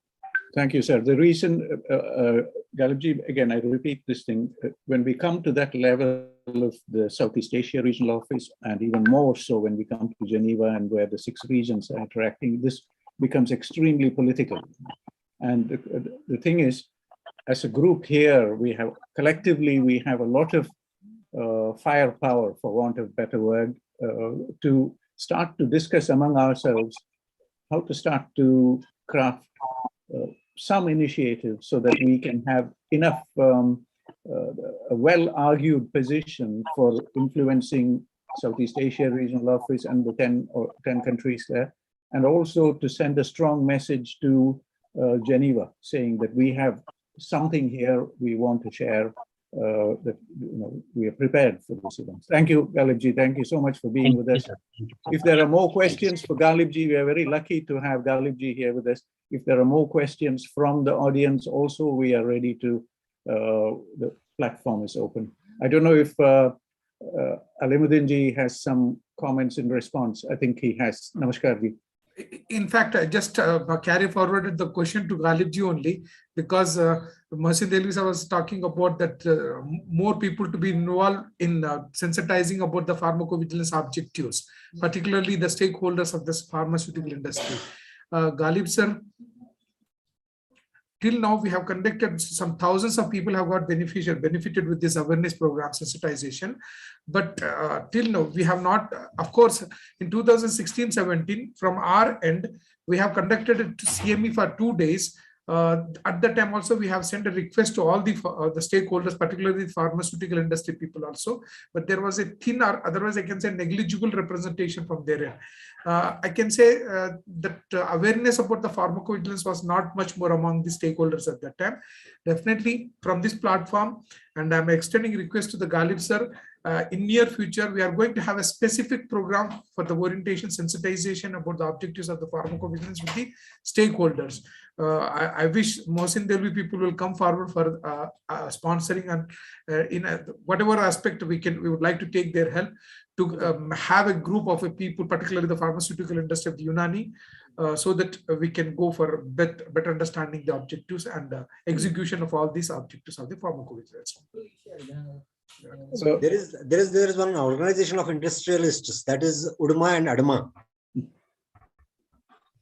Thank you, sir. The reason, Galibji, again, I repeat this thing, when we come to that level of the Southeast Asia Regional Office, and even more so when we come to Geneva and where the 6 regions are interacting, this becomes extremely political. And the thing is, as a group here, collectively, we have a lot of firepower, for want of better word, to start to discuss among ourselves how to start to craft some initiatives so that we can have enough a well-argued position for influencing Southeast Asia Regional Office and the 10 countries there, and also to send a strong message to Geneva, saying that we have something here we want to share, that we are prepared for this event. Thank you, Galibji. Thank you so much for being with us. If there are more questions for Galibji, we are very lucky to have Galibji here with us. If there are more questions from the audience, also we are ready to. The platform is open. I don't know if Aleemuddin ji has some comments in response. I think he has. Namaskar ji. In fact, I just carry forwarded the question to Galibji only, because Mohsin Delvi was talking about that more people to be involved in sensitizing about the pharmacovigilance objectives, particularly the stakeholders of this pharmaceutical industry. Galib sir, till now we have conducted some thousands of people have got benefited with this awareness program sensitization, but till now we have not. Of course, in 2016-17 from our end we have conducted it to CME for 2 days. At that time also we have sent a request to all the stakeholders, particularly the pharmaceutical industry people also, but there was a thin, or otherwise I can say negligible representation from their end. I can say that awareness about the pharmacovigilance was not much more among the stakeholders at that time. Definitely from this platform, and I'm extending request to the Galib sir, in near future, we are going to have a specific program for the orientation sensitization about the objectives of the pharmacovigilance with the stakeholders. I wish Mohsin Delvi people will come forward for sponsoring, and in whatever aspect we would like to take their help to have a group of people, particularly the pharmaceutical industry of the Unani, so that we can go for better understanding the objectives and execution of all these objectives of the pharmacovigilance. So there is one organization of industrialists, that is UDMA and ADMA,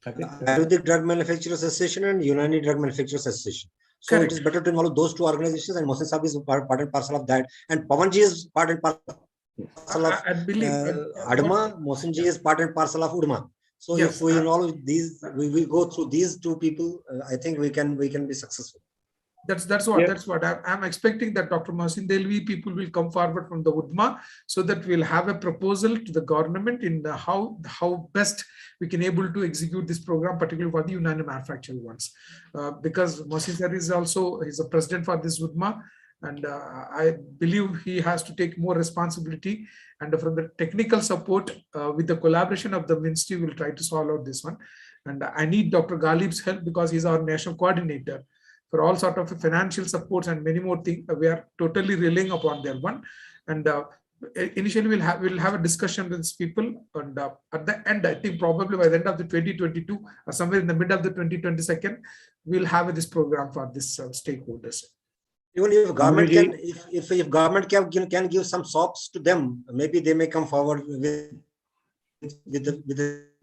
Ayurvedic Drug Manufacturers Association and Unani Drug Manufacturers Association. So correct. It is better to involve those 2 organizations, and Mohsin Sahib is part and parcel of that, and Pawan ji is part and parcel of ADMA. Mohsin ji is part and parcel of UDMA. So yes, if we involve these, we go through these 2 people, I think we can be successful. That's what I'm expecting, that Dr. Mohsin Delvi people will come forward from the UDMA, so that we'll have a proposal to the government in how best we can able to execute this program, particularly for the Unani manufacturing ones, because Mohsin sir is also a president for this UDMA, and I believe he has to take more responsibility, and from the technical support with the collaboration of the ministry, we'll try to solve out this one. And I need Dr. Galib's help, because he's our national coordinator for all sort of financial supports and many more things. We are totally relying upon their one. And initially we'll have a discussion with these people. And at the end, I think probably by the end of the 2022 or somewhere in the mid of the 2022, we'll have this program for this stakeholders. Even if government can, if government can give some SOPs to them, maybe they may come forward with the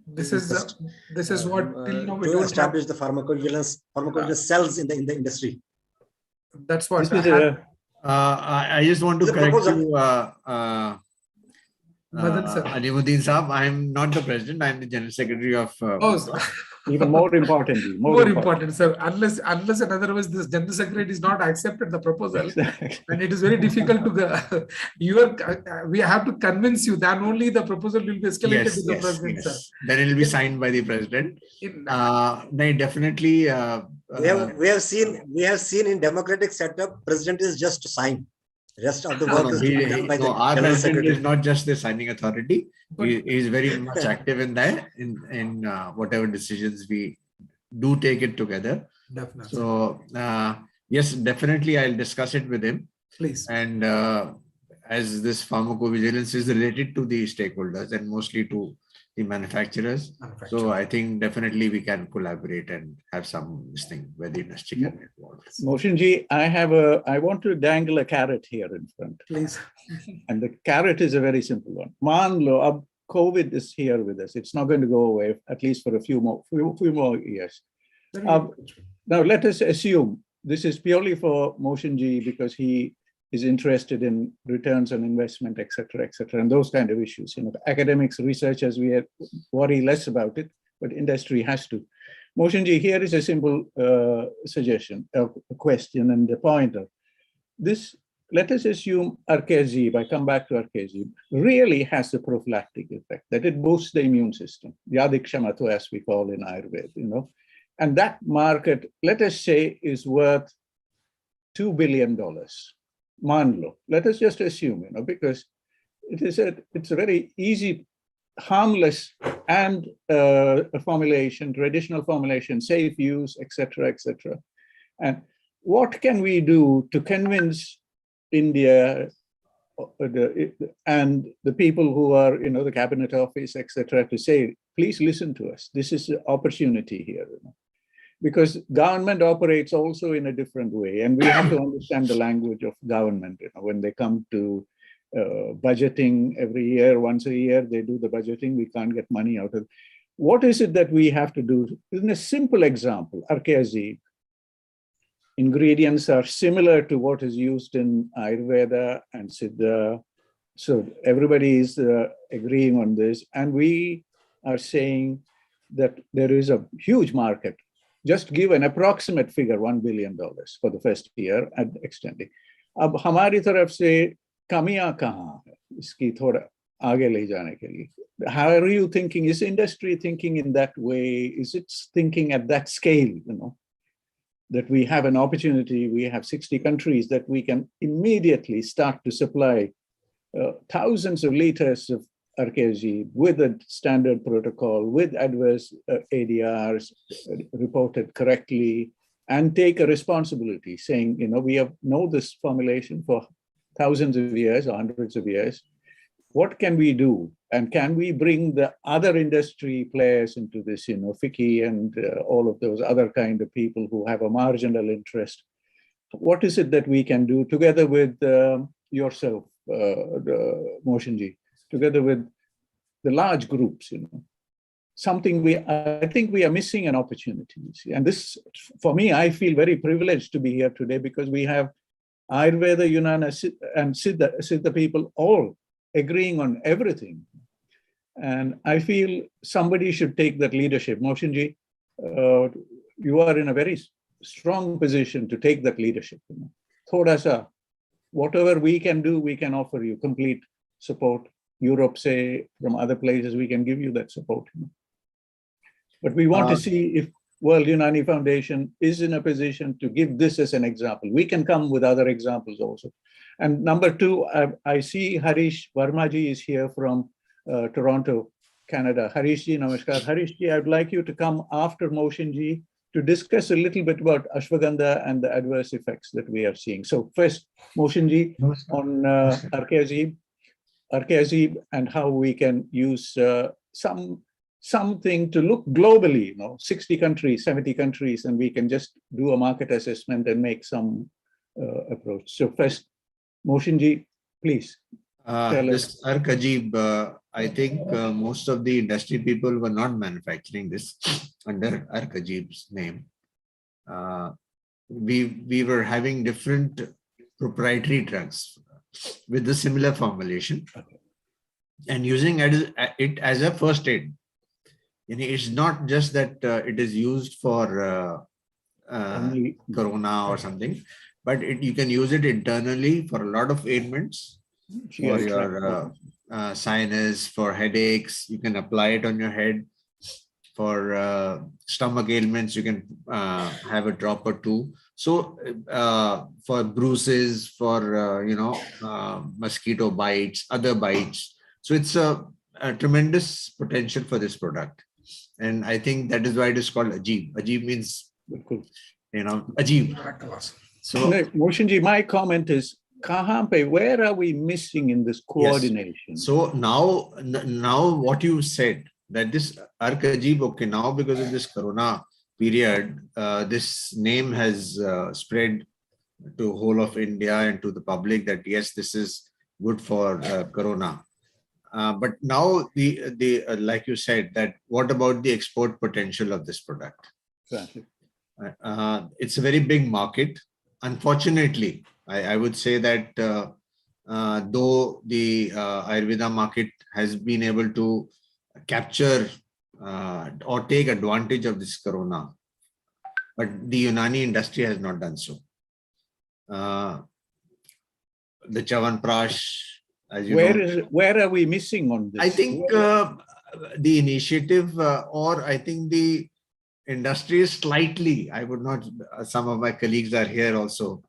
This is what till now we to don't establish have. The pharmacovigilance cells in the industry. That's what I just want to The correct proposal. you, Madan sir. Aleemuddin Saab. I'm not the president. I'm the general secretary of. Even more importantly, more important, sir. Unless and otherwise this general secretary is not accepted the proposal, and it is very difficult to. We have to convince you. Then only the proposal will be escalated to the president, sir. Then it will be signed by the president. Definitely. We have seen in democratic setup, president is just to sign. Rest of the work is to be done by the our general president secretary. is not just the signing authority. He is very much active in that, in whatever decisions we do take it together. Definitely. So yes, definitely I'll discuss it with him. Please. And as this pharmacovigilance is related to the stakeholders and mostly to the manufacturers. So I think definitely we can collaborate and have some this thing where the industry can get involved. Mohd, I want to dangle a carrot here in front. Please. And the carrot is a very simple one. Manlo, COVID is here with us. It's not going to go away, at least for a few more years. Now let us assume this is purely for Mohd because he is interested in returns on investment, et cetera, and those kind of issues. Academics, researchers, we worry less about it, but industry has to. Mohd, here is a simple suggestion, a question and a pointer. This, let us assume Arkezib, I come back to Arkezib, really has a prophylactic effect, that it boosts the immune system, Yadikshamatu as we call in Ayurveda, and that market, let us say, is worth $2 billion. Manlo. Let us just assume, because it's a very easy, harmless and a formulation, traditional formulation, safe use, etc. And what can we do to convince India and the people who are, the cabinet office, etc., to say, please listen to us. This is an opportunity here. Because government operates also in a different way, and we have to understand the language of government. When they come to budgeting every year, once a year, they do the budgeting, we can't get money out of it. What is it that we have to do? In a simple example, Arkezib, ingredients are similar to what is used in Ayurveda and Siddha. So everybody is agreeing on this, and we are saying that there is a huge market. Just give an approximate figure, $1 billion for the first year and extending. अब हमारी तरफ से कमियां कहाँ हैं इसकी थोड़ा आगे ले जाने के लिए? How are you thinking? Is industry thinking in that way? Is it thinking at that scale? That we have an opportunity. We have 60 countries that we can immediately start to supply thousands of liters of Arkezib with a standard protocol, with adverse ADRs reported correctly, and take a responsibility saying, we have known this formulation for thousands of years or hundreds of years. What can we do? And can we bring the other industry players into this, FICCI and all of those other kind of people who have a marginal interest? What is it that we can do together with yourself, Mohd, together with the large groups, something I think we are missing an opportunity. And this, for me, I feel very privileged to be here today because we have Ayurveda, Unani, and Siddha people all agreeing on everything. And I feel somebody should take that leadership. Mohd, you are in a very strong position to take that leadership. Thoda sa, whatever we can do, we can offer you complete support. Europe, say, from other places, we can give you that support. But we want to see if World Unani Foundation is in a position to give this as an example. We can come with other examples also. And number two, I see Harish Varmaji is here from Toronto, Canada. Harishji, namaskar. Harishji, I'd like you to come after Mohd to discuss a little bit about ashwagandha and the adverse effects that we are seeing. So first, Mohd on Arkezib and how we can use something to look globally, 60 countries, 70 countries, and we can just do a market assessment and make some approach. So first, Mohd, please. This Arkezib, I think most of the industry people were not manufacturing this under Arkezib's name. We were having different proprietary drugs with the similar formulation and using it as a first aid. It's not just that it is used for corona or something, but you can use it internally for a lot of ailments, for your sinus, for headaches. You can apply it on your head. For stomach ailments, you can have a drop or two. So for bruises, for mosquito bites, other bites. So it's a tremendous potential for this product, and I think that is why it is called Ajeeb. Ajeeb means Ajeeb. So Moshinji, my comment is, where are we missing in this coordination? Yes. So now what you said, that this Ark Ajeeb, okay, now because of this corona period, this name has spread to whole of India and to the public that yes, this is good for corona. But now the like you said, that what about the export potential of this product? Exactly. It's a very big market. Unfortunately, I would say that though the Ayurveda market has been able to capture or take advantage of this corona, but the Unani industry has not done so. The Chawanprash, as you know, where are we missing on this? I think the initiative or I think the industry is slightly, I would not, some of my colleagues are here also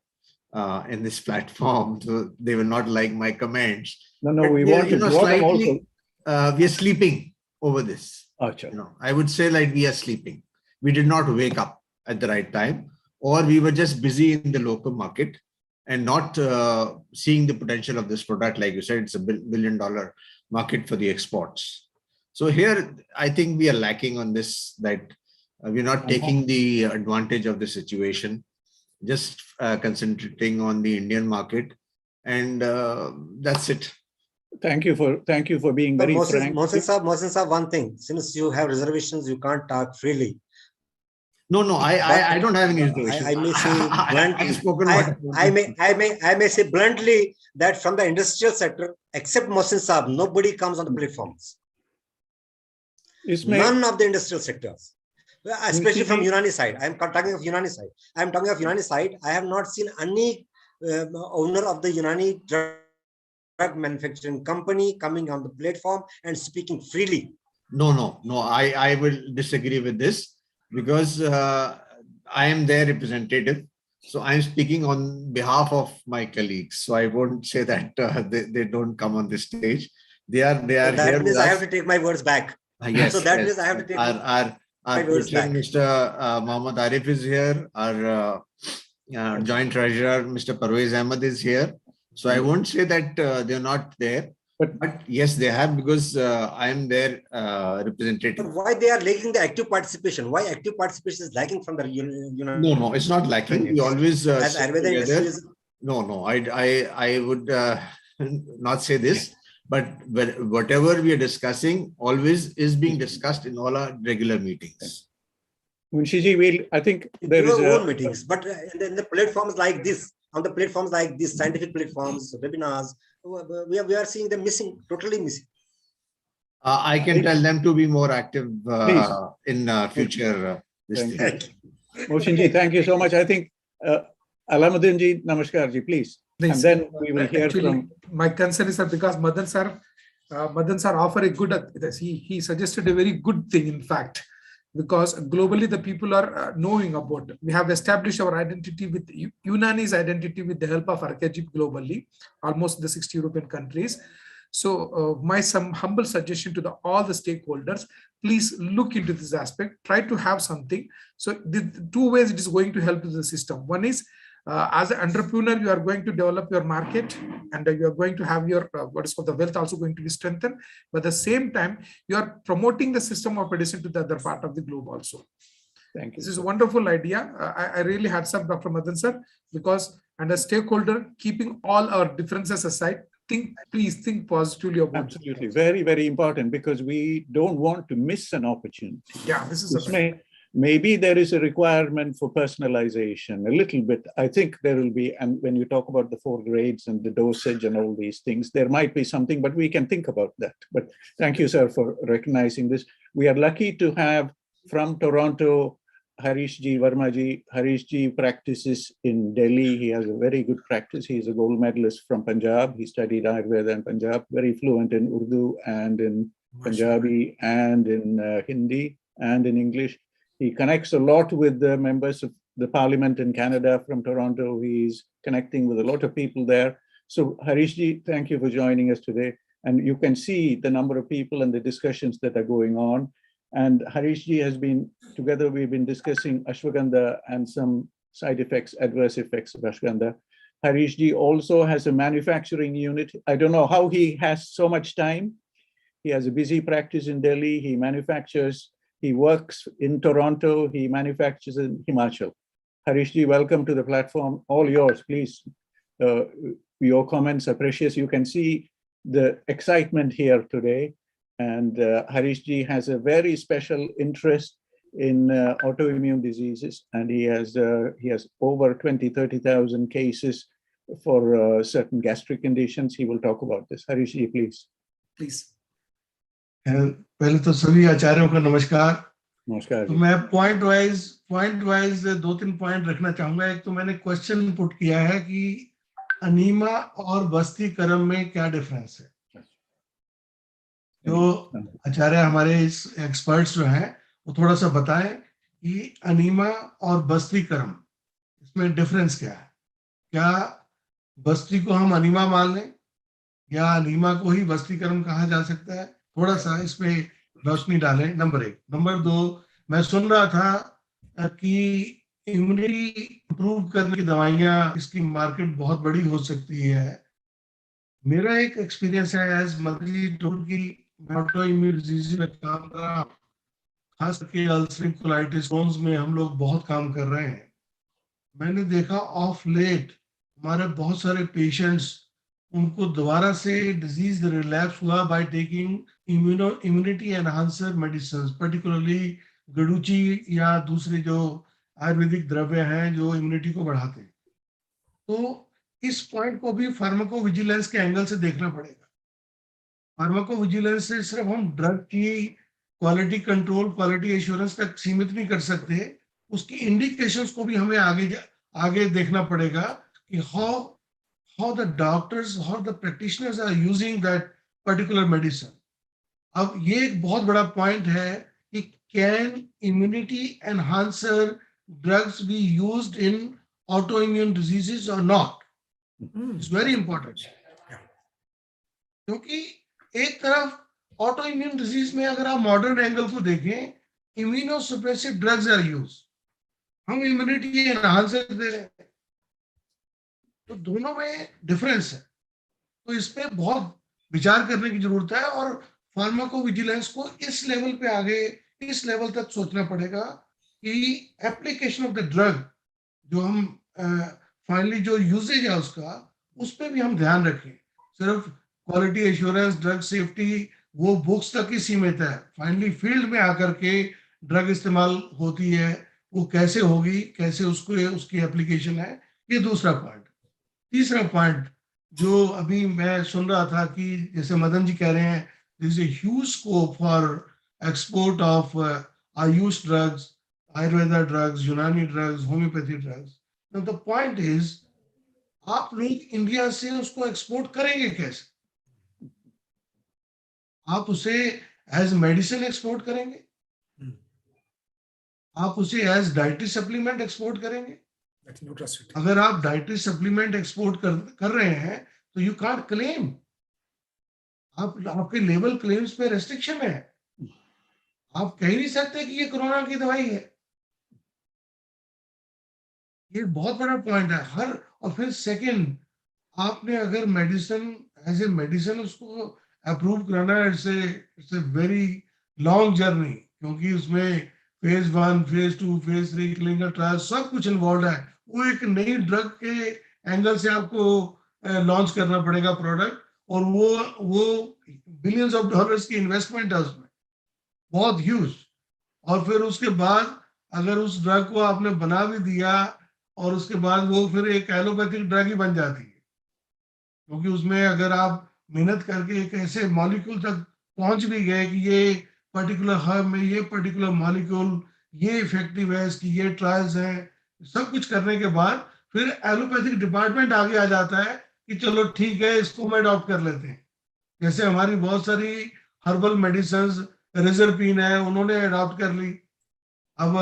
in this platform, so they will not like my comments. No, we want to slightly, we are sleeping over this. Achha. I would say like we are sleeping. We did not wake up at the right time, or we were just busy in the local market and not seeing the potential of this product. Like you said, it's a $1 billion market for the exports. So here, I think we are lacking on this, that we're not taking the advantage of the situation, just concentrating on the Indian market, and that's it. Thank you for being very frank. Mohsin Saab, one thing, since you have reservations, you can't talk freely. No, I don't have any reservations. I may say bluntly, I may say bluntly that from the industrial sector, except Mohsin Saab, nobody comes on the platforms. None of the industrial sectors, especially from Unani side. I'm talking of Unani side. I'm talking of Unani side. I have not seen any owner of the Unani drug manufacturing company coming on the platform and speaking freely. No. I will disagree with this, because I am their representative. So I'm speaking on behalf of my colleagues. So I won't say that they don't come on this stage. They are so here. That means I have to take my words back. Yes. So that means I have to take our words back. Mr. Muhammad Arif is here. Our joint treasurer, Mr. Parvez Ahmed, is here. So I won't say that they're not there. But yes, they have, because I am their representative. But why they are lacking the active participation? Why active participation is lacking from the No, it's not lacking. We always as Ayurveda industry is... No, I would not say this, but whatever we are discussing always is being discussed in all our regular meetings. Munshiji, I think there is own meetings, but in the platforms like this, on the platforms like these, scientific platforms, webinars, we are seeing them missing, totally missing. I can tell them to be more active in future. Moshinji, thank you so much. I think Aleemuddin ji, namaskar ji, please. And then we will hear from... My concern is that because Madan sir offer a good, he suggested a very good thing, in fact, because globally the people are knowing about it. We have established our identity with Unani's identity with the help of Ark Ajeeb globally, almost the 60 European countries. So my some humble suggestion to all the stakeholders, please look into this aspect, try to have something. So the two ways it is going to help the system. One is, as an entrepreneur, you are going to develop your market, and you are going to have your what is called the wealth also going to be strengthened. But at the same time, you are promoting the system of medicine to the other part of the globe also. Thank you. This is a wonderful idea. I really had some Dr. Madan sir, because and a stakeholder, keeping all our differences aside, please think positively about it. Absolutely, very, very important, because we don't want to miss an opportunity. Yeah, this is maybe there is a requirement for personalization a little bit. I think there will be, and when you talk about the 4 grades and the dosage and all these things, there might be something, but we can think about that. But thank you, sir, for recognizing this. We are lucky to have from Toronto, Harish G. Verma ji. Harish ji practices in Delhi. He has a very good practice. He's a gold medalist from Punjab. He studied Ayurveda in Punjab, very fluent in Urdu and in Punjabi and in Hindi and in English. He connects a lot with the members of the parliament in Canada from Toronto. He's connecting with a lot of people there. So Harish ji, thank you for joining us today. And you can see the number of people and the discussions that are going on. And Harish ji has been, together we've been discussing ashwagandha and some side effects, adverse effects of ashwagandha. Harish ji also has a manufacturing unit. I don't know how he has so much time. He has a busy practice in Delhi. He manufactures. He works in Toronto. He manufactures in Himachal. Harish ji, welcome to the platform. All yours, please. Your comments are precious. You can see the excitement here today. And Harish ji has a very special interest in autoimmune diseases. And he has over 20,000-30,000 cases for certain gastric conditions. He will talk about this. Harish ji, please. Please. पहले तो सभी आचार्यों का नमस्कार। नमस्कार। तो मैं point wise 2-3 point रखना चाहूंगा। एक तो मैंने क्वेश्चन पुट किया है कि अनीमा और बस्तीकरण में क्या डिफरेंस है। जो आचार्य हमारे इस एक्सपर्ट्स जो हैं वो थोड़ा सा बताएं कि अनीमा और बस्तीकरण इसमें डिफरेंस क्या है। क्या बस्ती को हम अनीमा मान लें या अनीमा को ही बस्तीकरण कहा जा सकता है? थोड़ा सा इस पे रोशनी डालें। नंबर 1। नंबर 2, मैं सुन रहा था कि इम्यूनिटी इंप्रूव करने की दवाइयाँ, इसकी मार्केट बहुत बड़ी हो सकती है। मेरा एक एक्सपीरियंस है एज मदरी टोल की ऑटो इम्यून डिजीज में काम कर रहा हूं, खास करके अल्सरेटिव कोलाइटिस क्रोन्स में हम लोग बहुत काम कर रहे हैं। मैंने देखा ऑफ लेट हमारे बहुत सारे पेशेंट्स, उनको दोबारा से डिजीज रिलैप्स हुआ by taking immunity enhancer medicine, particularly guduchi या दूसरे जो आयुर्वेदिक द्रव्य हैं जो इम्यूनिटी को बढ़ाते हैं। तो इस पॉइंट को भी फार्माकोविजिलेंस के एंगल से देखना पड़ेगा। फार्माकोविजिलेंस से सिर्फ हम ड्रग की क्वालिटी कंट्रोल, क्वालिटी एश्योरेंस तक सीमित नहीं कर सकते, उसकी इंडिकेशंस को भी हमें आगे देखना पड़ेगा कि how the doctors, how the practitioners are using that particular medicine. अब ये एक बहुत बड़ा पॉइंट है कि can immunity enhancer drugs be used in autoimmune diseases or not? It's very important. क्योंकि एक तरफ autoimmune disease में अगर आप मॉडर्न एंगल को देखें, immunosuppressive drugs are used, हम immunity enhancer दे रहे हैं, तो दोनों में डिफरेंस है। तो इस पे बहुत विचार करने की जरूरत है और फार्माकोविजिलेंस को इस लेवल पे आगे, इस लेवल तक सोचना पड़ेगा कि एप्लीकेशन ऑफ द ड्रग, जो हम फाइनली जो यूजेज है उसका, उस पे भी हम ध्यान रखें। सिर्फ क्वालिटी एश्योरेंस, ड्रग सेफ्टी वो बुक्स तक ही सीमित है। फाइनली फील्ड में आकर के ड्रग इस्तेमाल होती है, वो कैसे होगी, कैसे उसकी एप्लीकेशन है, ये दूसरा पॉइंट। तीसरा पॉइंट जो अभी मैं सुन रहा था कि जैसे मदन जी कह रहे हैं, there is a huge scope for export of AYUSH drugs, Ayurveda drugs, Unani drugs, homeopathy drugs. The point is आप लोग इंडिया से उसको एक्सपोर्ट करेंगे कैसे? आप उसे एज मेडिसिन एक्सपोर्ट करेंगे, आप उसे एज डाइटरी सप्लीमेंट एक्सपोर्ट करेंगे। अगर आप डाइटरी सप्लीमेंट एक्सपोर्ट कर रहे हैं तो यू कांट क्लेम, आपके लेवल क्लेम्स पे रेस्ट्रिक्शन है, आप कह नहीं सकते कि ये कोरोना की दवाई है। ये बहुत बड़ा पॉइंट है। और फिर सेकंड, आपने अगर मेडिसिन एज ए मेडिसिन उसको अप्रूव कराना, it's a very long journey, क्योंकि उसमें phase 1, phase 2, phase 3 clinical trial सब कुछ इन्वॉल्व है। वो एक नई ड्रग के एंगल से आपको लॉन्च करना पड़ेगा प्रोडक्ट, और वो $billions की इन्वेस्टमेंट है उसमें, बहुत ह्यूज। और फिर उसके बाद अगर उस ड्रग को आपने बना भी दिया और उसके बाद वो फिर एक एलोपैथिक ड्रग ही बन जाती है, क्योंकि उसमें अगर आप मेहनत करके एक ऐसे मॉलिक्यूल तक पहुंच भी गए कि ये पर्टिकुलर हर्ब में ये पर्टिकुलर मॉलिक्यूल ये इफेक्टिव है, इसकी ये ट्रायल्स हैं, सब कुछ करने के बाद फिर एलोपैथिक डिपार्टमेंट आगे आ जाता है कि चलो ठीक है इसको मैं अडॉप्ट कर लेते हैं। जैसे हमारी बहुत सारी हर्बल मेडिसिन रिजर्पिन है, उन्होंने अडॉप्ट कर ली। अब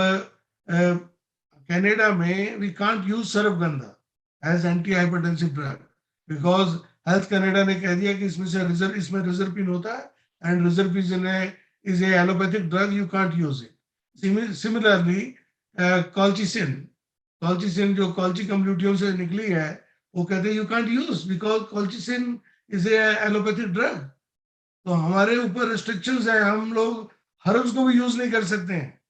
कनाडा में we can't use sarpagandha as anti hypertensive drug because health Canada ने कह दिया कि इसमें रिजर्पिन होता है and reserpine is a allopathic drug, you can't use it. Similarly colchicine जो कॉल्चिकम ल्यूटियम से निकली है, वो कहते हैं you can't use because colchicine is a allopathic drug. तो हमारे ऊपर रिस्ट्रिक्शंस है, हम लोग हर्ब्स को भी यूज नहीं कर सकते हैं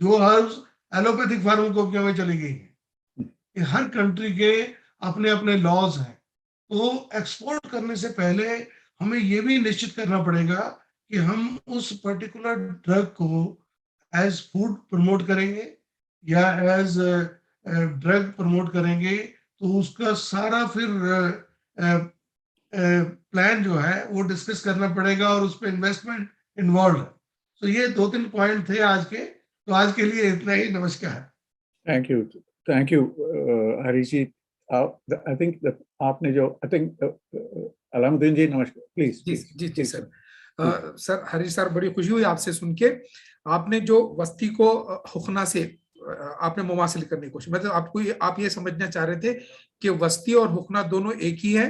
जो हर्ब्स एलोपैथिक फार्माकोपिया में चली गई है। हर कंट्री के अपने अपने लॉज हैं, तो एक्सपोर्ट करने से पहले हमें ये भी निश्चित करना पड़ेगा कि हम उस पर्टिकुलर ड्रग को एज फूड प्रमोट करेंगे या एज ड्रग प्रमोट करेंगे, तो उसका सारा फिर प्लान जो है वो डिस्कस करना पड़ेगा और उस पर इन्वेस्टमेंट इन्वॉल्व है। तो ये 2-3 पॉइंट थे आज के, तो आज के लिए इतना ही। नमस्कार। Thank you Harish ji. I think आपने जो अलामुद्दीन जी नमस्कार प्लीज। जी सर। सर हरीश सर, बड़ी खुशी हुई आपसे सुन के। आपने जो वस्ती को हुक्ना से आपने मुमासिल करने की कोशिश, मतलब आप ये समझना चाह रहे थे कि वस्ती और हुक्ना दोनों एक ही है।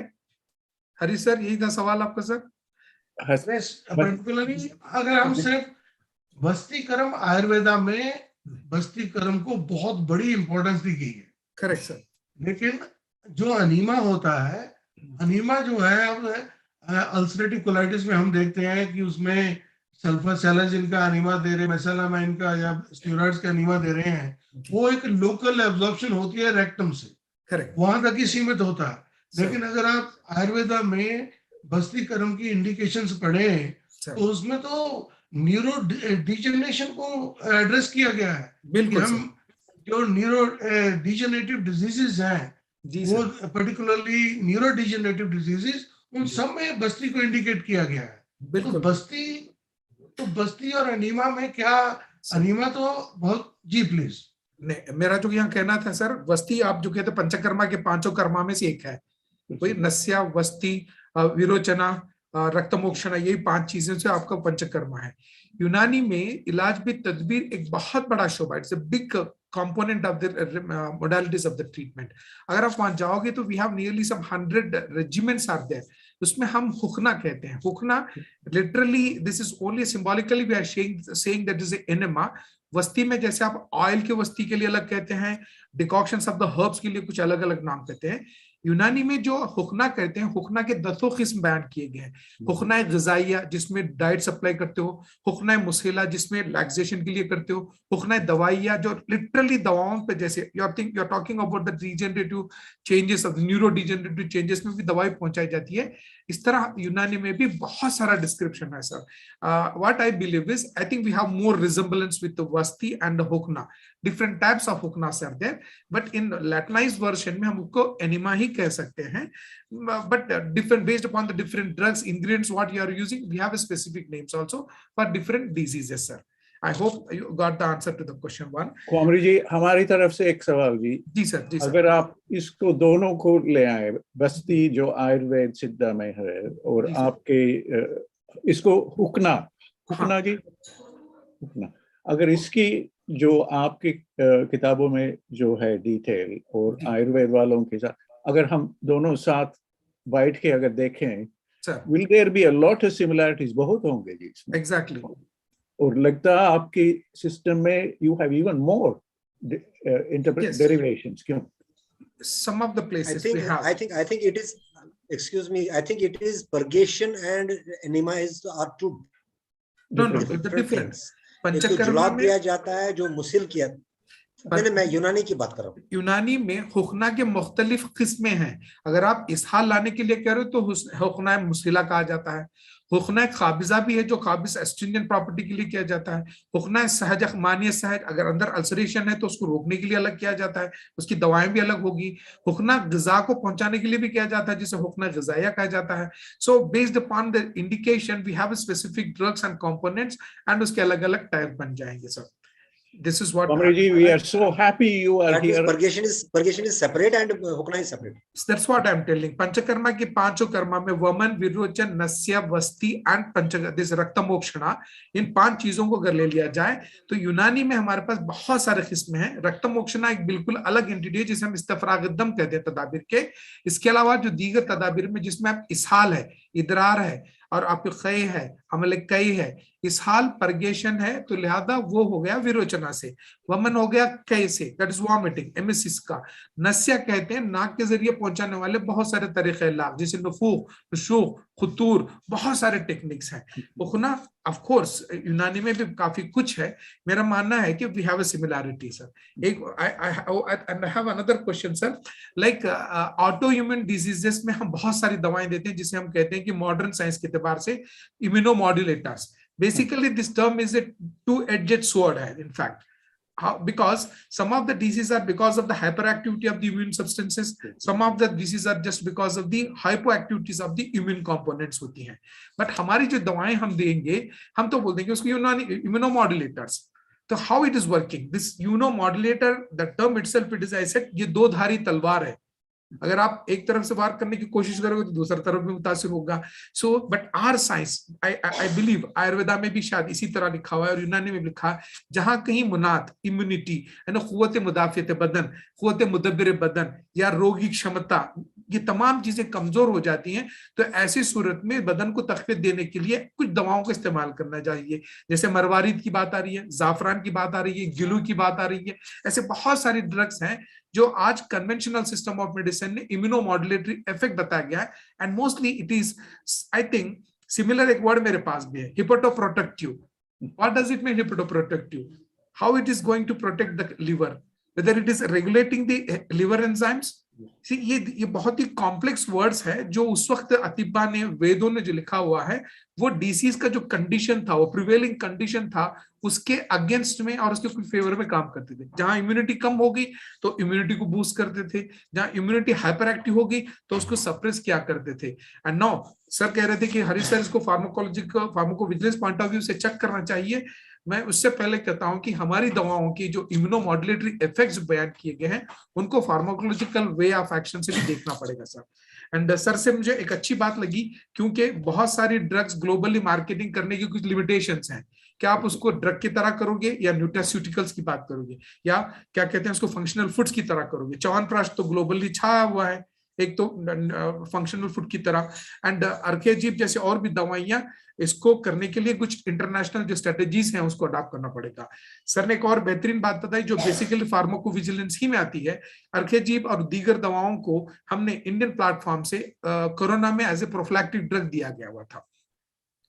हरीश सर, यही था सवाल आपका सर? पर्टिकुलरली अगर हम सिर्फ बस्ती कर्म, आयुर्वेदा में बस्ती कर्म को बहुत बड़ी इंपॉर्टेंस दी गई है। Correct sir. लेकिन जो अनीमा होता है, अनीमा जो है, अब अल्सरेटिव कोलाइटिस में हम देखते हैं कि उसमें सल्फर सैलाजिन का अनीमा दे रहे हैं, मेसालामाइन का या स्टेरॉइड्स का अनीमा दे रहे हैं, वो एक लोकल एब्जॉर्प्शन होती है रेक्टम से, करेक्ट, वहां तक ही सीमित होता है। लेकिन अगर आप आयुर्वेदा में बस्ती कर्म की इंडिकेशंस पढ़ें तो उसमें तो न्यूरो डिजेनरेशन को एड्रेस किया गया है। बिल्कुल। हम जो न्यूरो डिजेनरेटिव डिजीजेस हैं, वो पर्टिकुलरली न्यूरो डिजेनरेटिव डिजीजेस, उन सब में बस्ती को इंडिकेट किया गया है। बिल्कुल। तो बस्ती और अनीमा में क्या, अनीमा तो बहुत, जी प्लीज। नहीं, मेरा जो यहाँ कहना था सर, वस्ती आप जो कहते हैं पंचकर्मा के 5 कर्मा में से एक है, वही नस्या, वस्ती, विरोचना, रक्तमोक्षण, यही 5 चीजें से आपका पंचकर्मा है। यूनानी में इलाज भी तदबीर एक बहुत बड़ा शोबा, it's a big component of the modalities of the treatment. अगर आप वहां जाओगे तो we have nearly some 100 regiments are there. उसमें हम हुक्ना कहते हैं। हुक्ना literally this is only symbolically we are saying that is an enema. वस्ती में जैसे आप ऑयल के वस्ती के लिए अलग कहते हैं, डिकॉक्शंस ऑफ द हर्ब्स के लिए कुछ अलग अलग नाम कहते हैं। यूनानी में जो हुक्ना कहते हैं, हुक्ना के 10 किस्म बयान किए गए हैं। हुक्ना ग़िज़ाइया जिसमें डाइट सप्लाई करते हो, हुक्ना मुसेला जिसमें लैक्सेशन के लिए करते हो, हुक्ना दवाइया जो लिटरली दवाओं पे, जैसे you are talking about the degenerative changes of neuro degenerative changes में भी दवाई पहुंचाई जाती है। इस तरह यूनानी में भी बहुत सारा डिस्क्रिप्शन है sir. What I believe is, I think we have more resemblance with the vasti and the hukna. Different types of हुक्नास are there, but in latinized version में हम उसको एनिमा ही कह सकते हैं, but different based upon the different drugs, ingredients what you are using, we have specific names also for different diseases sir. I hope you got the answer to the question 1. क्वामरी जी, हमारी तरफ से एक सवाल जी। जी sir, जी sir. अगर आप इसको दोनों को ले आए, बस्ती जो आयुर्वेद सिद्धा में है और आपके इसको हुक्ना जी, हुक्ना, अगर इसकी जो आपकी किताबों में जो है डिटेल और आयुर्वेद वालों के साथ अगर हम दोनों साथ बैठ के अगर देखें, will there be a lot of similarities? बहुत होंगे जी इसमें। Exactly. और लगता है आपकी सिस्टम में you have even more derivations. क्यों? Some of the places we have. I think it is, excuse me, I think it is purgation and enema are two no, the difference. Panchakarma में दिया जाता है जो मुसिल किया, नहीं, मैं यूनानी की बात कर रहा हूँ। यूनानी में हुक्ना के मुख्तलिफ किस्में हैं। अगर आप इसहाल लाने के लिए कह रहे हो तो हुक्ना मुस्हिला कहा जाता है। हुक्ना खाबिजा भी है जो खाबिज एस्ट्रिंजेंट प्रॉपर्टी के लिए किया जाता है। हुक्ना सहज मानिय सहज, अगर अंदर अल्सरेशन है तो उसको रोकने के लिए अलग किया जाता है, उसकी दवाएं भी अलग होगी। हुक्ना ग़िज़ा को पहुंचाने के लिए भी किया जाता है जिसे हुक्ना ग़िज़ाया कहा जाता है। So based upon the indication we have specific drugs and components and उसके अलग अलग टाइप बन जाएंगे sir. This is what Quamri ji, we are so happy you are that here. purgation is separate and hukna is separate. That's what I'm telling. Panchakarma के पांचों कर्मा में वमन, Virochan, नस्य, वस्ति and Panchak this रक्तमोक्षणा, इन 5 चीजों को अगर ले लिया जाए तो यूनानी में हमारे पास बहुत सारे किस्में हैं। रक्तमोक्षणा एक बिल्कुल अलग एंटिटी है जिसे हम इस्तफरागदम कहते हैं तदाबीर के। इसके अलावा जो दीगर तदाबीर में जिसमें आप इसहाल है, इदरार है और आपके कई है, अमल कई है, इसहाल परगेशन है तो लिहाजा वो हो गया विरोचना से। वमन हो गया कई से, दैट इज वॉमिटिंग, एमिसिस का। नस्या कहते हैं नाक के जरिए पहुंचाने वाले बहुत सारे तरीके लाभ, जैसे नुफूख, नुशूख, खुतूर, बहुत सारे टेक्निक्स हैं। हुक्ना ऑफ कोर्स यूनानी में भी काफी कुछ है। मेरा मानना है कि we have a similarity sir. एक I have another question sir, like auto immune diseases में हम बहुत सारी दवाएं देते हैं जिसे हम कहते हैं कि मॉडर्न साइंस के एतबार से इम्यूनोमॉड्यूलेटर्स। Basically, this term is a two-edged sword, in fact, because some of the diseases are because of the hyperactivity of the immune substances. Some of the diseases are just because of the hypoactivities of the immune components होती हैं. But हमारी जो दवाएं हम देंगे, हम तो बोल देंगे उसको immunomodulators. तो how it is working? This immunomodulator, the term itself, it is, I said, ये 2 धारी तलवार है। अगर आप एक तरफ से वार करने की कोशिश करोगे तो दूसरी तरफ भी मुतासिर होगा। So but our science, I believe Ayurveda में भी शायद इसी तरह लिखा हुआ है और यूनानी में भी लिखा है, जहां कहीं मुनात, इम्यूनिटी यानी कुव्वत मुदाफियत बदन, कुव्वत मुदब्बिर बदन या रोगी क्षमता, ये तमाम चीजें कमजोर हो जाती हैं तो ऐसी सूरत में बदन को तकवीत देने के लिए कुछ दवाओं का इस्तेमाल करना चाहिए। जैसे मरवारिद की बात आ रही है, जाफरान की बात आ रही है, गिलू की बात आ रही है। ऐसे बहुत सारी ड्रग्स हैं जो आज कन्वेंशनल सिस्टम ऑफ मेडिसिन ने इम्यूनोमॉड्यूलेटरी इफेक्ट बताया गया है and mostly it is, I think similar एक वर्ड मेरे पास भी है, hepatoprotective. What does it mean hepatoprotective? How it is going to protect the liver, whether it is regulating the liver enzymes. ये बहुत ही कॉम्प्लेक्स वर्ड्स है जो उस वक्त अतिबा ने, वेदों ने जो लिखा हुआ है वो डिसीज का जो कंडीशन था, वो प्रिवेलिंग कंडीशन था, उसके अगेंस्ट में और उसके फेवर में काम करते थे। जहां इम्यूनिटी कम हो गई तो इम्यूनिटी को बूस्ट करते थे, जहां इम्यूनिटी हाइपर एक्टिव हो गई तो उसको सप्रेस किया करते थे। एंड नाउ सर कह रहे थे कि हरीश सर इसको फार्माकोविजिलेंस पॉइंट ऑफ व्यू से चेक करना चाहिए। मैं उससे पहले कहता हूं कि हमारी दवाओं की जो इम्यूनोमॉड्यूलेटरी इफेक्ट्स बयान किए गए हैं उनको फार्माकोलॉजिकल वे ऑफ एक्शन से भी देखना पड़ेगा सर। एंड सर से मुझे एक अच्छी बात लगी क्योंकि बहुत सारी ड्रग्स ग्लोबली मार्केटिंग करने की कुछ लिमिटेशंस हैं। क्या आप उसको ड्रग की तरह करोगे या न्यूट्रास्यूटिकल्स की बात करोगे या क्या कहते हैं उसको फंक्शनल फूड्स की तरह करोगे? च्यवनप्राश तो ग्लोबली छाया हुआ है, एक तो फंक्शनल फूड की तरह, एंड अर्केजीप जैसे और भी दवाइयां, इसको करने के लिए कुछ इंटरनेशनल जो स्ट्रेटेजीज हैं उसको अडॉप्ट करना पड़ेगा। सर ने एक और बेहतरीन बात बताई जो बेसिकली फार्माकोविजिलेंस ही में आती है। अर्केजीप और दीगर दवाओं को हमने इंडियन प्लेटफॉर्म से कोरोना में एज ए प्रोफिलैक्टिक ड्रग दिया गया हुआ था।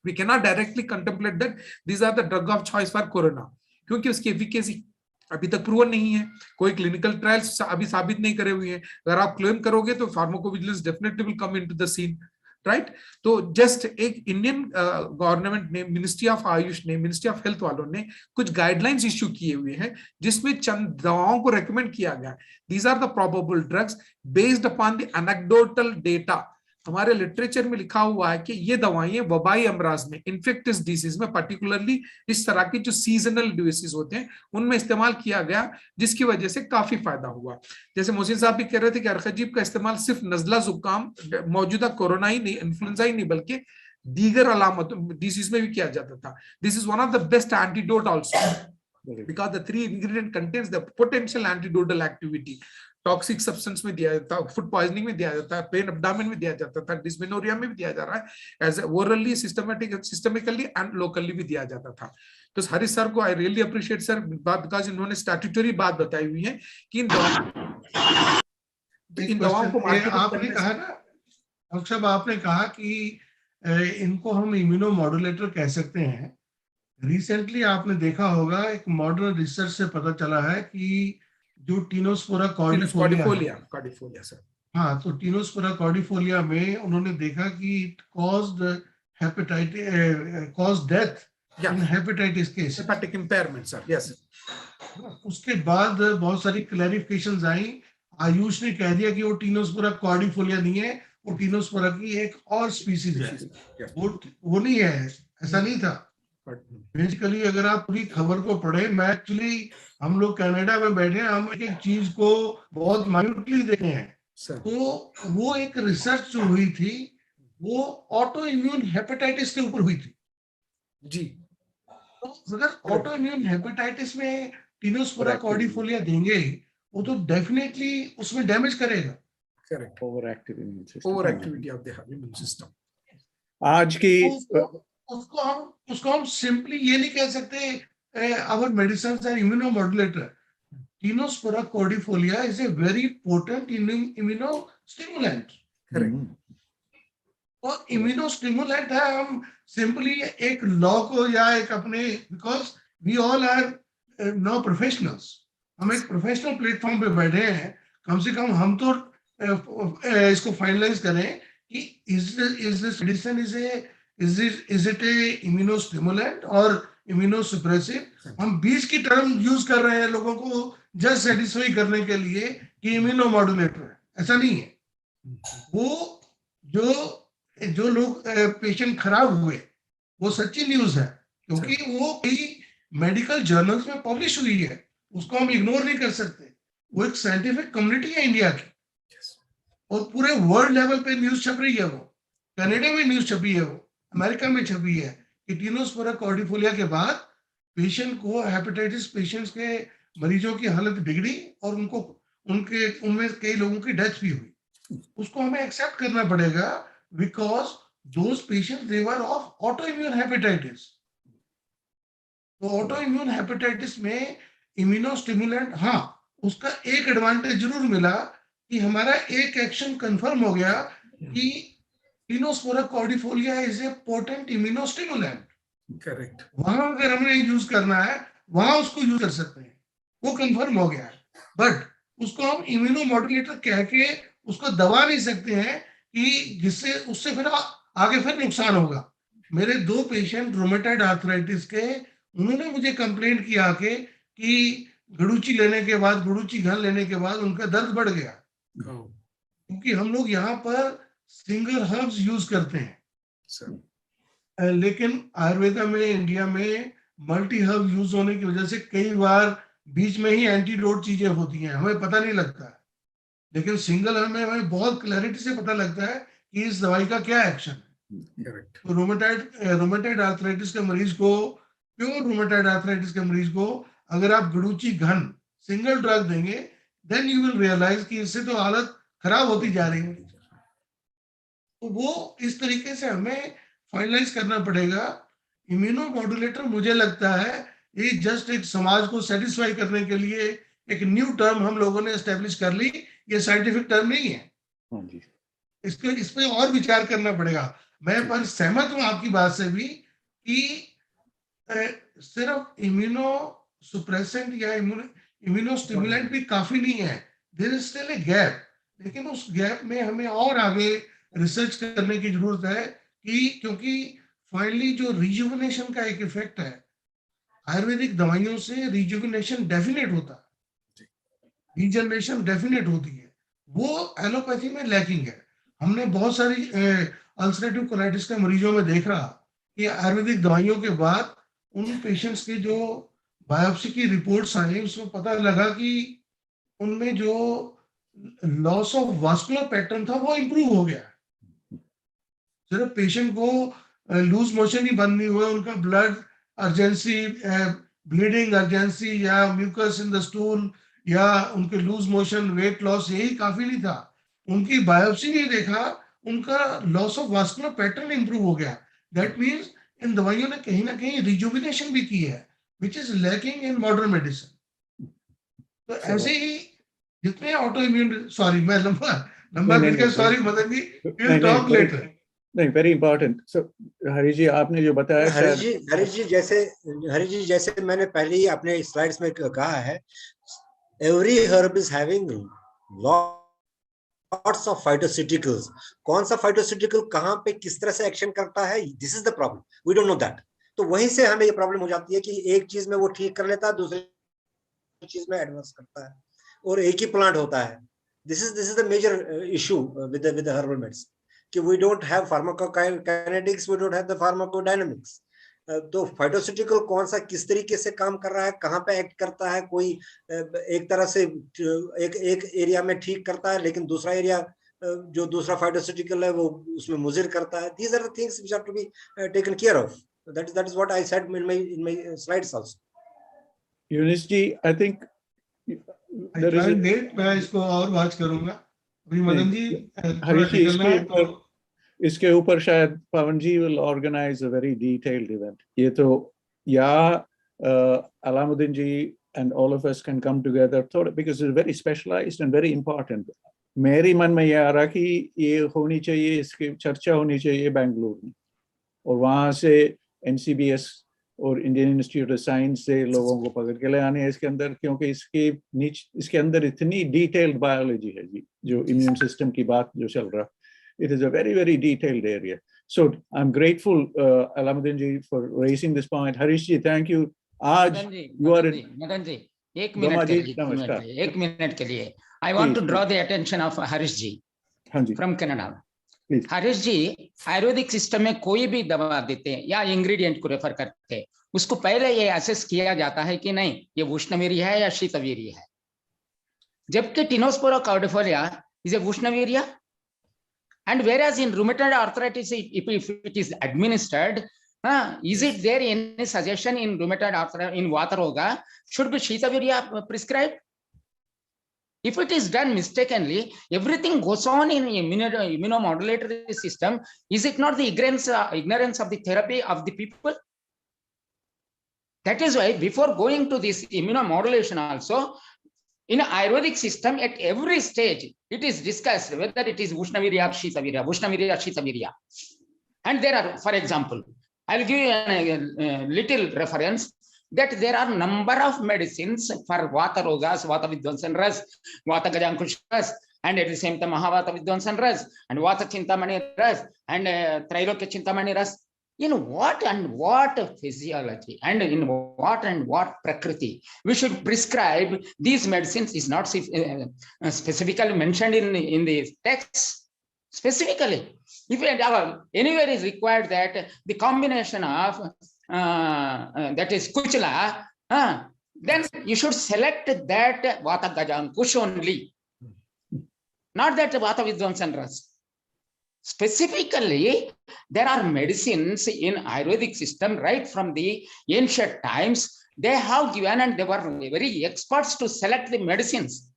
We cannot directly contemplate that these are the drug of choice for corona, क्योंकि उसकी एफिकेसी अभी तक प्रूवन नहीं है, कोई क्लिनिकल ट्रायल्स अभी साबित नहीं करे हुए हैं। अगर आप क्लेम करोगे तो pharmacovigilance definitely will come into the scene, right? तो जस्ट एक इंडियन गवर्नमेंट ने, मिनिस्ट्री ऑफ आयुष ने, मिनिस्ट्री ऑफ हेल्थ वालों ने कुछ गाइडलाइंस इश्यू किए हुए हैं जिसमें चंद दवाओं को रेकमेंड किया गया। These are the probable drugs based upon the anecdotal data. हमारे लिटरेचर में लिखा हुआ है कि ये दवाएं वबाई अमराज में, इन्फेक्टियस डिसीज में, पर्टिकुलरली इस तरह के जो सीजनल डिसीज होते हैं उनमें इस्तेमाल किया गया, जिसकी वजह से काफी फायदा हुआ। जैसे मोहसिन साहब भी कह रहे थे कि अर्केजीप का इस्तेमाल सिर्फ नजला जुकाम, मौजूदा कोरोना ही नहीं, इन्फ्लुएंजा ही नहीं, बल्कि दीगर अलामत डिसीज में भी किया जाता था। This is one of the best antidote also because the 3 ingredient contains the potential antidotal activity. Toxic substance में दिया जाता है, फूड पॉइजनिंग में दिया जाता है, पेन एब्डामेन में दिया जाता था, डिस्मेनोरिया में भी दिया जा रहा है, as orally, systemically and locally भी दिया जाता था। तो हरीश सर को I really appreciate sir, because इन्होंने स्टैट्यूटरी बात बताई हुई है कि इन दवाओं को आपने कहा ना अक्षर, आपने कहा कि इनको हम इम्यूनोमॉड्यूलेटर कह सकते हैं। रिसेंटली आपने देखा होगा एक मॉडर्न रिसर्च से पता चला है कि जो टीनोस्पोरा कॉर्डिफोलिया, कॉर्डिफोलिया सर। हाँ, तो टीनोस्पोरा कॉर्डिफोलिया में उन्होंने देखा कि it caused death in hepatitis case, hepatic impairment sir. Yes. उसके बाद बहुत सारी क्लैरिफिकेशंस आई। आयुष ने कह दिया कि वो टीनोस्पोरा कॉर्डिफोलिया नहीं है, वो टीनोस्पोरा की एक और स्पीसीज है, वो नहीं है, ऐसा नहीं था। बेसिकली अगर आप पूरी खबर को पढ़े, मैं एक्चुअली, हम लोग कनाडा में बैठे हैं, हम एक चीज को बहुत माइन्यूटली देखे हैं। तो वो एक रिसर्च जो हुई थी वो ऑटो इम्यून हेपेटाइटिस के ऊपर हुई थी जी। तो अगर ऑटो इम्यून हेपेटाइटिस में टीनोस्पोरा कॉर्डिफोलिया देंगे, वो तो डेफिनेटली उसमें डैमेज करेगा। Correct, over activity of the immune system. आज की उसको हम सिंपली ये नहीं कह सकते our medicines are immunomodulator. Tinospora cordifolia is a very potent immunostimulant. और इम्यूनोस्टिमुलेंट है, हम सिंपली एक लॉ को या एक अपने, because we all are now professionals, हम एक प्रोफेशनल प्लेटफॉर्म पे बैठे हैं, कम से कम हम तो इसको फाइनलाइज करें कि is this medicine is it A immunostimulant और इम्यूनोसुप्रेसिव। हम बीच की टर्म यूज कर रहे हैं लोगों को जस्ट सेटिस्फाई करने के लिए कि इम्यूनोमॉड्यूलेटर है, ऐसा नहीं है। वो जो लोग पेशेंट खराब हुए वो सच्ची न्यूज है, क्योंकि वो कई मेडिकल जर्नल्स में पब्लिश हुई है, उसको हम इग्नोर नहीं कर सकते। वो एक साइंटिफिक कम्युनिटी है इंडिया की, और पूरे वर्ल्ड लेवल पे न्यूज छप रही है। वो कनाडा में न्यूज छपी है, वो अमेरिका में छपी है कि टीनोस्पोरा कॉर्डिफोलिया के बाद पेशेंट को, हेपेटाइटिस पेशेंट्स के मरीजों की हालत बिगड़ी और उनमें कई लोगों की डेथ भी हुई। उसको हमें एक्सेप्ट करना पड़ेगा, because those patients they were of auto immune hepatitis. तो ऑटो इम्यून हेपेटाइटिस में इम्यूनोस्टिमुलेंट, हाँ, उसका एक एडवांटेज जरूर मिला कि हमारा एक एक्शन कंफर्म हो गया कि Tinospora cordifolia is A potent immunostimulant. Correct. वहां अगर हमने यूज करना है, वहां उसको यूज कर सकते हैं, वो कंफर्म हो गया है। बट उसको हम इम्यूनोमॉड्यूलेटर कह के उसको दबा नहीं सकते हैं कि जिससे उससे फिर आगे फिर नुकसान होगा। मेरे 2 पेशेंट रोमेटॉइड आर्थराइटिस के, उन्होंने मुझे कंप्लेंट किया आके कि गुड़ूची लेने के बाद, गुड़ूची घन लेने के बाद उनका दर्द बढ़ गया, क्योंकि हम लोग यहाँ पर सिंगल हर्ब्स यूज करते हैं। लेकिन आयुर्वेदा में, इंडिया में मल्टी हर्ब यूज होने की वजह से कई बार बीच में ही एंटीडोट चीजें होती हैं, हमें पता नहीं लगता है। लेकिन सिंगल हर्ब में हमें बहुत क्लैरिटी से पता लगता है कि इस दवाई का क्या एक्शन है। तो रोमेटॉइड आर्थराइटिस के मरीज को, प्योर रोमेटॉइड आर्थराइटिस के मरीज को अगर आप गुड़ूची घन सिंगल ड्रग देंगे, देन यू विल रियलाइज कि इससे तो हालत खराब होती जा रही है। तो वो इस तरीके से हमें फाइनलाइज करना पड़ेगा। इम्यूनोमॉड्यूलेटर मुझे लगता है ये जस्ट एक समाज को सेटिस्फाई करने के लिए एक न्यू टर्म हम लोगों ने एस्टेब्लिश कर ली, ये साइंटिफिक टर्म नहीं है। इस पे और विचार करना पड़ेगा। मैं पर सहमत हूं आपकी बात से भी कि सिर्फ इम्यूनो सुप्रेसेंट या इम्यूनो स्टिमुलेंट भी काफी नहीं है, there is still a gap. लेकिन उस गैप में हमें और आगे रिसर्च करने की जरूरत है कि, क्योंकि फाइनली जो रिजुविनेशन का एक इफेक्ट है, आयुर्वेदिक दवाइयों से रिजुविनेशन डेफिनेट होता है, रीजनरेशन डेफिनेट होती है, वो एलोपैथी में लैकिंग है। हमने बहुत सारी अल्सरेटिव कोलाइटिस के मरीजों में देखा कि आयुर्वेदिक दवाइयों के बाद उन पेशेंट्स के जो बायोप्सी की रिपोर्ट्स आई, उसमें पता लगा कि उनमें जो लॉस ऑफ वास्कुलर पैटर्न था वो इंप्रूव हो गया। सिर्फ पेशेंट को लूज मोशन ही बंद नहीं हुआ, उनका ब्लड अर्जेंसी, ब्लीडिंग अर्जेंसी या म्यूकस इन द स्टूल या उनके लूज मोशन, वेट लॉस, यही काफी नहीं था। उनकी बायोप्सी ने देखा उनका loss of vascular pattern improve हो गया। दैट मीन्स इन दवाइयों ने कहीं ना कहीं रिजुविनेशन भी की है, which is lacking in modern medicine. तो ऐसे ही जितने ऑटो इम्यून, सॉरी मैं लंबा मिलकर, sorry Madan ji, will talk later. नहीं, very important. So Hari ji, आपने जो बताया, हरी जी जैसे मैंने पहले ही अपने स्लाइड्स में कहा है, every herb is having lots of phytoceuticals. कौन सा phytoceutical कहाँ पे किस तरह से action करता है, this is the problem. We don't know that. तो वहीं से हमें ये प्रॉब्लम हो जाती है कि एक चीज में वो ठीक कर लेता है, दूसरी चीज में एडवांस करता है, और एक ही प्लांट होता है. This is the major issue with the herbal medicine. कि we don't have pharmacokinetics, we don't have the pharmacodynamics. तो फाइटोसिटिकल कौन सा किस तरीके से काम कर रहा है, कहाँ पे एक्ट करता है, कोई एक तरह से एक एरिया में ठीक करता है लेकिन दूसरा एरिया जो दूसरा फाइटोसिटिकल है वो उसमें मुजिर करता है. These are the things which have to be taken care of. That is what I said in my slides also. Younis ji, I think there is a date. मैं इसको और वाच करूंगा. अभी मदन जी हरीश जी इसके ऊपर शायद पवन जी will organize a very detailed event. ये तो या Aleemuddin ji and all of us can come together because it's very specialized and very important. मेरी मन में ये आ रहा कि ये होनी चाहिए, इसकी चर्चा होनी चाहिए बेंगलुरु में, और वहाँ से NCBS और इंडियन इंस्टीट्यूट ऑफ साइंस से लोगों को पकड़ के ले आने इसके अंदर, क्योंकि इसके अंदर इतनी डिटेल्ड बायोलॉजी है जी, जो इम्यून सिस्टम की बात जो चल रहा. It is a very, very detailed area. So I'm grateful, Aleemuddin ji, for raising this point. Harish ji, thank you. Madan ji, एक मिनट के लिए. I want to draw the attention of Harish ji from Canada. Harish ji, Ayurvedic system में कोई भी दवा देते हैं या इंग्रेडिएंट को रेफर करते हैं, उसको पहले ये असेस किया जाता है कि नहीं ये उष्णवीर्य है या शीतवीर्य है. जबकि tinospora cordifolia is a ushnavirya, and whereas in rheumatoid arthritis, if it is administered, is it there any suggestion in rheumatoid arthritis in Vata Roga should be Shitavirya prescribed? If it is done mistakenly, everything goes on in immunomodulatory system. Is it not the ignorance of the therapy of the people? That is why before going to this immunomodulation also, in Ayurvedic system, at every stage, it is discussed whether it is Ushnavirya or Shitavirya. And there are, for example, I will give you a little reference that there are number of medicines for Vata Rogas, Vata Vidwansan Ras, Vata Gajankush Ras, and at the same time Mahavata Vidwansan Ras, and Vata Chintamani Ras, and Trailokya Chintamani Ras. In what and what physiology and in what and what prakriti we should prescribe these medicines is not specifically mentioned in the text. Specifically, if anywhere is required that the combination of that is Kuchla, then you should select that Vata Gajankush only, not that Vata Vidwansan Ras. Specifically, there are medicines in Ayurvedic system right from the ancient times. They have given and they were very experts to select the medicines.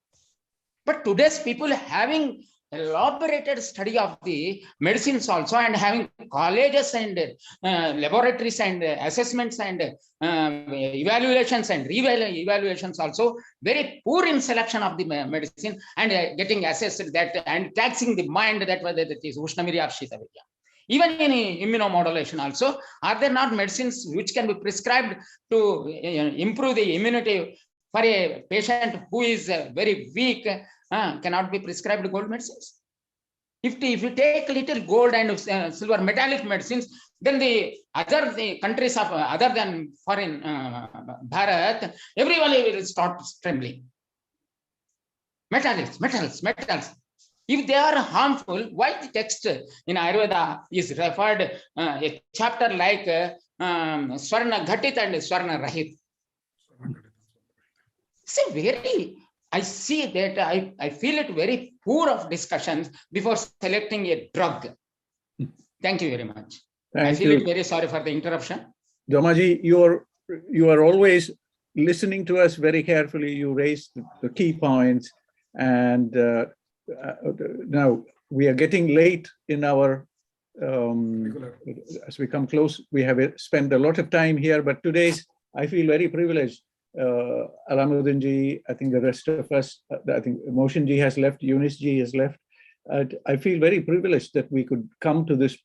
But today's people having elaborated study of the medicines also and having colleges and laboratories and assessments and evaluations and re-evaluations also, very poor in selection of the medicine and getting assessed that and taxing the mind that whether it is Ushnavirya or Shitavirya. Even in immunomodulation also, are there not medicines which can be prescribed to improve the immunity for a patient who is very weak? Cannot be prescribed gold medicines. If you take little gold and silver metallic medicines, then the countries of other than foreign Bharat, everyone will start trembling. Metals. If they are harmful, why the text in Ayurveda is referred a chapter like Swarna Ghatit and Swarna Rahit? It's a very, I see that I feel it very poor of discussions before selecting a drug. Thank you very much. I feel it very sorry for the interruption. Domaji, you are always listening to us very carefully. You raised the key points, and now we are getting late in our, as we come close, we have spent a lot of time here, but today's, I feel very privileged. Aleemuddin ji, I think the rest of us, I think Mohd ji has left, Younis ji has left. I feel very privileged that we could come to this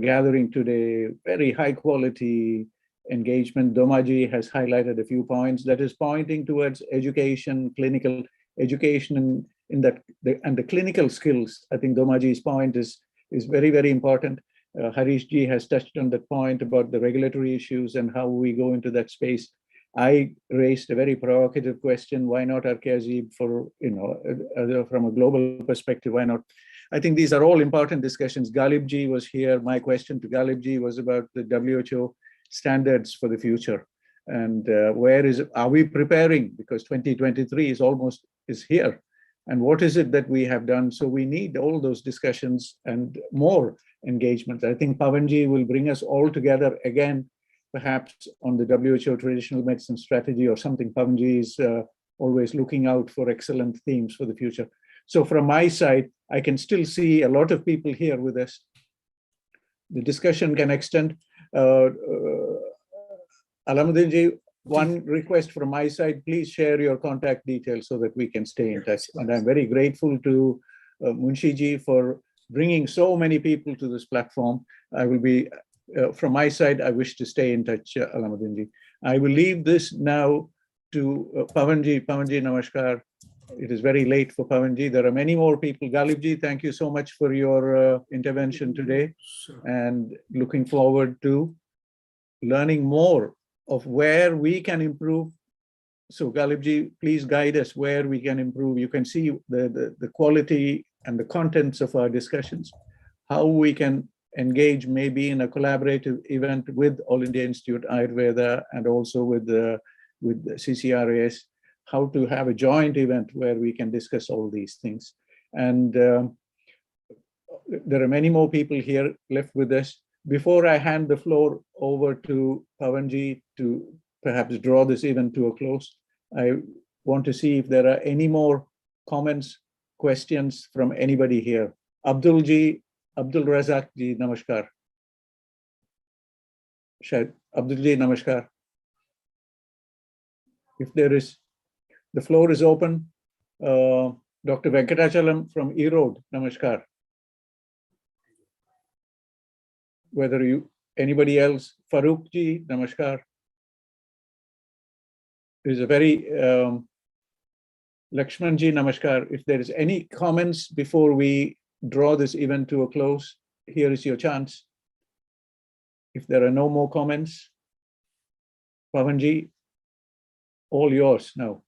gathering today, very high quality, engagement. Domaji has highlighted a few points that is pointing towards education, clinical education in that, and the clinical skills. I think Domaji's point is very, very important. Harish ji has touched on that point about the regulatory issues and how we go into that space. I raised a very provocative question: why not Archaeazib for, from a global perspective? Why not? I think these are all important discussions. Galib ji was here. My question to Galib ji was about the WHO standards for the future, and are we preparing, because 2023 is here, and what is it that we have done? So we need all those discussions and more engagement. I think Pawanji will bring us all together again, perhaps on the WHO traditional medicine strategy or something. Pawanji is always looking out for excellent themes for the future. So from my side, I can still see a lot of people here with us. The discussion can extend. Aleemuddin ji, one request from my side, please share your contact details so that we can stay in touch. And I'm very grateful to Munshi ji for bringing so many people to this platform. I will be, from my side, I wish to stay in touch, Aleemuddin ji. I will leave this now to Pawanji. Pawanji, namaskar. It is very late for Pawanji. There are many more people. Galibji, thank you so much for your intervention today, and looking forward to learning more of where we can improve. So Galibji, please guide us where we can improve. You can see the quality and the contents of our discussions, how we can engage maybe in a collaborative event with All India Institute Ayurveda and also with CCRAS, how to have a joint event where we can discuss all these things. And there are many more people here left with us. Before I hand the floor over to Pawanji to perhaps draw this event to a close, I want to see if there are any more comments, questions from anybody here. Abdul Razak ji, namaskar. Abdul ji, namaskar. If there is, the floor is open. Dr. Venkatachalam from Erode, namaskar. Whether anybody else, Farooq ji, namaskar. There's a very, Lakshman ji, namaskar. If there is any comments before we draw this event to a close, here is your chance. If there are no more comments, Pawan ji, all yours now.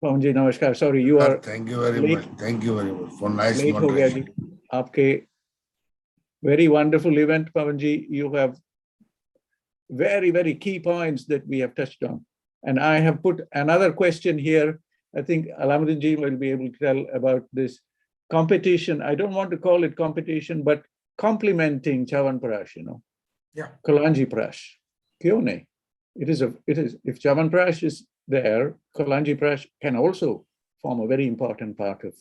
Pawan ji, namaskar. Sorry, you are. Thank you very much. Thank you very much for nice late moderation. Aapke very wonderful event, Pawan ji. You have very, very key points that we have touched on. And I have put another question here. I think Aleemuddin ji will be able to tell about this competition. I don't want to call it competition, but complementing Chyawanprash, Yeah. Kalanji Prash. Kyun nahi? It is, if Chyawanprash is there, Kalanji Prash can also form a very important part of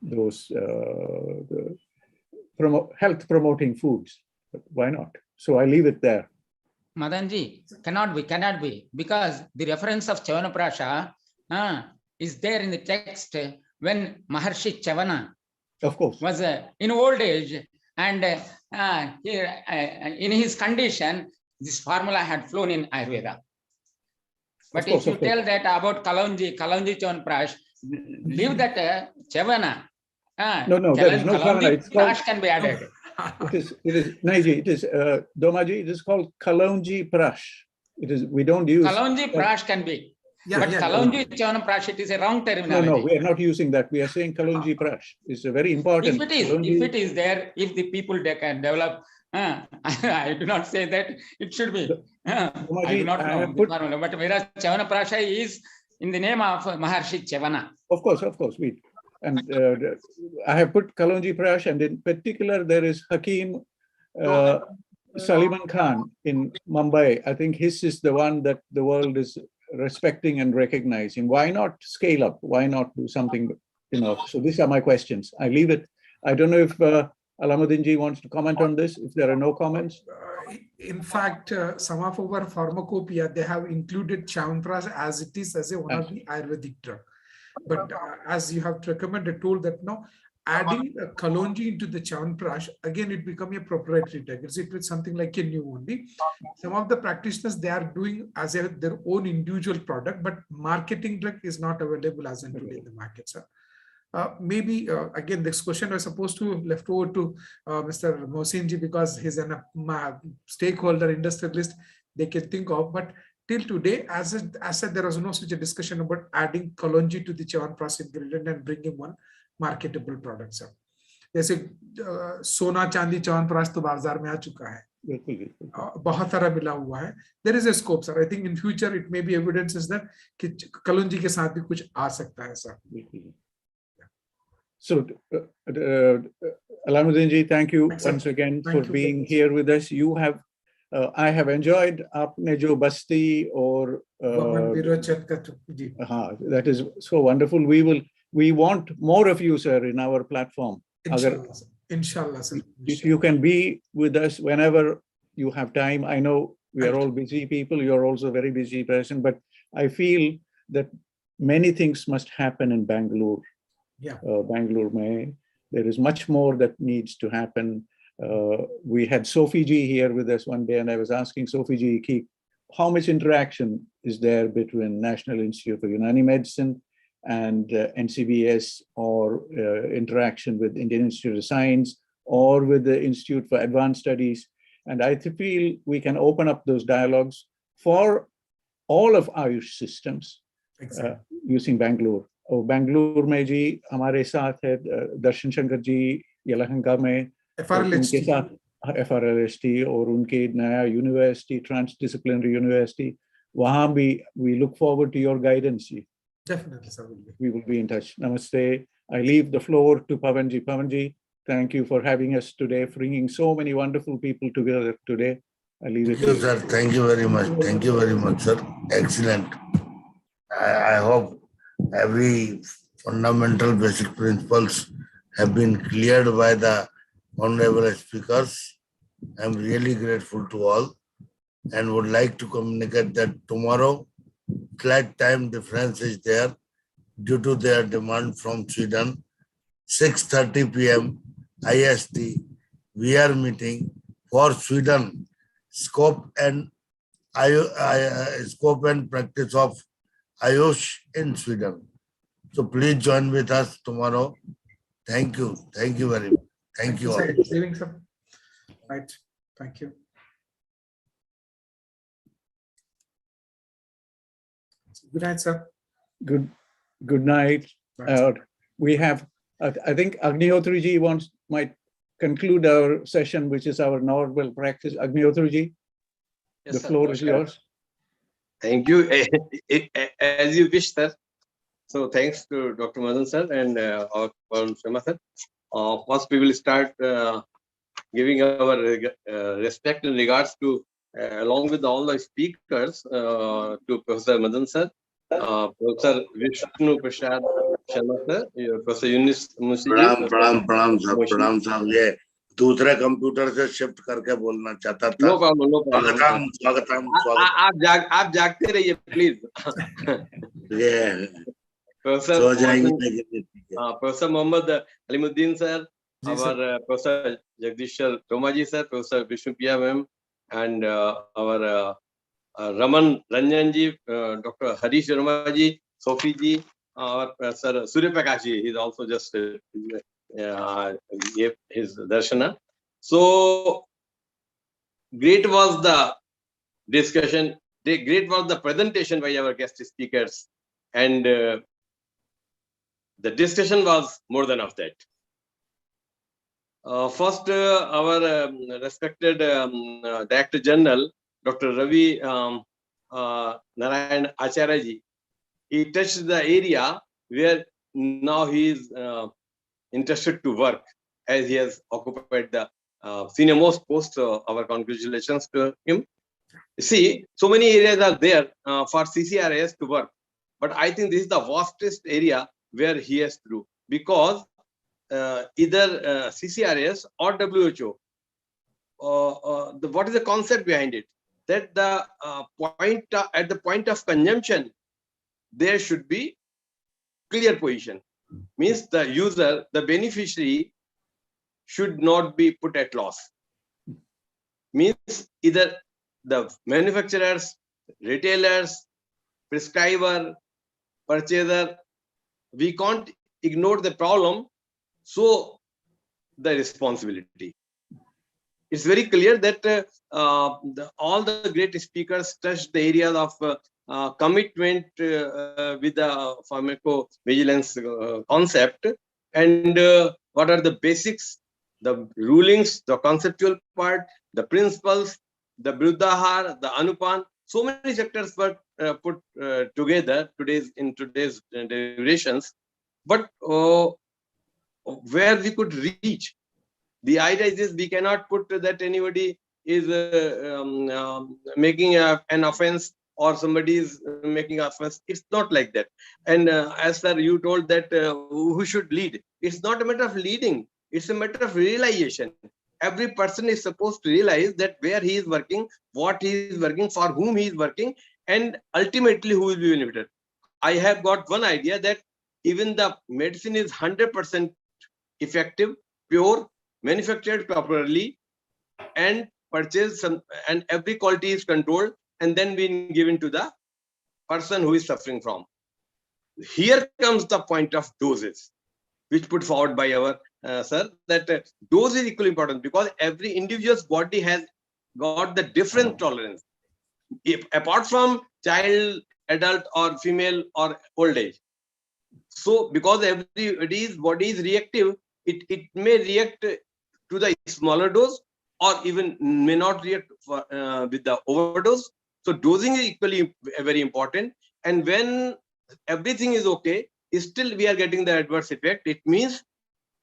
those health promoting foods. But why not? So I leave it there. Madanji, cannot be, because the reference of Chyawanprasha is there in the text when Maharshi Chavana, of course, was in old age, and in his condition, this formula had flown in Ayurveda. But if you tell that about Kalonji Chyawanprash, leave that Chavana. No, there is no Kalonji Prash can be added. It is Naiji, it is Domaji, it is called Kalonji Prash. It is, we don't use Kalonji Prash can be. Yeah, but Kalonji Chyawanprash, it is a wrong terminology. No, we are not using that. We are saying Kalonji Prash. It's a very important. If it is there, if the people they can develop, I do not say that it should be. I do not know the formula, but whereas Chyawanprasha is in the name of Maharshi Chavana. Of course, and I have put Kalonji Prash, and in particular there is Hakim Saliman Khan in Mumbai. I think his is the one that the world is respecting and recognizing. Why not scale up? Why not do something? So these are my questions. I leave it. I don't know if Aleemuddin ji wants to comment on this. If there are no comments. In fact, some of our pharmacopoeia, they have included Chyawanprash as it is as one of the Ayurvedic drug. But as you have recommended, told that no, adding a Kalonji into the Chyawanprash, again, it becomes a proprietary drug. It with something like a new only. Some of the practitioners, they are doing as their own individual product, but marketing drug is not available as in today in the market, sir. Maybe again, this question was supposed to left over to Mr. Mohsinji because he's a stakeholder industrialist they can think of. But till today, as I said, there was no such a discussion about adding Kalonji to the Chyawanprash ingredient and bringing one marketable product, sir. जैसे सोना चांदी च्यवनप्राश तो बाजार में आ चुका है, बहुत सारा मिला हुआ है. There is a scope, sir. I think in future it may be evidences that कि Kalonji के साथ भी कुछ आ सकता है, sir. So, Aleemuddin ji, thank you once again for being here with us. You have, I have enjoyed आपने जो बस्ती और that is so wonderful. We want more of you, sir, in our platform. Inshallah, sir. If you can be with us whenever you have time. I know we are all busy people. You're also a very busy person, but I feel that many things must happen in Bangalore. Yeah. Bangalore mein, there is much more that needs to happen. We had Sophie ji here with us one day, and I was asking Sophie ji, how much interaction is there between National Institute for Unani Medicine and NCBS, or interaction with Indian Institute of Science, or with the Institute for Advanced Studies. And I feel we can open up those dialogues for all of Ayush systems using Bangalore. और बेंगलुरु में जी हमारे साथ है दर्शन शंकर जी यलहंका में, उनके साथ FRLST और उनके नया यूनिवर्सिटी ट्रांसडिसिप्लिनरी यूनिवर्सिटी, वहाँ भी we look forward to your guidance ji. Definitely, sir. We will be in touch. Namaste. I leave the floor to Pawan ji. Pawan ji, thank you for having us today, bringing so many wonderful people together today. I leave it to you. Sir. Thank you very much. Thank you very much, sir. Excellent. I hope every fundamental basic principles have been cleared by the honorable speakers. I'm really grateful to all and would like to communicate that tomorrow slight time difference is there due to their demand from Sweden. 6:30 p.m. IST, we are meeting for Sweden scope and practice of Ayush in Sweden. So please join with us tomorrow. Thank you. Thank you very much. Thank you all. Right. Thank you. Good night, sir. Good night. We have, I think Agnihotri ji might conclude our session, which is our normal practice. Agnihotri ji, yes, the floor is yours. Thank you. As you wish, sir. So thanks to Dr. Madan sir and our Sharma sir. First, we will start giving our respect and regards to, along with all the speakers, to Professor Madan sir, Professor Vishnu Prasad Sharma sir, Professor Younis Munshi. प्रणाम साहब, ये दूसरे computer से shift करके बोलना चाहता था. No problem. स्वागतम. आप जागते रहिए please. Professor Mohammad Aleemuddin sir, our Professor Jagdishwar Romaji sir, Professor Vishnu Priya ma'am, and our Raman Ranjan ji, Dr. Harish Sharma ji, Sophie ji, our Professor Surya Prakash ji, he's also just gave his darshana. So great was the discussion, great was the presentation by our guest speakers, and the discussion was more than of that. First, our respected Director General, Dr. Rabinarayan Acharya ji, he touched the area where now he is interested to work, as he has occupied the senior most post. Our congratulations to him. See, so many areas are there for CCRIS to work, but I think this is the vastest area where he has to do, because either CCRS or WHO, what is the concept behind it? That the at the point of consumption, there should be clear position. means the user, the beneficiary should not be put at loss. Means either the manufacturers, retailers, prescriber, purchaser, we can't ignore the problem, so the responsibility. It's very clear that all the great speakers touched the areas of commitment with the pharmacovigilance concept, and what are the basics, the rulings, the conceptual part, the principles, the Bruddhahar, the Anupan. So many sectors were put together in today's deliberations, but where we could reach. The idea is we cannot put that anybody is making an offense or somebody is making an offense. It's not like that. And as sir, you told that who should lead. It's not a matter of leading. It's a matter of realization. Every person is supposed to realize that where he is working, what he is working, for whom he is working, and ultimately who will be benefited. I have got one idea that even the medicine is 100% effective, pure, manufactured properly, and purchased and every quality is controlled and then being given to the person who is suffering from. Here comes the point of doses, which put forward by our sir, that dose is equally important because every individual's body has got the different tolerance. If apart from child, adult, or female, or old age. So because everybody's body is reactive, it may react to the smaller dose or even may not react with the overdose. So dosing is equally very important. And when everything is okay, still we are getting the adverse effect. It means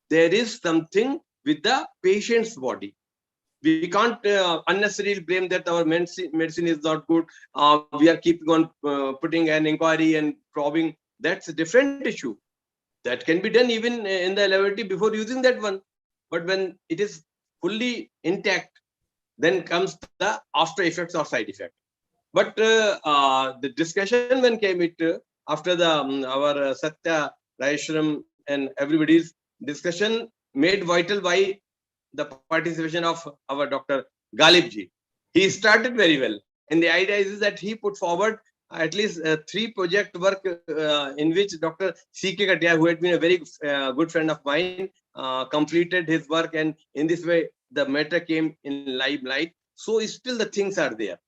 there is something with the patient's body. We can't unnecessarily blame that our medicine is not good. We are keeping on putting an inquiry and probing. That's a different issue. That can be done even in the laboratory before using that one. But when it is fully intact, then comes the after effects or side effect. But the discussion when came after the our Sathiyarajeswaran and everybody's discussion made vital by the participation of our Dr. Galibji. He started very well. And the idea is that he put forward at least 3 project work in which Dr. C.K. Katia, who had been a very good friend of mine, completed his work. And in this way, the matter came in limelight. So still the things are there.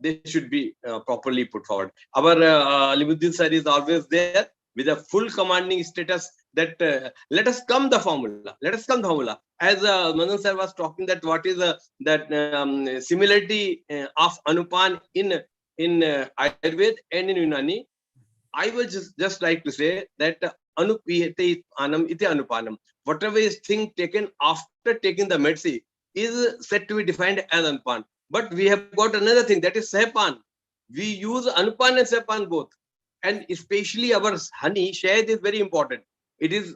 They should be properly put forward. Our Aleemuddin sir is always there with a full commanding status that let us come the formula. Let us come the formula. As Madan sir was talking that what is that similarity of Anupan in Ayurveda and in Unani, I will just like to say that Anupiyate Anam ite Anupanam. Whatever is thing taken after taking the medicine is said to be defined as Anupan. But we have got another thing, that is Sehpan. We use Anupan and Sehpan both. And especially our honey, Shahid is very important. It is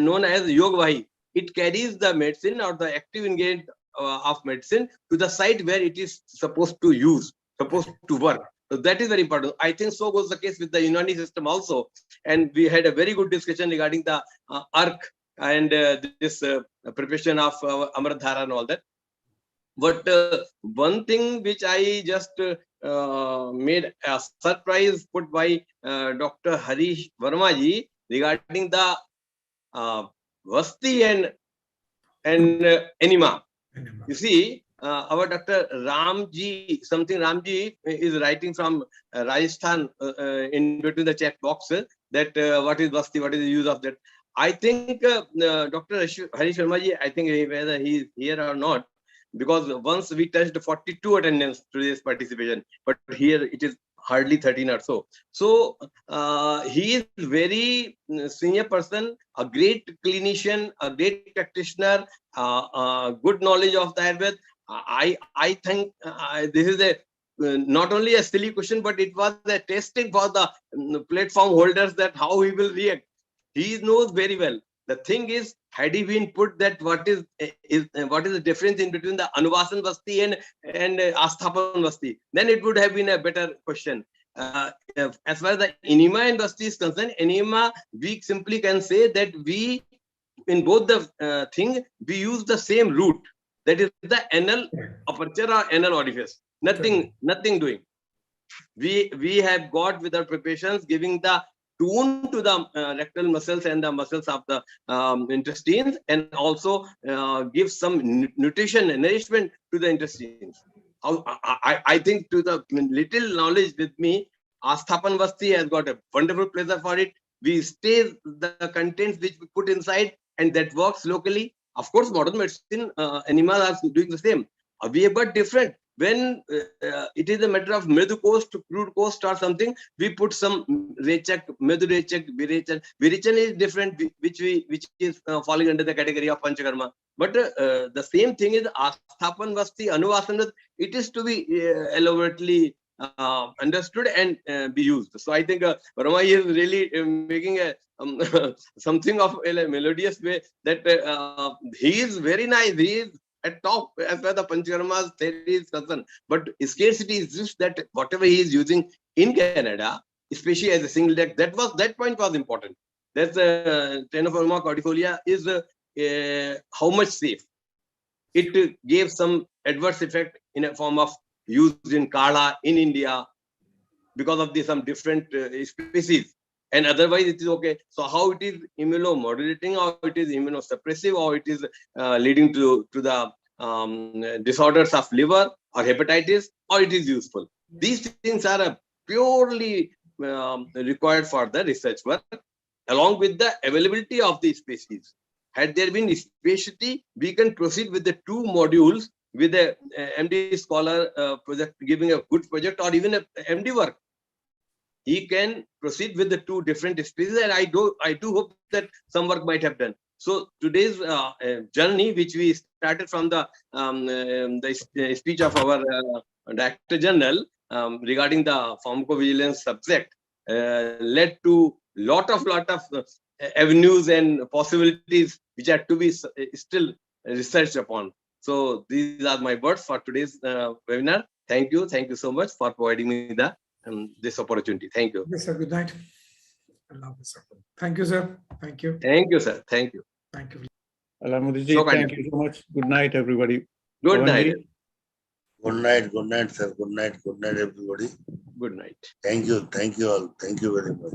known as Yogvahi. It carries the medicine or the active ingredient of medicine to the site where it is supposed to use, supposed to work. So that is very important. I think so was the case with the Unani system also. And we had a very good discussion regarding the ARC and this preparation of Amradhara and all that. But one thing which I just made a surprise put by Dr. Harish Verma ji regarding the Vasti and Enema. You see, our Dr. Ramji is writing from Rajasthan in between the chat box that what is Vasti, what is the use of that. I think Dr. Harish Verma ji, I think whether he is here or not, because once we touched 42 attendance to this participation, but here it is hardly 13 or so. So he is very senior person, a great clinician, a great practitioner, good knowledge of the Ayurveda. I think this is a not only a silly question, but it was a testing for the platform holders that how he will react. He knows very well. The thing is, had he been put that what is the difference in between the Anuvasan Vasti and Asthapan Vasti, then it would have been a better question. as far as the enema and basti is concerned, enema, we simply can say that we, in both the thing, we use the same root. That is the anal aperture or anal orifice. Nothing doing. We have got with our preparations giving the tune to the rectal muscles and the muscles of the intestines, and also give some nutrition and nourishment to the intestines. I think, to the little knowledge with me, Asthapan Vasti has got a wonderful pleasure for it. We stay the contents which we put inside, and that works locally. Of course, modern medicine, animals are doing the same. We have got different. When it is a matter of Medu coast, crude coast or something, we put some Rechak, Medu Rechak, Virichan. Virichan is different, which is falling under the category of Panchakarma. But the same thing is Asthapan Vasti, Anuvasanat, it is to be elaborately understood and be used. So I think Rama is really making a something of a melodious way, that he is very nice. He is at top as far as the Panchakarma's theory is concerned. But scarcity is just that whatever he is using in Canada, especially as a single deck, that point was important. That's Tenopharma cordifolia is how much safe. It gave some adverse effect in a form of used in Kala in India because of some different species. And otherwise it is okay. So how it is immunomodulating, or it is immunosuppressive, or it is leading to the disorders of liver or hepatitis, or it is useful. These things are purely required for the research work, along with the availability of the species. Had there been specialty, we can proceed with the 2 modules with a MD scholar project, giving a good project, or even a MD work. He can proceed with the 2 different species, and I do hope that some work might have done. So today's journey, which we started from the speech of our Director General regarding the pharmacovigilance subject, led to lot of avenues and possibilities which are to be still researched upon. So these are my words for today's webinar. Thank you so much for providing me this opportunity. Thank you. Yes, sir. Good night. I love this. Thank you, sir. Thank you. Thank you, sir. Thank you. Thank you. Aleemuddin, thank you so much. Good night, everybody. Good Pawan night. ji. Good night, sir. Good night, everybody. Good night. Thank you all. Thank you very much.